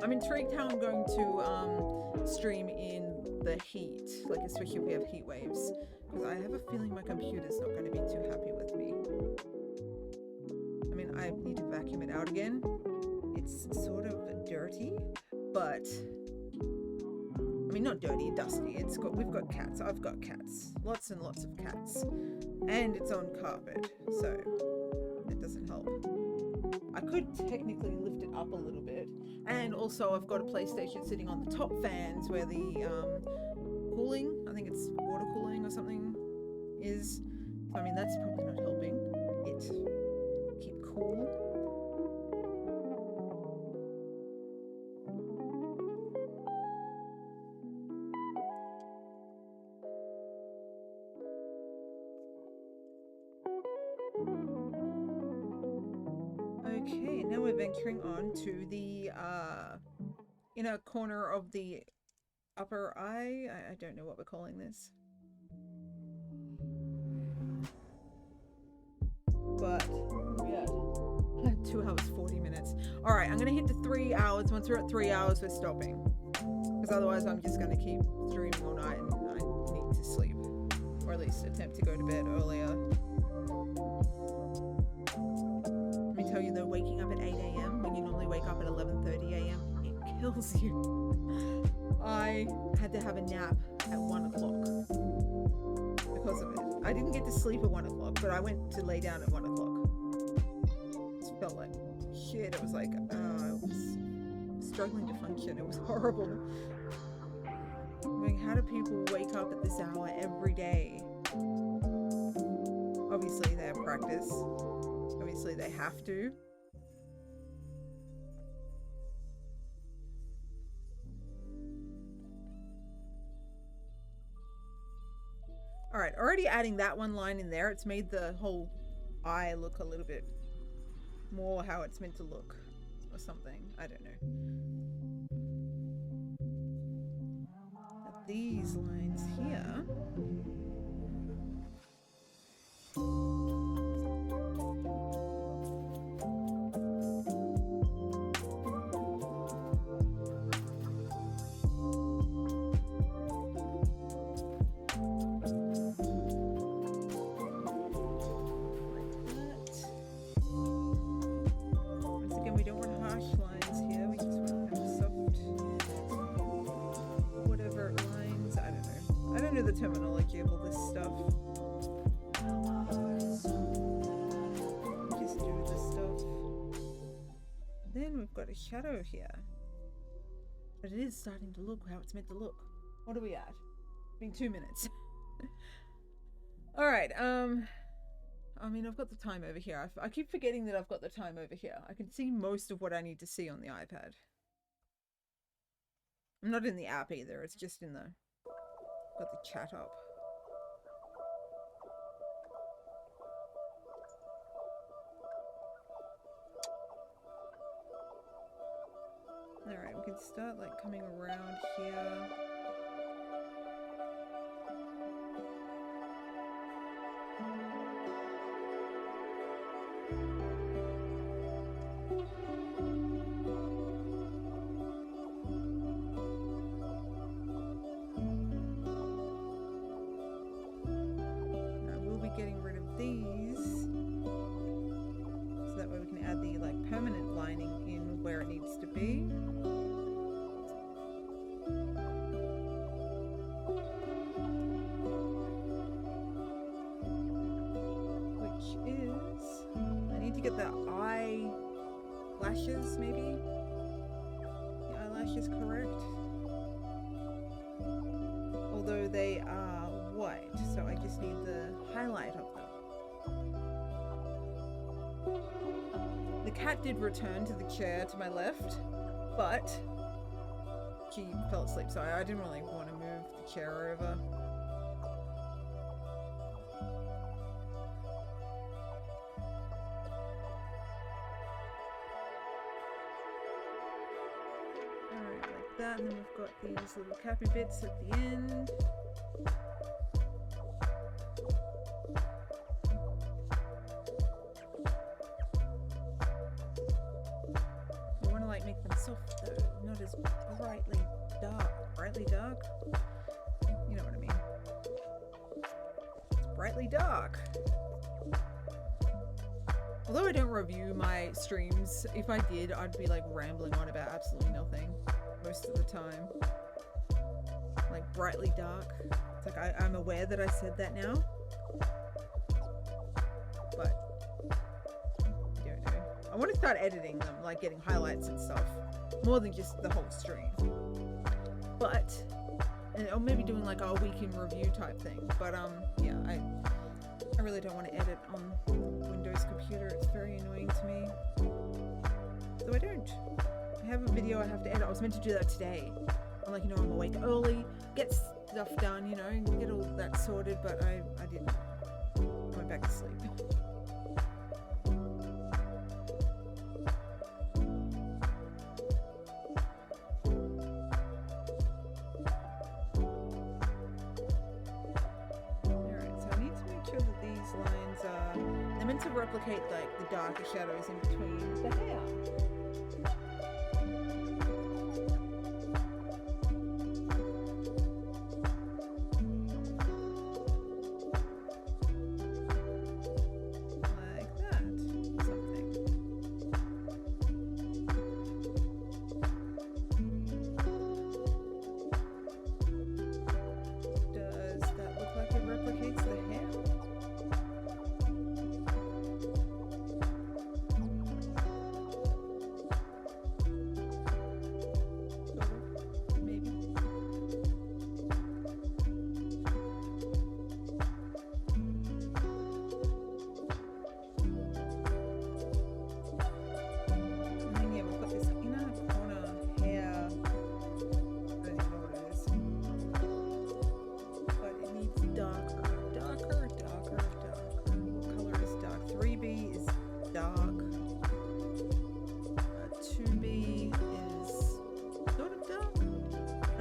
I'm intrigued how I'm going to stream in the heat, like especially if we have heat waves, because I have a feeling my computer's not going to be too happy with me. I mean, I need to vacuum it out again. It's sort of dirty, but I mean, not dirty, dusty. We've got cats. I've got cats. Lots and lots of cats. And it's on carpet, so it doesn't help. I could technically lift it up a little bit. And also I've got a PlayStation sitting on the top fans where the cooling, I think it's water cooling or something, is. I mean, that's probably not helping it keep cool. Okay, now we're venturing on to the inner corner of the upper eye. I don't know what we're calling this. But yeah, 2 hours 40 minutes. All right, I'm gonna hit the 3 hours. Once we're at 3 hours, we're stopping, because otherwise I'm just gonna keep streaming all night and I need to sleep, or at least attempt to go to bed earlier. Let me tell you though, waking up at 8 a.m. when you normally wake up at 11:30 a.m. it kills you. I had to have a nap at 1 o'clock because of it. I didn't get to sleep at 1 o'clock, but I went to lay down at 1 o'clock. It felt like shit. It was like, I was struggling to function. It was horrible. I mean, how do people wake up at this hour every day? Obviously they have practice. Obviously they have to. Alright, already adding that one line in there, it's made the whole eye look a little bit more how it's meant to look, or something. I don't know. Now these lines here. The terminology of all this stuff. Just do this stuff. Then we've got a shadow here. But it is starting to look how it's meant to look. What are we at? It's been 2 minutes. Alright, I mean, I've got the time over here. I keep forgetting that I've got the time over here. I can see most of what I need to see on the iPad. I'm not in the app either. It's just in the... got the chat up. Alright, we can start like coming around here. Getting rid of these so that way we can add the like permanent lining in where it needs to be. Which is, I need to get the eyelashes, maybe the eyelashes correct, although they are white, so I just need the highlight of them. The cat did return to the chair to my left, but she fell asleep, so I didn't really want to move the chair over. Alright, like that, and then we've got these little cappy bits at the end. Make them soft though, not as brightly dark. Brightly dark? You know what I mean. It's brightly dark. Although I don't review my streams, if I did, I'd be like rambling on about absolutely nothing most of the time. Like brightly dark. It's like I'm aware that I said that now. But I want to start editing them, like getting highlights and stuff, more than just the whole stream. But, or maybe doing like a week in review type thing. But yeah, I really don't want to edit on the Windows computer. It's very annoying to me. So I don't. I have a video I have to edit. I was meant to do that today. I'm like, you know, I'm awake early, get stuff done, you know, get all that sorted, but I didn't. I went back to sleep. To replicate like the darker shadows in between the hair. Like that. Something. Does that look like it replicates the hair?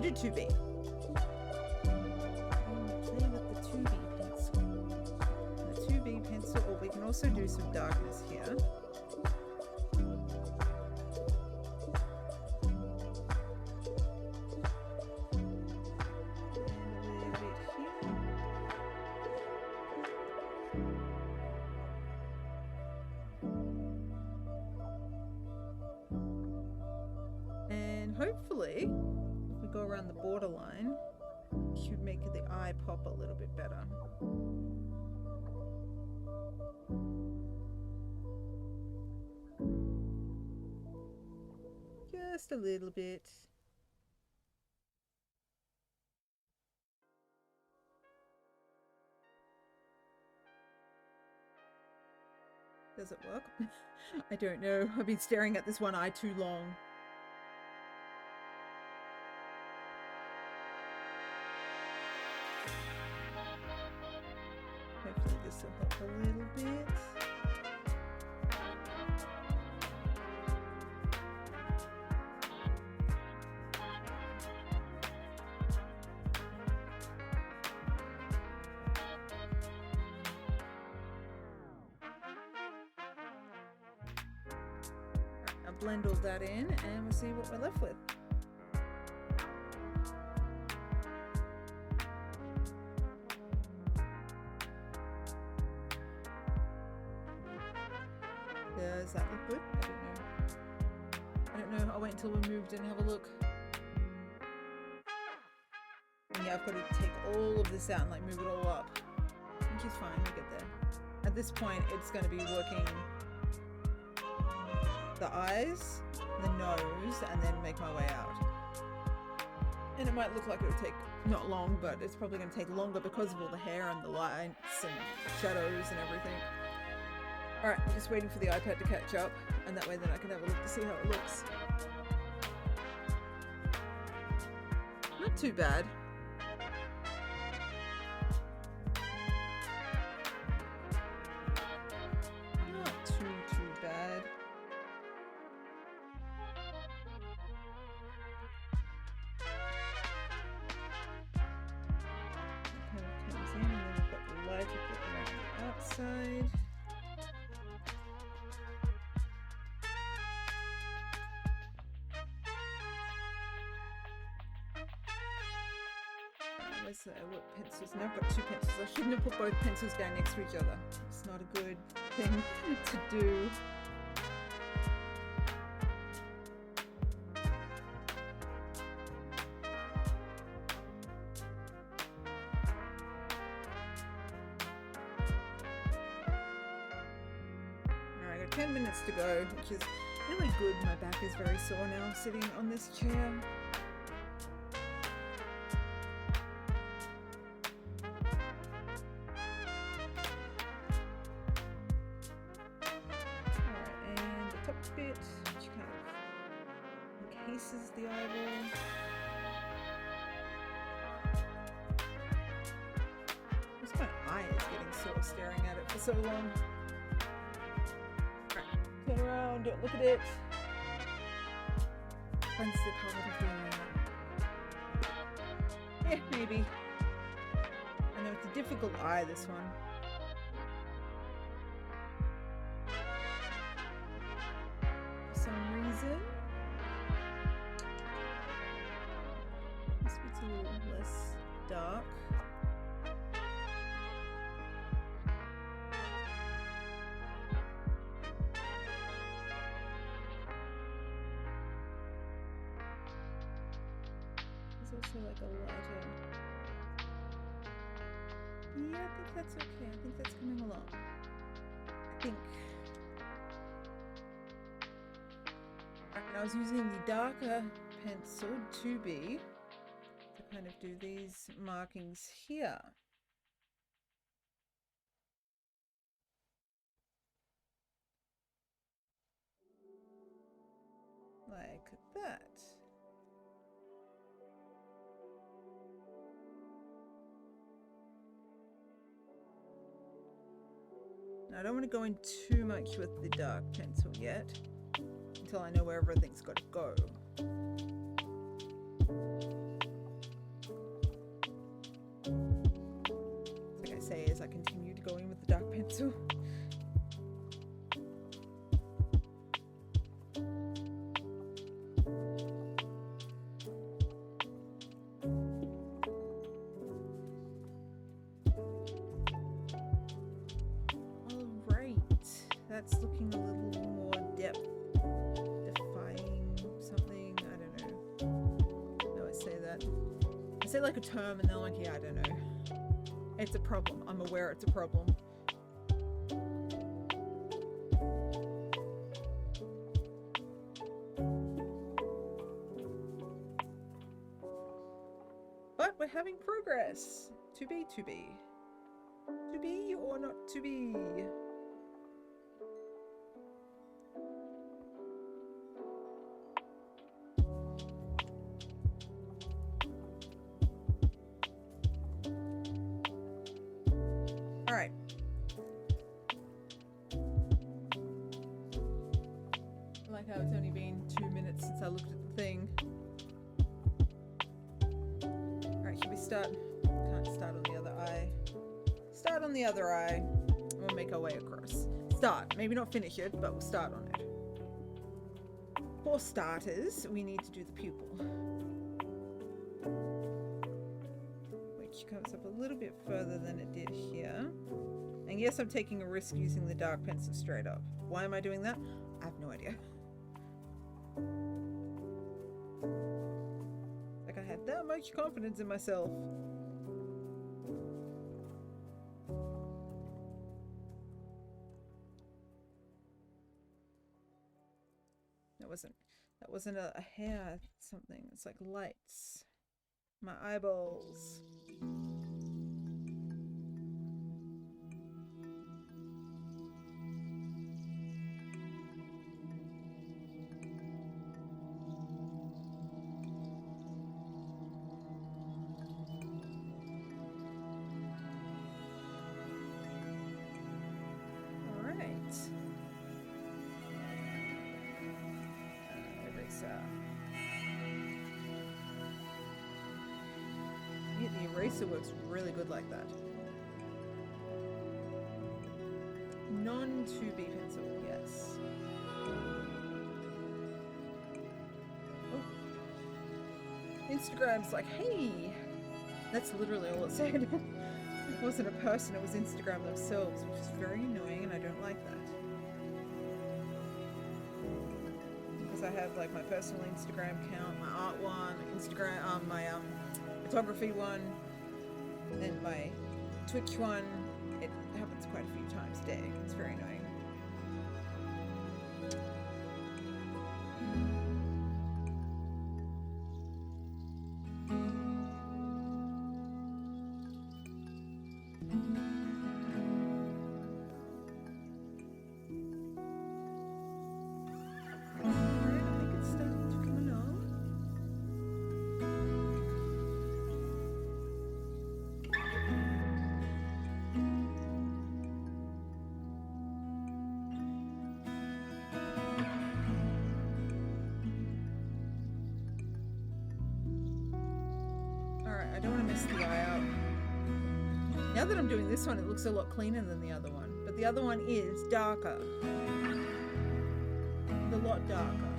do 2B. Play with the 2B pencil. The 2B pencil, or we can also do some darkness here. Hopefully, if we go around the borderline, it should make the eye pop a little bit better. Just a little bit. Does it work? I don't know. I've been staring at this one eye too long. Hopefully this will help a little bit. I'll blend all that in and we'll see what we're left with. Does that look good? I don't know. I'll wait until we're moved and have a look. And yeah, I've got to take all of this out and like move it all up. Which is fine, we'll get there. At this point, it's going to be working the eyes, the nose, and then make my way out. And it might look like it would take not long, but it's probably going to take longer because of all the hair and the lights and shadows and everything. Alright, I'm just waiting for the iPad to catch up, and that way then I can have a look to see how it looks. Not too bad. Not too bad. It kind of comes in, and then we've got the light around the outside. What pencils? Now I've got two pencils. I shouldn't have put both pencils down next to each other. It's not a good thing to do. Alright, I got 10 minutes to go, which is really good. My back is very sore now sitting on this chair. Encases the eyeball. Just my eye is getting sore staring at it for so long. Right, turn around, don't look at it. Unzip how would I do? Yeah, maybe. I know it's a difficult eye, this one. For some reason. This bit's a little less dark. There's also like a lighter. Yeah, I think that's okay. I think that's coming along. I think. And I was using the darker pencil 2B to kind of do these markings here. Like that. Now I don't want to go in too much with the dark pencil yet, until I know where everything's got to go. Like I say, as I continue to go in with the dark pencil. That's looking a little more depth defying something. I don't know. I always say that. I say like a term and they're like, yeah, I don't know. It's a problem. I'm aware it's a problem. But we're having progress. To be. To be or not to be? Weird how it's only been 2 minutes since I looked at the thing. Alright, should we start? Can't start on the other eye. Start on the other eye. We'll make our way across. Start. Maybe not finish it, but we'll start on it. For starters, we need to do the pupil. Which comes up a little bit further than it did here. And yes, I'm taking a risk using the dark pencil straight up. Why am I doing that? I have no idea. Like I had that much confidence in myself. That wasn't a hair something. It's like lights. My eyeballs. Yeah, the eraser works really good like that. Non-2B pencil, yes. Oh. Instagram's like, hey! That's literally all it said. It wasn't a person, it was Instagram themselves, which is very annoying and I don't like that. I have like my personal Instagram account, my art one, Instagram, my photography one, and my Twitch one. It happens quite a few times a day. It's very annoying. I don't want to mess the eye up. Now that I'm doing this one, it looks a lot cleaner than the other one. But the other one is darker. A lot darker.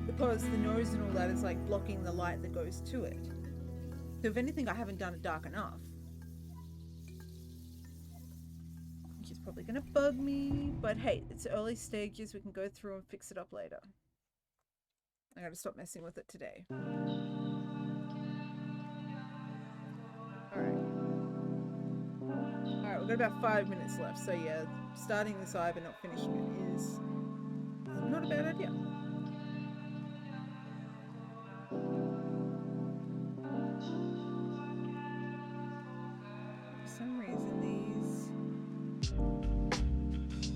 Because the nose and all that is like blocking the light that goes to it. So if anything, I haven't done it dark enough. Which is probably going to bug me. But hey, it's early stages. We can go through and fix it up later. I gotta stop messing with it today. Alright, we've got about 5 minutes left, so yeah, starting this eye but not finishing it is not a bad idea. For some reason these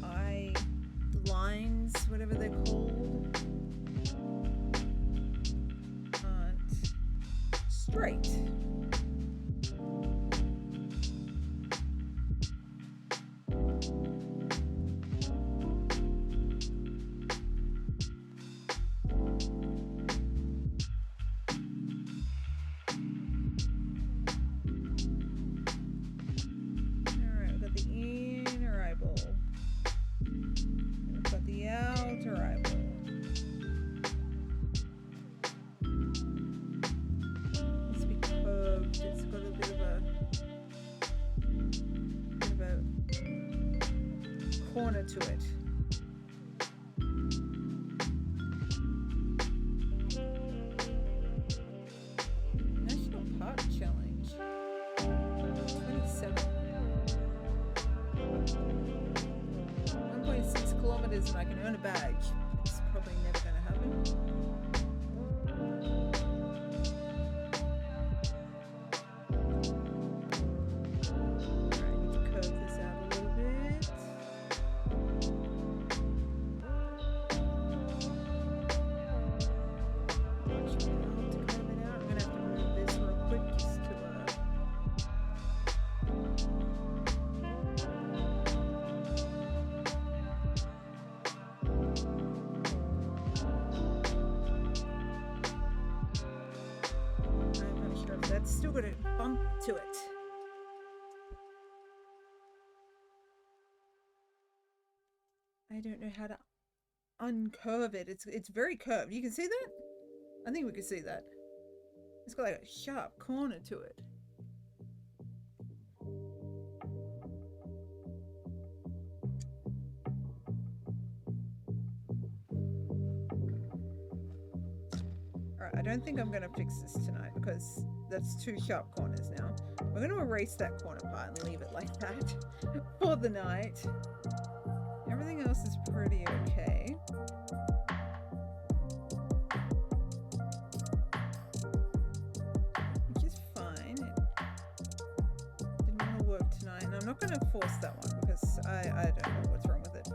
eye lines, whatever they're called, aren't straight. Corner to it. National Park Challenge 27. 1.6 kilometers and I can earn a badge. It's probably never going to happen. it's still got a bump to it. I don't know how to uncurve it. It's very curved. You can see that? I think we can see that. It's got like a sharp corner to it. Alright, I don't think I'm going to fix this tonight because that's two sharp corners now. We're going to erase that corner part and leave it like that for the night. Everything else is pretty okay. Which is fine. It didn't want to work tonight, and I'm not going to force that one because I don't know what's wrong with it.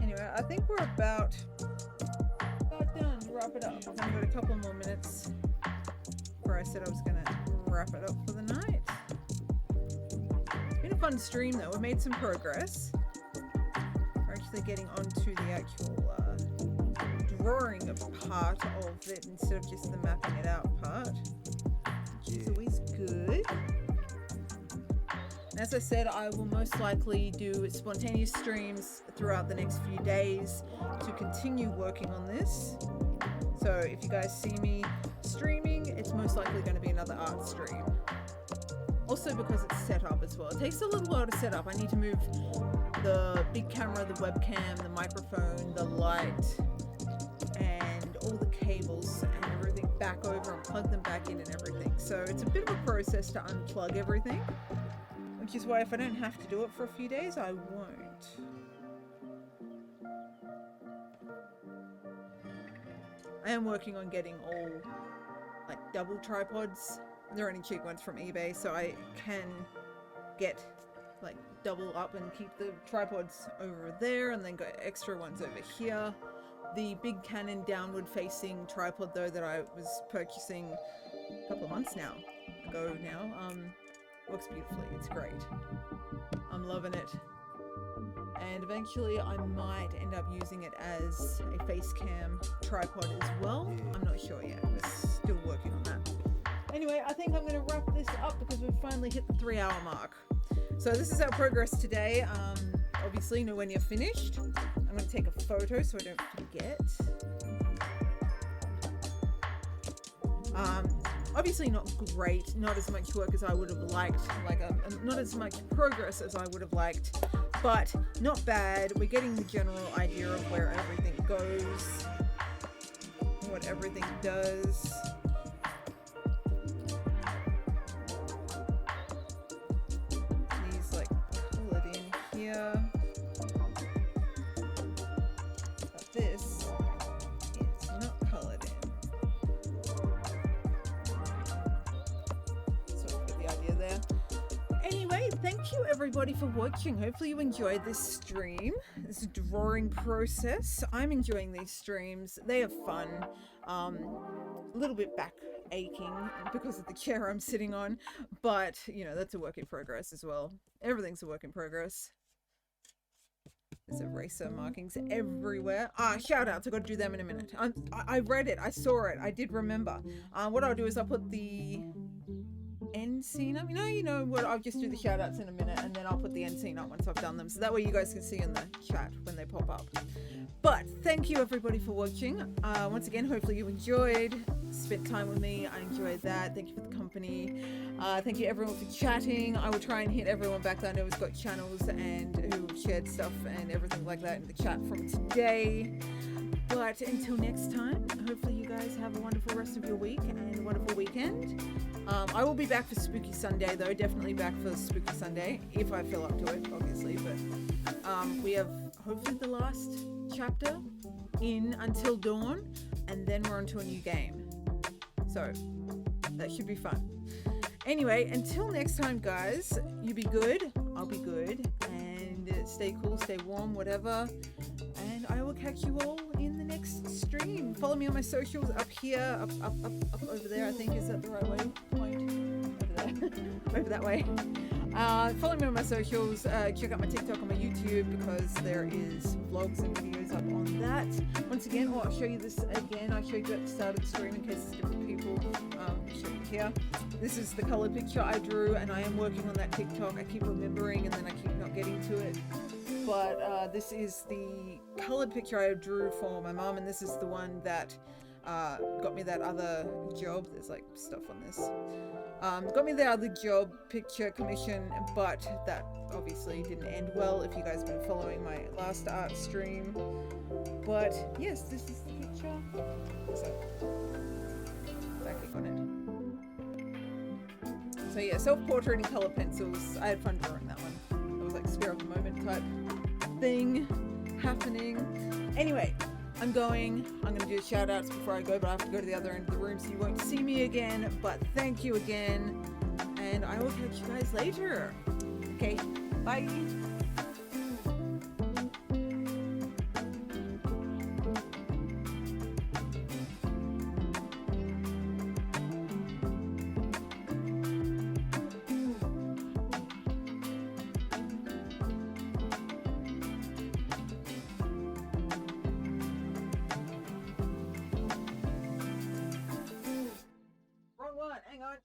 Anyway, I think we're about done to wrap it up. I've got a couple more minutes. I said I was going to wrap it up for the night. It's been a fun stream though. We've made some progress. We're actually getting onto the actual drawing part of it instead of just the mapping it out part, which is always good. And as I said, I will most likely do spontaneous streams throughout the next few days to continue working on this. So if you guys see me streaming, it's most likely going to be another art stream. Also because it's set up as well. It takes a little while to set up. I need to move the big camera, the webcam, the microphone, the light, and all the cables and everything back over and plug them back in and everything. So it's a bit of a process to unplug everything, which is why if I don't have to do it for a few days, I won't. I am working on getting all like double tripods. They're only cheap ones from eBay, so I can get like double up and keep the tripods over there and then got extra ones over here. The big Canon downward facing tripod though that I was purchasing a couple of months ago now, works beautifully. It's great. I'm loving it. And eventually I might end up using it as a face cam tripod as well. I'm not sure yet. We're still working on that. Anyway, I think I'm going to wrap this up because we've finally hit the 3-hour mark. So this is our progress today. Obviously, when you're finished, I'm going to take a photo so I don't forget. Obviously not great, not as much work as I would have liked, not as much progress as I would have liked, but not bad. We're getting the general idea of where everything goes, what everything does. These like colored in here, but this is not colored in. Anyway, thank you everybody for watching. Hopefully you enjoyed this stream, this drawing process. I'm enjoying these streams. They are fun. A little bit back aching because of the chair I'm sitting on, but you know, that's a work in progress as well. Everything's a work in progress. There's eraser markings everywhere. Shout outs. I got to do them in a minute. I read it. I saw it. I did remember. What I'll do is I'll put the end scene up. You know what, I'll just do the shout outs in a minute and then I'll put the end scene up once I've done them, so that way you guys can see in the chat when they pop up. But thank you everybody for watching. Once again, hopefully you enjoyed, spent time with me. I enjoyed that. Thank you for the company. Thank you everyone for chatting. I will try and hit everyone back that I know has got channels and who shared stuff and everything like that in the chat from today. But until next time, hopefully you guys have a wonderful rest of your week and a wonderful weekend. I will be back for Spooky Sunday though, definitely back for Spooky Sunday, if I feel up to it, obviously. But we have hopefully the last chapter in Until Dawn, and then we're on to a new game. So that should be fun. Anyway, until next time guys, you be good, I'll be good, and stay cool, stay warm, whatever. And I will catch you all in the next stream. Follow me on my socials up here, up over there, I think. Is that the right way? Point over there. Over that way. Follow me on my socials. Check out my TikTok and my YouTube because there is vlogs and videos up on that. Once again, I'll show you this again. I showed you at the start of the stream in case it's different people. Show you here. This is the colored picture I drew, and I am working on that TikTok. I keep remembering and then I keep not getting to it. But this is the colored picture I drew for my mom, and this is the one that got me that other job. There's like stuff on this. Got me the other job picture commission, but that obviously didn't end well if you guys have been following my last art stream. But yes, this is the picture. So, backing on it. So yeah, self-portrait and color pencils. I had fun drawing that one. It was like spare of the moment type thing happening. Anyway, I'm gonna do shout outs before I go, but I have to go to the other end of the room so you won't see me again. But thank you again, and I will catch you guys later. Okay, bye. Hang on.